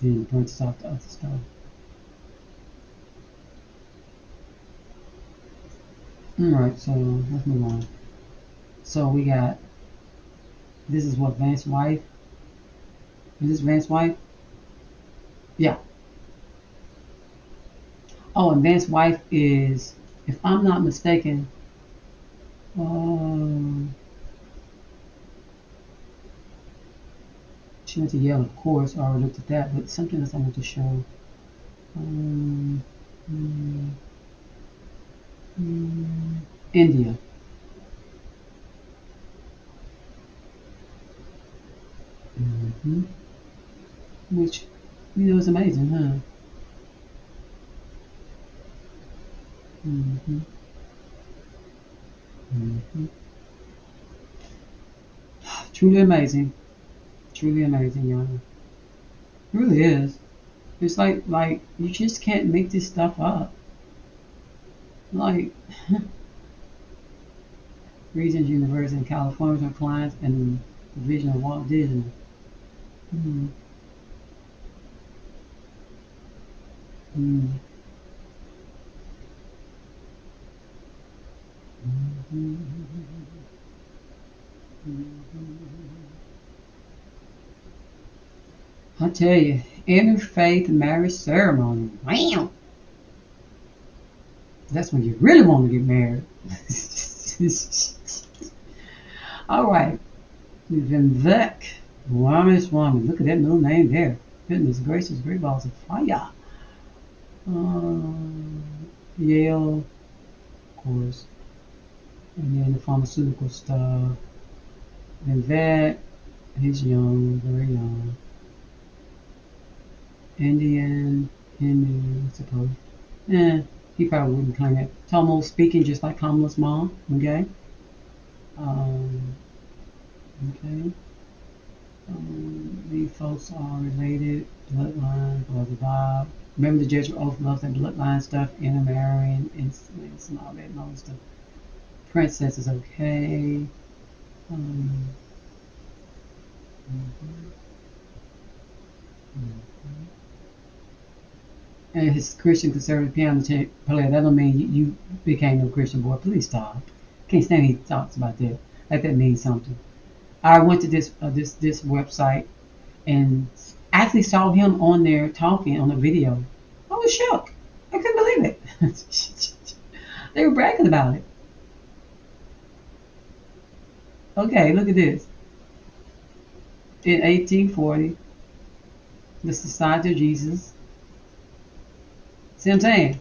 Then it branches off the other stuff. Alright, so let's move on. So we got, this is what, Vance's wife? Is this Vance's wife? Yeah. Oh, and Vance's wife is, if I'm not mistaken, she went to Yale, of course. I already looked at that, but something else I want to show. India. Which, you know, is amazing, huh? Truly amazing. Truly amazing, y'all. It really is. It's like you just can't make this stuff up. Like Regents University in California clients and the vision of Walt Disney. Mm. Mm. I tell you, interfaith marriage ceremony. Wow. That's when you really want to get married. All right. Vivek. Ramaswamy. Look at that middle name there. Goodness gracious, great balls of fire. Yale, of course. And then the pharmaceutical stuff. Vivek. He's young, very young. Indian, Hindu, I suppose. He probably wouldn't claim it. Tamil speaking just like Kamala's mom, okay? Okay. These folks are related, bloodline, blah, blah, blah. Remember the Jesuit oath loves that bloodline stuff, intermarrying, incidents, and all that and all stuff. Princess is okay. Mhm. And his Christian conservative piano player, that don't mean you became no Christian boy. Please stop. Can't stand he talks about that. Like that means something. I went to this website and actually saw him on there talking on a video. I was shocked. I couldn't believe it. They were bragging about it. Okay, look at this. In 1840, the Society of Jesus. See what I'm saying?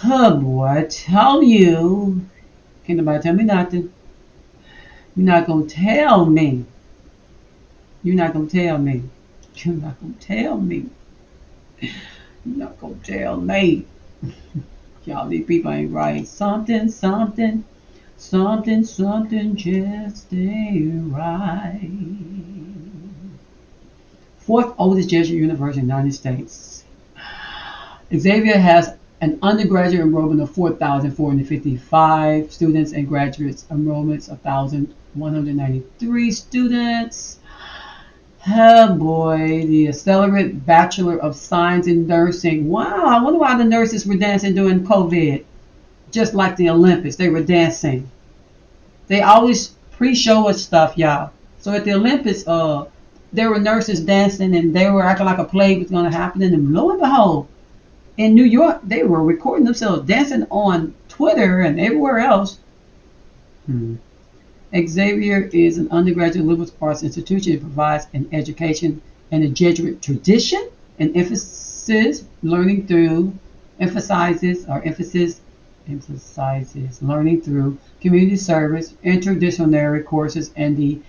Oh boy, I tell you, can't nobody tell me nothing. You're not gonna tell me. You're not gonna tell me. You're not gonna tell me. You're not gonna tell me. Y'all, these people ain't right. Something, something, something, something just ain't right. Fourth oldest Jesuit university in the United States. Xavier has an undergraduate enrollment of 4,455 students and graduates enrollments of 1,193 students. Oh boy, the accelerated Bachelor of Science in Nursing. Wow, I wonder why the nurses were dancing during COVID. Just like the Olympics, they were dancing. They always pre-show us stuff, y'all. So at the Olympics, there were nurses dancing and they were acting like a play was going to happen. And lo and behold, in New York, they were recording themselves dancing on Twitter and everywhere else. Xavier is an undergraduate liberal arts institution. It provides an education in the Jesuit tradition and emphasizes learning through learning through community service, interdisciplinary courses, and the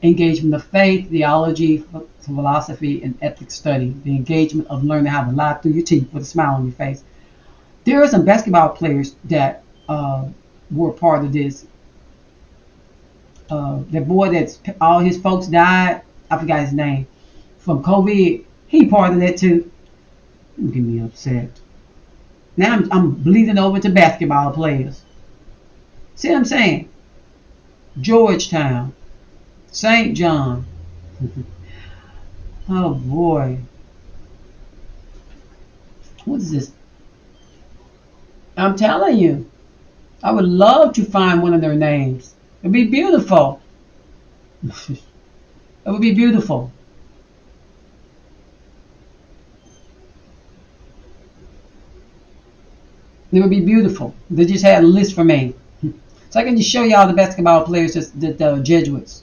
engagement of faith, theology, philosophy, and ethics study. The engagement of learning how to lie through your teeth with a smile on your face. There are some basketball players that were part of this. The boy that's all his folks died, I forgot his name, from COVID, he part of that too. Don't get me upset. Now I'm bleeding over to basketball players. See what I'm saying? Georgetown, St. John. Oh boy. What is this? I'm telling you, I would love to find one of their names. It'd be beautiful. It would be beautiful. It would be beautiful. They just had a list for me. So I can just show y'all the basketball players, the Jesuits.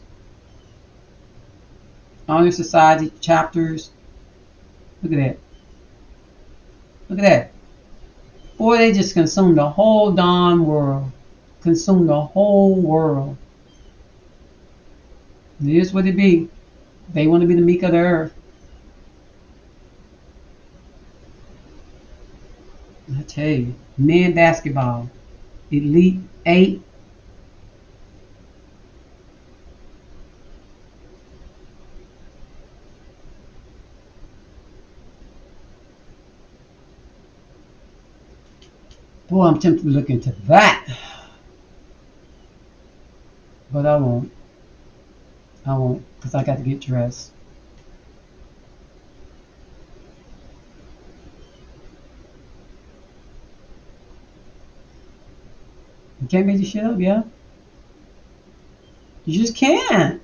Honor Society chapters. Look at that. Look at that. Boy, they just consumed the whole darn world. Consumed the whole world. It is what it be. They want to be the meek of the earth. I tell you, men basketball, Elite 8. Boy, I'm tempted to look into that. But I won't. I won't, because I got to get dressed. You can't make this shit up, yeah? You just can't.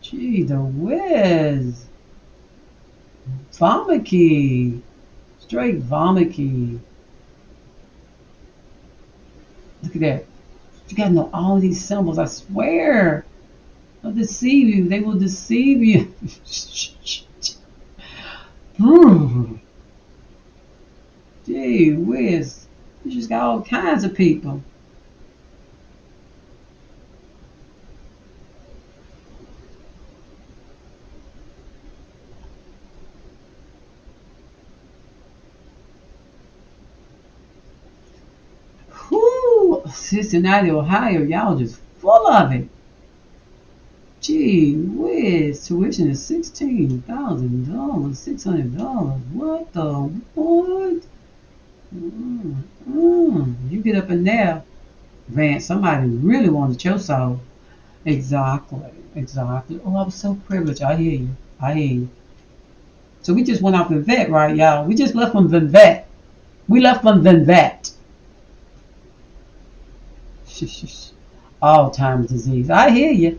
Gee, the whiz. Vomiki. Straight vomiki. Look at that. You gotta know all these symbols, I swear. They'll deceive you. They will deceive you. Gee whiz. You just got all kinds of people. Whoo! Cincinnati, Ohio, y'all just full of it. Gee whiz, tuition is $16,000, $600. What the what? You get up in there, Vance. Somebody really wanted your soul. Exactly. Oh, I was so privileged. I hear you. So we just went off the vet, right, y'all? We just left from the vet. We left from the vet. Alzheimer's disease. I hear you,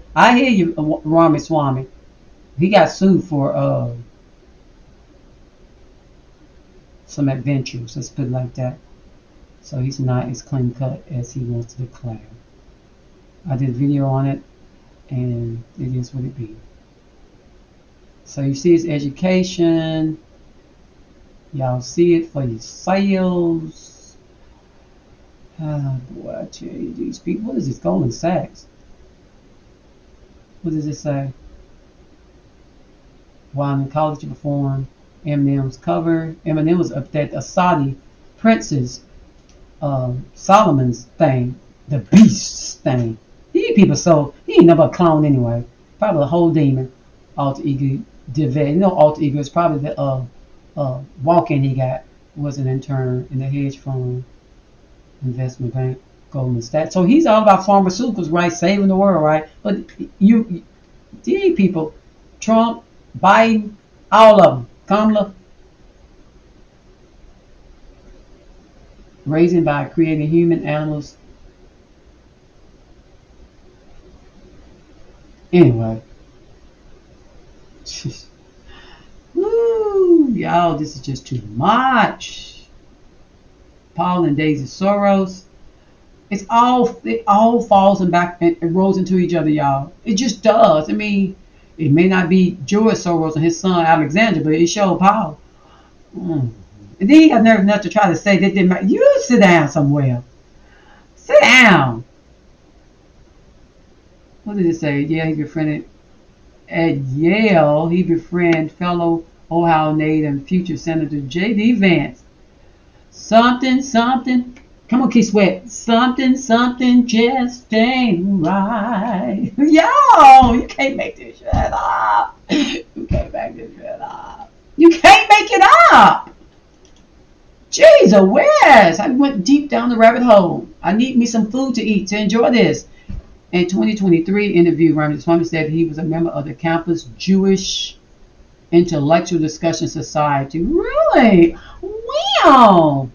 Ramaswamy. He got sued for some adventures. Let's put it like that. So he's not as clean cut as he wants to declare. I did a video on it, and it is what it be. So you see his education. Y'all see it for yourselves. Oh boy, I tell you, these people. What is this? Goldman Sachs. What does it say? While in college to perform Eminem's cover. Eminem was up at a Saudi prince's Solomon's thing, the Beast's thing. These people, so he ain't never a clown anyway. Probably a whole demon. Alter ego, you know, alter ego is probably the walk-in he got was an intern in the hedge fund investment bank, Goldman Sachs. So he's all about pharmaceuticals, right? Saving the world, right? But these people, Trump, Biden, all of them, Kamala, raising by creating human animals. Anyway. Woo, y'all, this is just too much. Paul and Daisy Soros. It all falls and back and rolls into each other, y'all. It just does. I mean, it may not be George Soros and his son Alexander, but it showed Paul. And then he got nerve enough to try to say that didn't matter. You sit down somewhere. Sit down. What did it say? Yeah, he befriended at Yale. He befriended fellow Ohio native and future Senator J.D. Vance. Something. Come on, Key Sweat. Something just ain't right. Yo, you can't make this shit up. You can't make it up. Jeez, Wes. I went deep down the rabbit hole. I need me some food to eat to enjoy this. In 2023 interview, Raymond Swami said he was a member of the campus Jewish Intellectual Discussion Society. Really? Wow.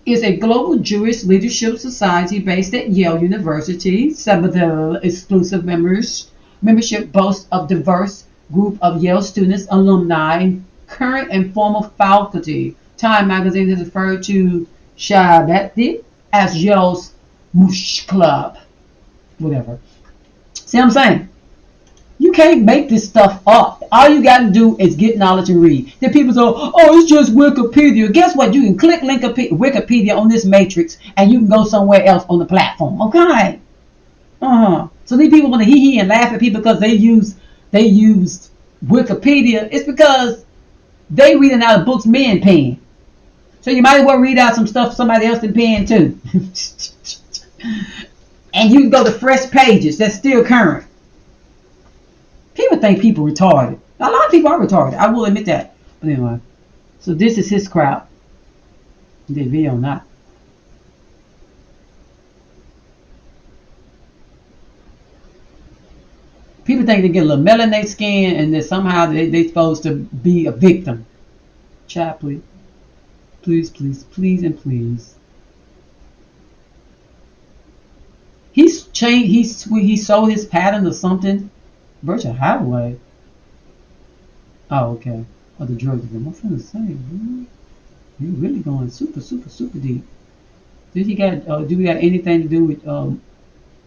Is a global Jewish leadership society based at Yale University. Some of the exclusive membership boasts a diverse group of Yale students, alumni, current and former faculty. Time magazine has referred to Shabbat as Yale's Mush Club. Whatever. See what I'm saying? You can't make this stuff up. All you got to do is get knowledge and read. Then people say, oh, it's just Wikipedia. Guess what? You can click Wikipedia on this matrix and you can go somewhere else on the platform. Okay? So these people want to hee and laugh at people because they used Wikipedia. It's because they reading out of books men pen. So you might as well read out some stuff somebody else in pen too. And you can go to fresh pages that's still current. People think people retarded. A lot of people are retarded. I will admit that. But anyway, so this is his crowd. He did a video on that. People think they get a little melanated skin and that somehow they supposed to be a victim. Child, please, please, please, please, and please. He's changed. He sold his pattern or something. Virtual highway. Oh, okay. Oh, the drug dealer. I'm trying to say, man, you really going super, super, super deep. Did he got? Do we got anything to do with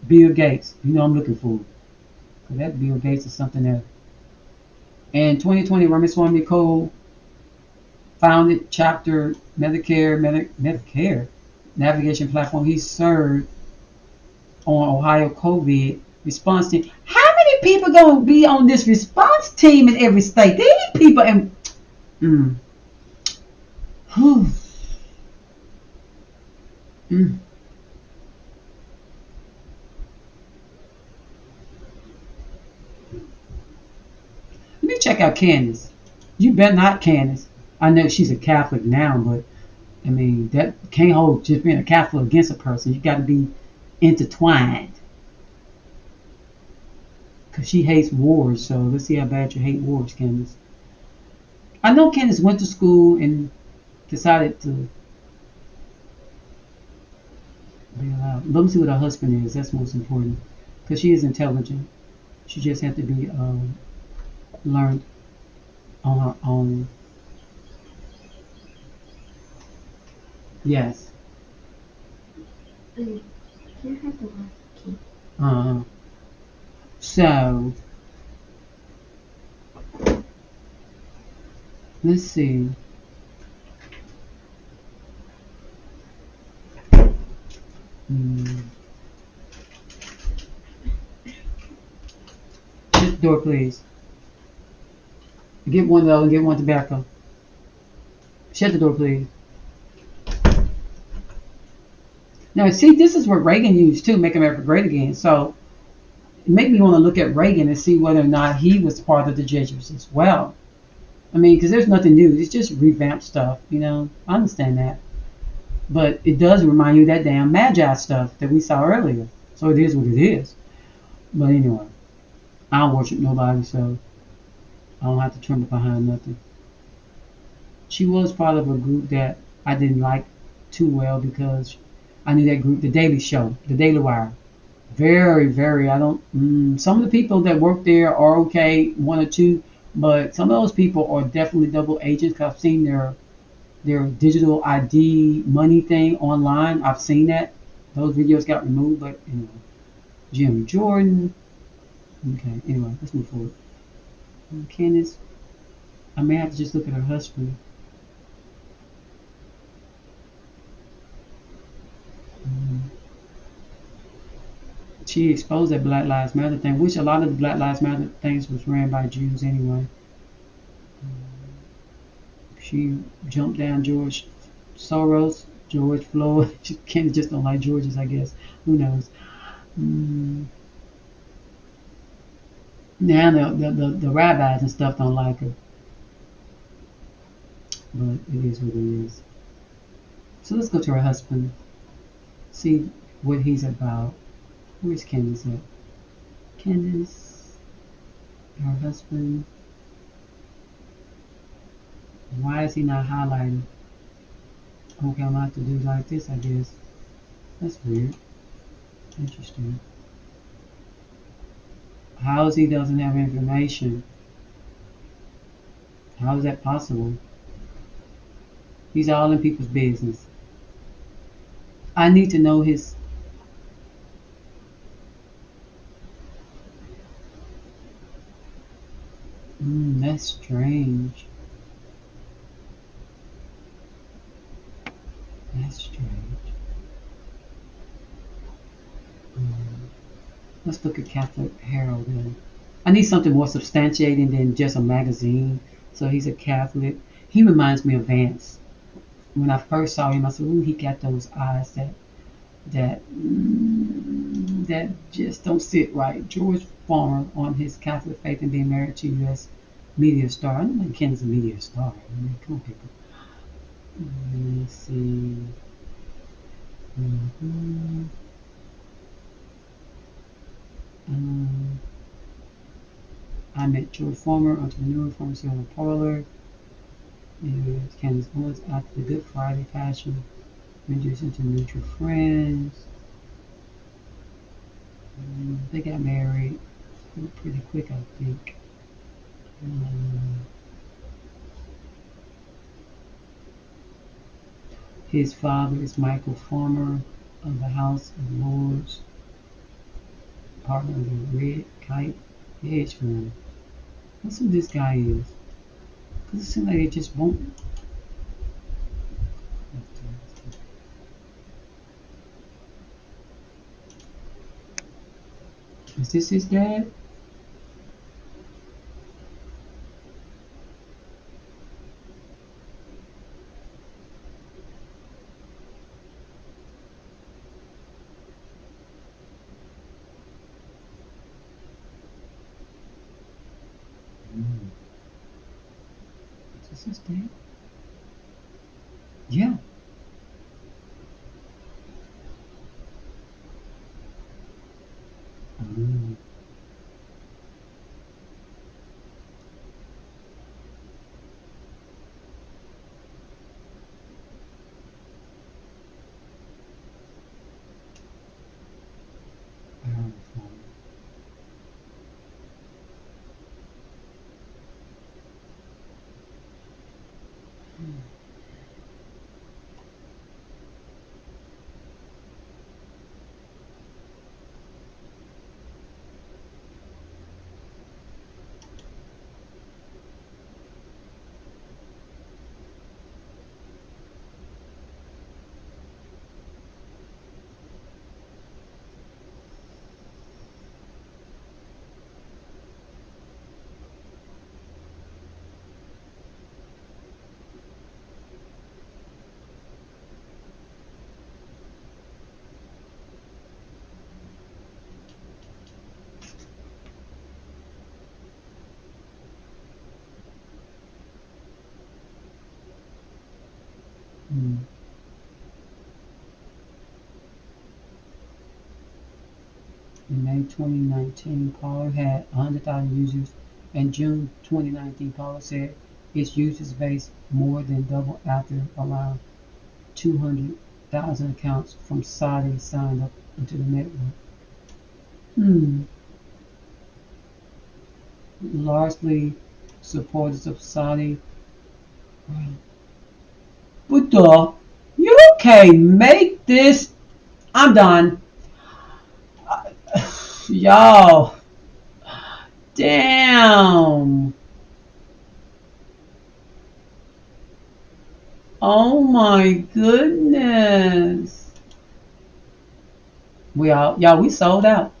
Bill Gates? You know, I'm looking for. Cause that Bill Gates is something else. In 2020, Ramaswamy Cole founded chapter Medicare navigation platform. He served on Ohio COVID response team. How many people gonna be on this response team in every state? These people and whew, mm. Let me check out Candace. You better not, Candace. I know she's a Catholic now, but I mean that can't hold just being a Catholic against a person. You got to be intertwined. Because she hates wars, so let's see how bad you hate wars, Candace. I know Candace went to school and decided to bail out. Let me see what her husband is. That's most important. Because she is intelligent. She just had to be learned on her own. Yes. You have the last key. Uh-huh. So, let's see. Shut the door, please. Get one though and get one tobacco. Shut the door, please. Now, see, this is what Reagan used too, make America great again. So, it made me want to look at Reagan and see whether or not he was part of the Jesuits as well. I mean, because there's nothing new. It's just revamped stuff, you know. I understand that. But it does remind you of that damn Magi stuff that we saw earlier. So it is what it is. But anyway, I don't worship nobody, so I don't have to tremble behind nothing. She was part of a group that I didn't like too well because I knew that group, The Daily Show, The Daily Wire. Very, very. I don't. Some of the people that work there are okay, one or two, but some of those people are definitely double agents. Cause I've seen their digital ID money thing online. I've seen that. Those videos got removed, but anyway. Jim Jordan. Okay. Anyway, let's move forward. Candace. I may have to just look at her husband. She exposed that Black Lives Matter thing, which a lot of the Black Lives Matter things was ran by Jews anyway. She jumped down George Soros, George Floyd. She just don't like Georges, I guess. Who knows? Now the rabbis and stuff don't like her, but it is what it is. So let's go to her husband, see what he's about. Where's Candace at? Candace, her husband. Why is he not highlighted? Okay, I'm gonna have to do like this, I guess. That's weird. Interesting. How is he doesn't have information? How is that possible? He's all in people's business. I need to know his. That's strange. That's strange. Let's look at Catholic Herald then. I need something more substantiating than just a magazine. So he's a Catholic. He reminds me of Vance. When I first saw him, I said, "Ooh, he got those eyes that just don't sit right." George Farmer on his Catholic faith and being married to U.S. media star. I don't think Ken's a media star. I mean, come on, people. Let me see. I met George Former, entrepreneur, pharmacy owner, parlor. And Candace Owens after the Good Friday Passion. Introduced into mutual friends. They got married pretty quick, I think. His father is Michael Farmer of the House of Lords, partner of the Red Kite hedge fund. Let's see who this guy is. Because it seems like it just won't. Is this his dad? Is this his dad? Yeah. Mm. Powerful. 2019, Parler had 100,000 users. In June 2019, Parler said its users base more than doubled after around 200,000 accounts from Saudi signed up into the network. Largely supporters of Saudi. But you can't make this. I'm done. Y'all. Damn. Oh my goodness. We sold out.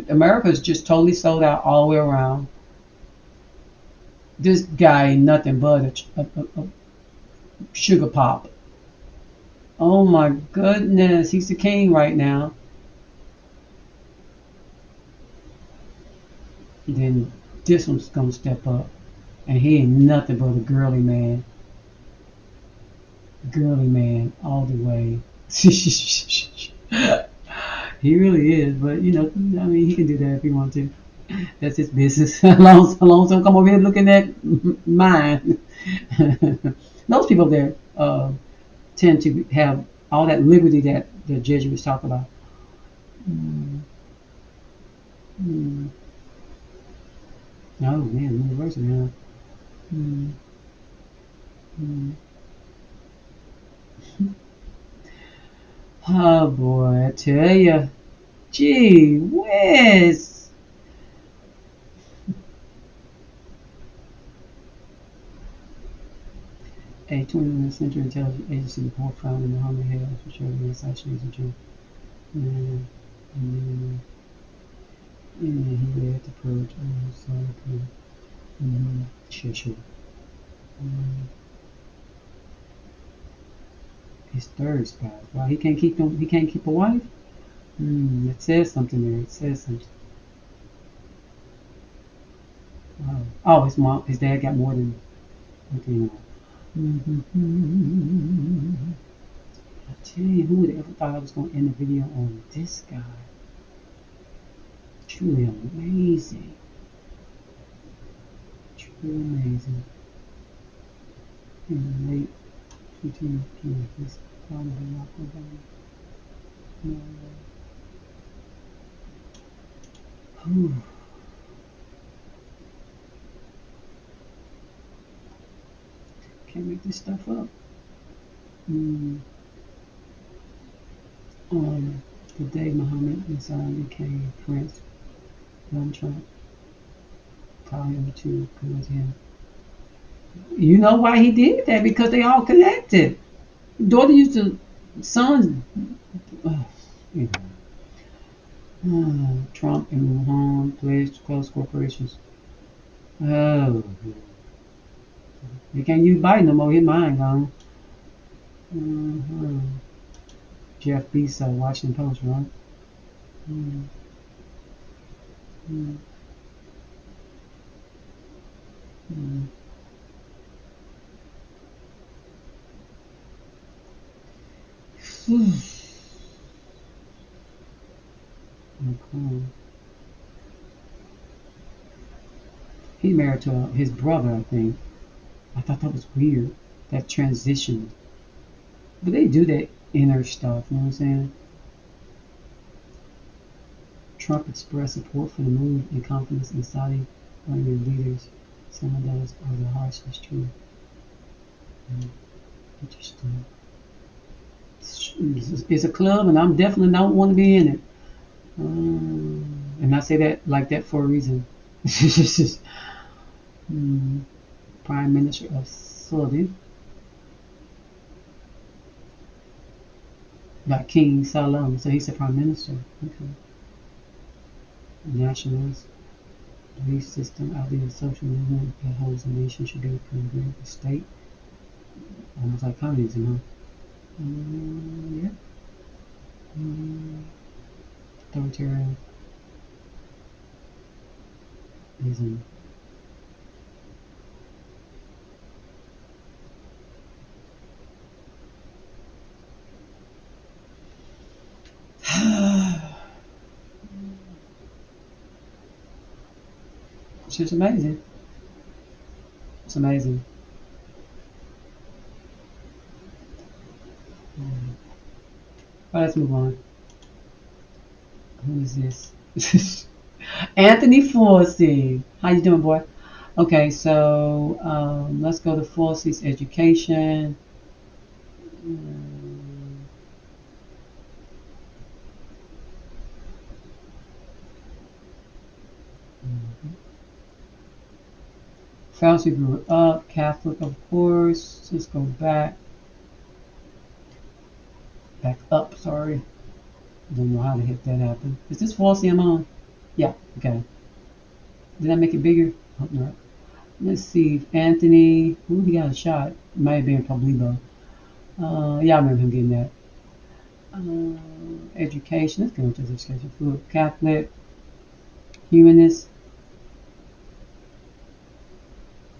America's just totally sold out all the way around. This guy ain't nothing but a sugar pop. Oh my goodness, he's the king right now. Then this one's gonna step up, and he ain't nothing but a girly man all the way. He really is, but I mean, he can do that if he wants to. That's his business. As long as don't come over here looking at mine. Those people there tend to have all that liberty that the Jesuits talk about. Mm. Mm. Oh man, university, huh? Mm. Mm. Oh boy, I tell ya. Gee whiz. A 21st century intelligence agency report found in the Hummer Hills, which showed the assassination of June. And he led the purge on his side. Sure. His third spouse. Wow, he can't keep them. He can't keep a wife. It says something there. It says something. Wow. Oh, his dad got more than. Okay, I tell you, who would ever thought I was going to end the video on this guy? Truly amazing. Pretty amazing. In the late 15th, he's probably not going to no. Can't make this stuff up. Mm. The day Muhammad Messiah became Prince, Donald Trump called him to come with him. You know why he did that? Because they all connected. Daughter used to, sons, you know, Trump and Wuhan pledged close corporations. Oh, you can't use Biden no more. His mind gone. Mm-hmm. Jeff Bezos, Washington Post, right? Mm-hmm. Mm-hmm. Okay. He married to his brother, I think. I thought that was weird, that transition. But they do that inner stuff, you know what I'm saying? Trump expressed support for the move and confidence in Saudi Arabian leaders. Some of those are the harshness true. Interesting. It's a club, and I definitely don't want to be in it. And I say that like that for a reason. Prime Minister of Saudi, like King Salman, so he's the Prime Minister. Okay. Nationalist belief system, idea, social movement that holds a nation should be congruent with the state. Almost like communism, huh? Yeah. Authoritarianism. It's just amazing. It's amazing. All right, let's move on. Who is this? Anthony Forsey. How you doing, boy? Okay, so let's go to Forsey's education. Forsey grew up Catholic, of course. Let's go back up. Sorry, don't know how the heck that happened. Is this Forsey I'm on? Yeah. Okay. Did I make it bigger? Hope not. Let's see. Anthony, who he got a shot? Might have been Pablito. Yeah, I remember him getting that. Education. Let's go into education. Food. Catholic. Humanist.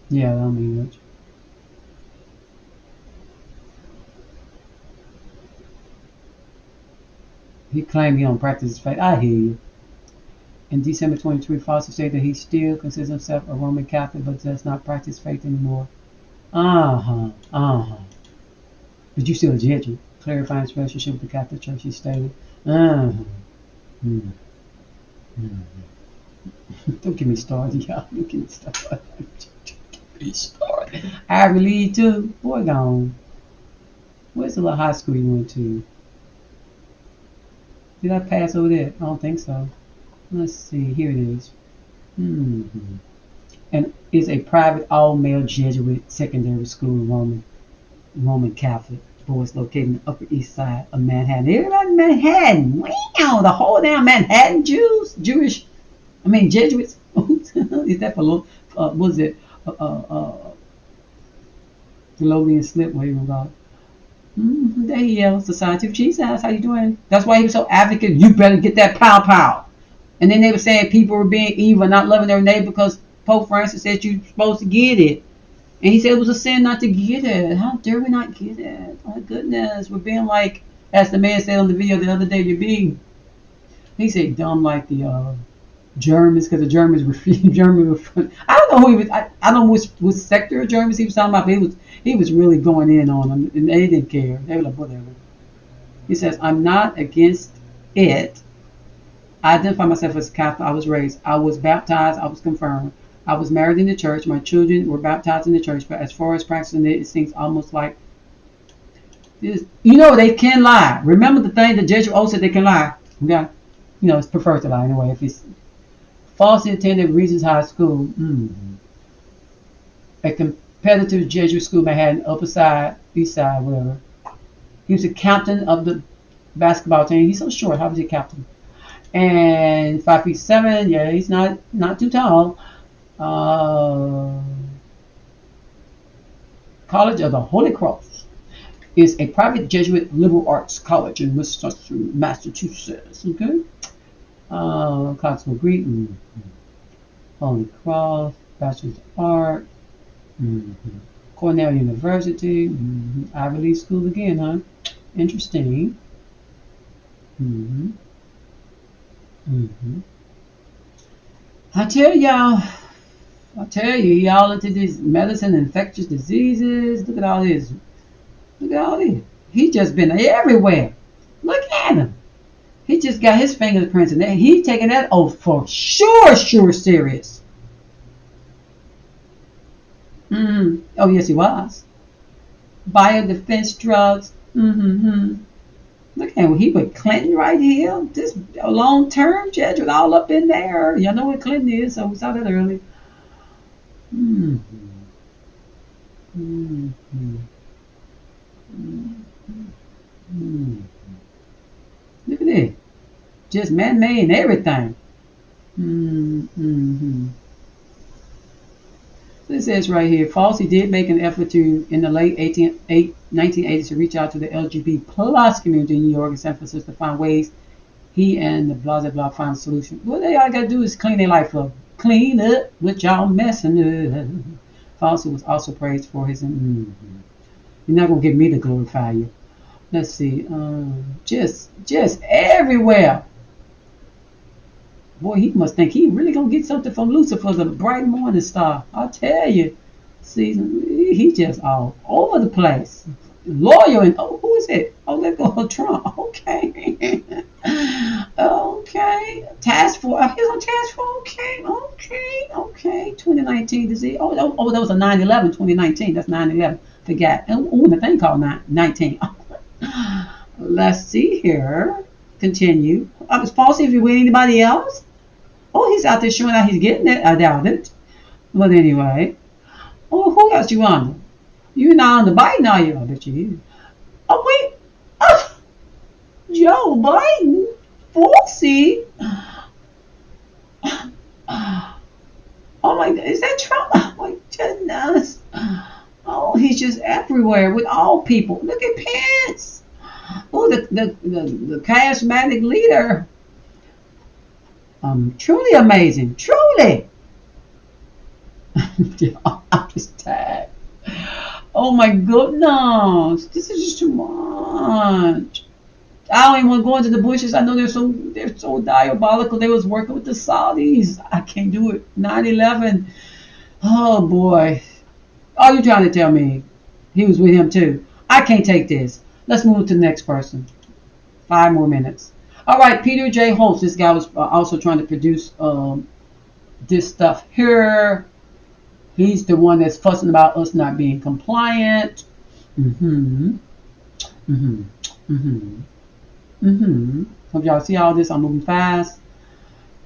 Yeah, I don't mean much. He claimed he don't practice his faith. I hear you. In December 23, Foster said that he still considers himself a Roman Catholic but does not practice faith anymore. But you still a Jesuit. Clarifying his relationship with the Catholic Church, he stated. Hmm. Don't get me started, y'all. Don't get me started. I really too. Boy, gone. Where's the little high school you went to? Did I pass over there? I don't think so. Let's see. Here it is. And is a private all-male Jesuit secondary school, Roman Catholic. Boys located in the Upper East Side of Manhattan. Everybody in Manhattan. Wow, the whole damn Manhattan Jesuits. Is that for what is it? Philolian slip, what you call it? There he is, Society of Jesus. How you doing? That's why he was so advocate. You better get that pow. And then they were saying people were being evil, not loving their neighbor because Pope Francis said you're supposed to get it. And he said it was a sin not to get it. How dare we not get it? Oh my goodness. We're being like, as the man said on the video the other day, he said dumb like the Germans, because the Germans refused. German were, I don't know who he was. I don't know which sector of Germans he was talking about. But he was really going in on them, and they didn't care. They were like, whatever. He says, I'm not against it. I identify myself as Catholic. I was raised. I was baptized. I was confirmed. I was married in the church. My children were baptized in the church. But as far as practicing it, it seems almost like this. You know, they can lie. Remember the thing that Jesuit said they can lie. Okay? You know, it's preferred to lie anyway. If it's falsely attended Regents High School, a competitive Jesuit school, Manhattan, Upper Side, East Side, whatever. He was the captain of the basketball team. He's so short. How was he captain? And 5'7". Yeah, he's not too tall. College of the Holy Cross is a private Jesuit liberal arts college in Massachusetts. Okay. Classical Greek. Holy Cross, Bachelor's of Art. Cornell University. Ivy League school again, huh? Interesting. I tell you, y'all into this medicine, infectious diseases. Look at all this. Look at all this. He just been everywhere. Look at him. He just got his fingerprints in there. He taking that oath for sure serious. Oh yes, he was. Biodefense drugs. Look at him. He with Clinton right here. This long-term judge with all up in there. Y'all know what Clinton is, so we saw that earlier. Look at this. Just man-made and everything. So it says right here, Falsey did make an effort to, in the late 1980s, to reach out to the LGBT plus community in New York and San Francisco to find ways he and the blah blah find a solution. What they all gotta do is clean their life up. Clean up what y'all messing up. Falsey was also praised for his. You're not gonna get me to glorify you. Let's see. Just everywhere. Boy, he must think he really gonna get something from Lucifer, the bright morning star. I'll tell you. See, he just all over the place. Loyal and who is it? Oh, let go Trump. Okay. Okay. Task force. He's on task force. Okay. 2019 disease. Oh, that was a 9/11. 2019. That's 9/11. Forgot. Oh, the thing called 19. Let's see here. Continue. I was Falsey if you're with anybody else. Oh, he's out there showing out he's getting it. I doubt it. But anyway. Oh, who else you on? You're not on the Biden, are you? I bet you is. Oh, wait. Joe Biden. Falsey. Oh my God. Is that Trump? Oh my goodness. Oh, he's just everywhere with all people. Look at Pence. Oh, the charismatic leader. Truly amazing. Truly. I'm just tired. Oh my goodness. This is just too much. I don't even want to go into the bushes. I know they're so diabolical. They was working with the Saudis. I can't do it. 9/11. Oh boy. Are you trying to tell me he was with him too? I can't take this. Let's move to the next person. 5 more minutes. All right, Peter J. Holtz. This guy was also trying to produce this stuff here. He's the one that's fussing about us not being compliant. Hope y'all see all this. I'm moving fast.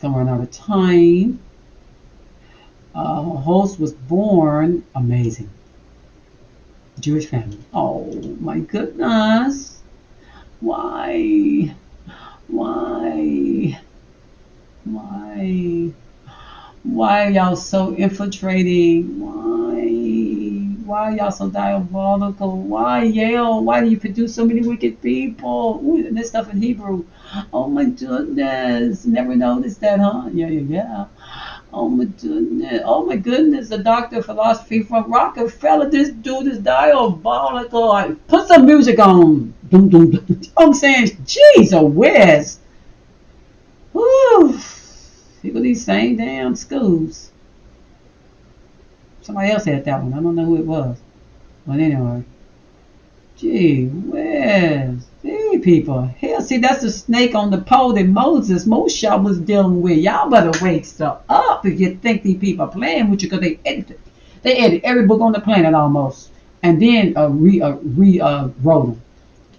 Don't run out of time. Holtz was born amazing. Jewish family. Oh my goodness. Why are y'all so infiltrating? Why are y'all so diabolical? Why Yale? Why do you produce so many wicked people? Ooh, and this stuff in Hebrew. Oh my goodness. Never noticed that, huh? Yeah. Oh my goodness. The doctor of philosophy from Rockefeller. This dude is diabolical. Put some music on. I'm saying, jeez, a whiz. Woo. People these same damn schools. Somebody else had that one. I don't know who it was. But anyway. Gee whiz. These people. Hell, see, that's the snake on the pole that Moses was dealing with. Y'all better wake stuff up if you think these people are playing with you, because they edited. They edit every book on the planet almost. And then wrote them.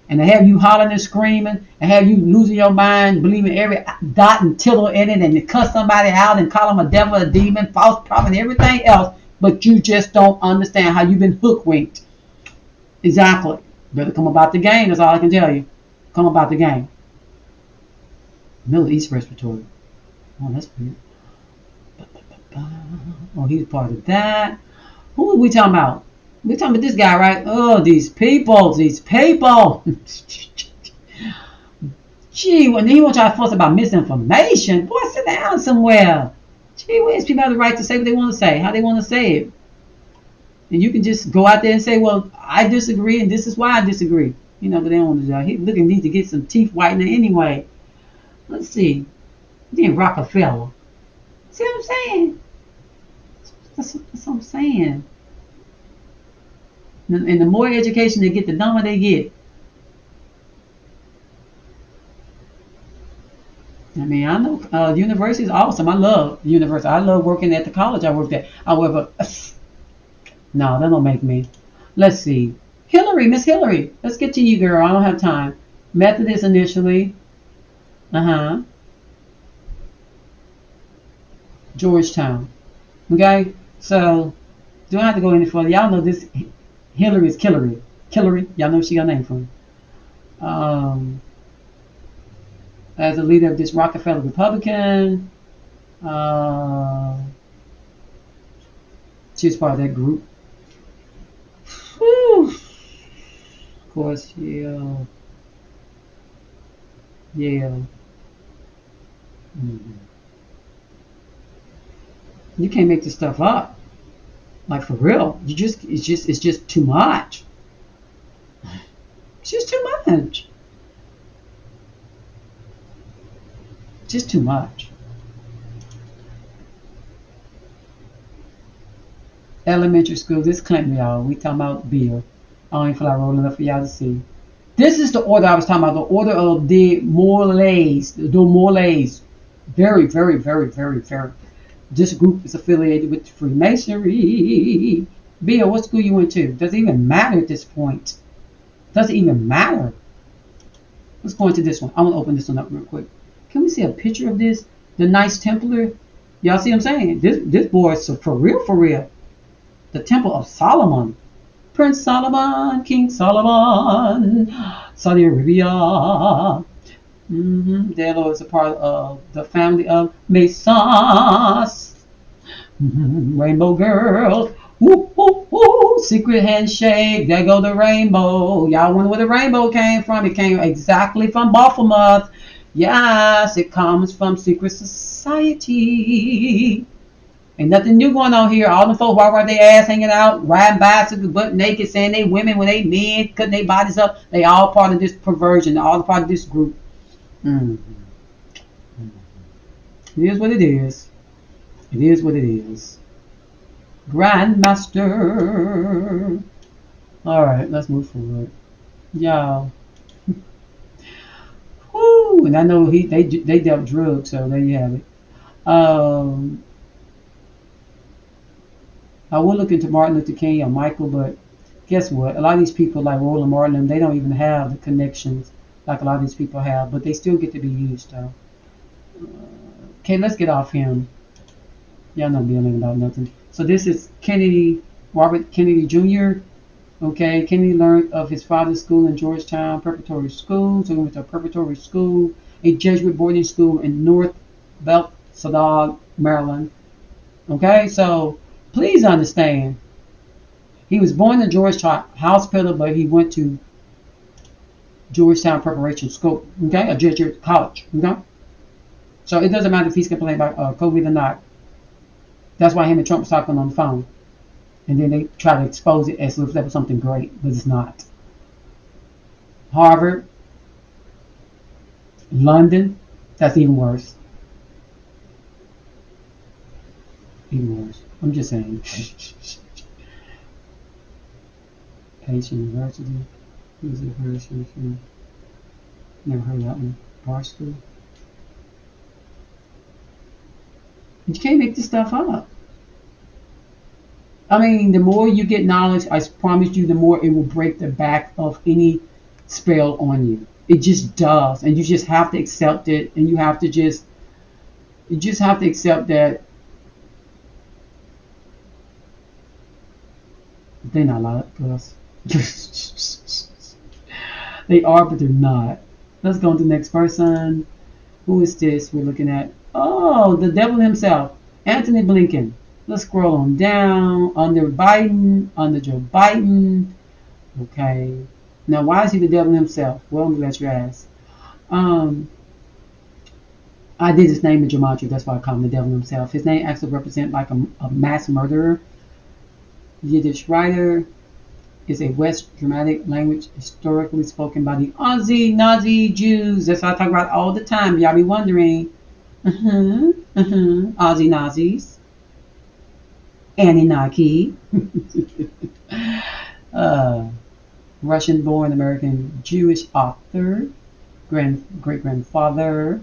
And to have you hollering and screaming, and have you losing your mind, believing every dot and tittle in it, and to cuss somebody out and call them a devil, a demon, false prophet, and everything else, but you just don't understand how you've been hook-winked. Exactly. Better come about the game, that's all I can tell you. Come about the game. Middle East Respiratory. Oh, that's weird. Oh, he's part of that. Who are we talking about? We're talking about this guy, right? Oh, these people. Gee, when he wants to try to fuss about misinformation, boy, sit down somewhere. Gee whiz, people have the right to say what they want to say, how they want to say it. And you can just go out there and say, well, I disagree, and this is why I disagree. You know, but they don't want to do that. He looking needs to get some teeth whitening anyway. Let's see. Then Rockefeller. See what I'm saying? That's what I'm saying. And the more education they get, the dumber they get. I mean, I know university is awesome. I love university. I love working at the college I worked at. However, no, that don't make me. Let's see. Hillary, Miss Hillary. Let's get to you, girl. I don't have time. Methodist initially. Georgetown. Okay? So, don't have to go any further. Y'all know this. Hillary is Killary. Killary. Y'all know she got a name from. As a leader of this Rockefeller Republican. She was part of that group. Whew. Of course, yeah. You can't make this stuff up. Like, for real. It's just too much. It's just too much. Just too much. Elementary school. This Clinton, y'all. We talking about Bill. I don't even feel like rolling up for y'all to see. This is the order I was talking about. The order of the Morlays. The Morlays. Very, very, very, very, very. This group is affiliated with Freemasonry. Bill, what school you went to? Doesn't even matter at this point. Doesn't even matter. Let's go into this one. I'm going to open this one up real quick. Can we see a picture of this? The Knights Templar. Y'all see what I'm saying? This boy is for real. The Temple of Solomon. Prince Solomon, King Solomon, Saudi Arabia. Delo is a part of the family of Masons. Rainbow Girls. Woo, woo, woo. Secret handshake. There go the rainbow. Y'all wonder where the rainbow came from? It came exactly from Baphomet. Yes, it comes from secret society. Ain't nothing new going on here. All the folks walk around their ass hanging out, riding bicycles, butt naked, saying they women when they men, cutting their bodies up. They all part of this perversion. All part of this group. It is what it is. It is what it is. Grandmaster. All right, let's move forward. Y'all. Woo! And I know they dealt drugs, so there you have it. I will look into Martin Luther King or Michael, but guess what? A lot of these people like Roland Martin, they don't even have the connections like a lot of these people have, but they still get to be used though. Okay, let's get off him. Y'all know Bill about nothing. So this is Kennedy, Robert Kennedy Jr. Okay, Kennedy learned of his father's school in Georgetown Preparatory School. So he went to a preparatory school, a Jesuit boarding school in North Belfast, Maryland. Okay, so please understand, he was born in Georgetown Hospital, but he went to Georgetown Preparation School, okay, a Jesuit college, okay. So it doesn't matter if he's complaining about COVID or not. That's why him and Trump was talking on the phone, and then they try to expose it as if that was something great, but it's not. Harvard, London, that's even worse. Even worse. I'm just saying. Haitian University. Who's it? Person? Never heard of that one. Bar school. You can't make this stuff up. I mean, the more you get knowledge, I promise you, the more it will break the back of any spell on you. It just does, and you just have to accept it, and you just have to accept that they're not like us. They are, but they're not. Let's go on to the next person. Who is this we're looking at? Oh, the devil himself, Anthony Blinken. Let's scroll on down. Under Joe Biden. Okay. Now, why is he the devil himself? Well, I'm glad you asked. I did his name in gematria. That's why I call him the devil himself. His name actually represents like a mass murderer. Yiddish writer is a West Germanic language historically spoken by the Aussie Nazi Jews. That's what I talk about all the time. Y'all be wondering. Aussie Nazis. Anunnaki. Russian-born American Jewish author. Great-grandfather.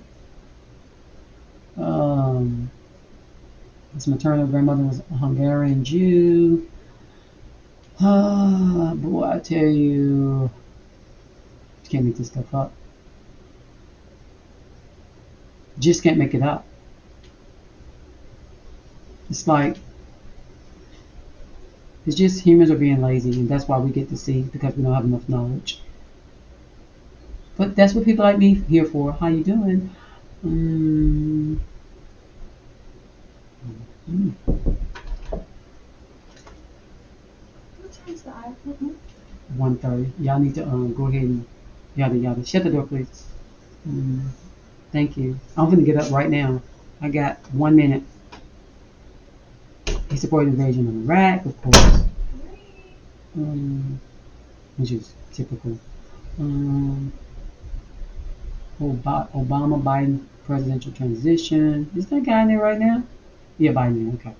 His maternal grandmother was a Hungarian Jew. Boy, I tell you, can't make this stuff up. Just can't make it up. It's just humans are being lazy, and that's why we get to see, because we don't have enough knowledge. But that's what people like me here for. How you doing? What time's the iPhone? 1:30. Y'all need to go ahead and yada. Shut the door, please. Thank you. I'm gonna get up right now. I got 1 minute. He supported the invasion of Iraq, of course, which is typical. Obama-Biden presidential transition. Is that guy in there right now? Yeah, Biden. Okay.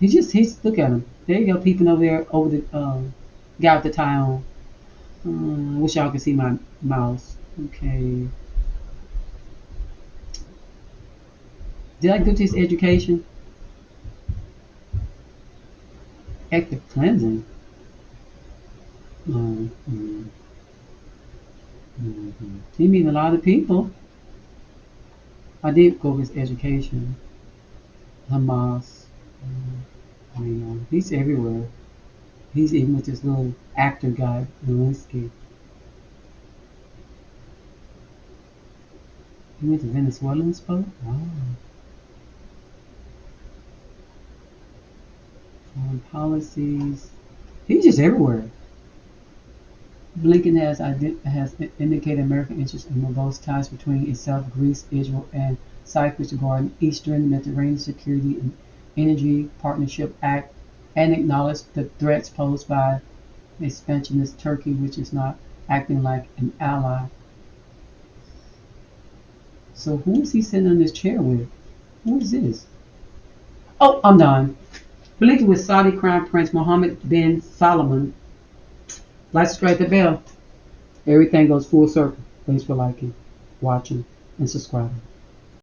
He's look at him. There you go, peeping over there, over the guy with the tie on. I wish y'all could see my mouse. Okay. Did I go to his education? Active cleansing. He meeting a lot of people. I did go with his education. Hamas. He's everywhere. He's even with this little actor guy, Lewinsky. He went to Venezuela and spoke? Wow. Foreign policies. He's just everywhere. Blinken has indicated American interest in robust ties between itself, Greece, Israel, and Cyprus regarding Eastern Mediterranean Security and Energy Partnership Act, and acknowledged the threats posed by expansionist Turkey, which is not acting like an ally. So who is he sitting in this chair with? Who is this? Oh, I'm done. Blinken with Saudi Crown Prince Mohammed bin Salman. Like, subscribe the bell. Everything goes full circle. Thanks for liking, watching, and subscribing.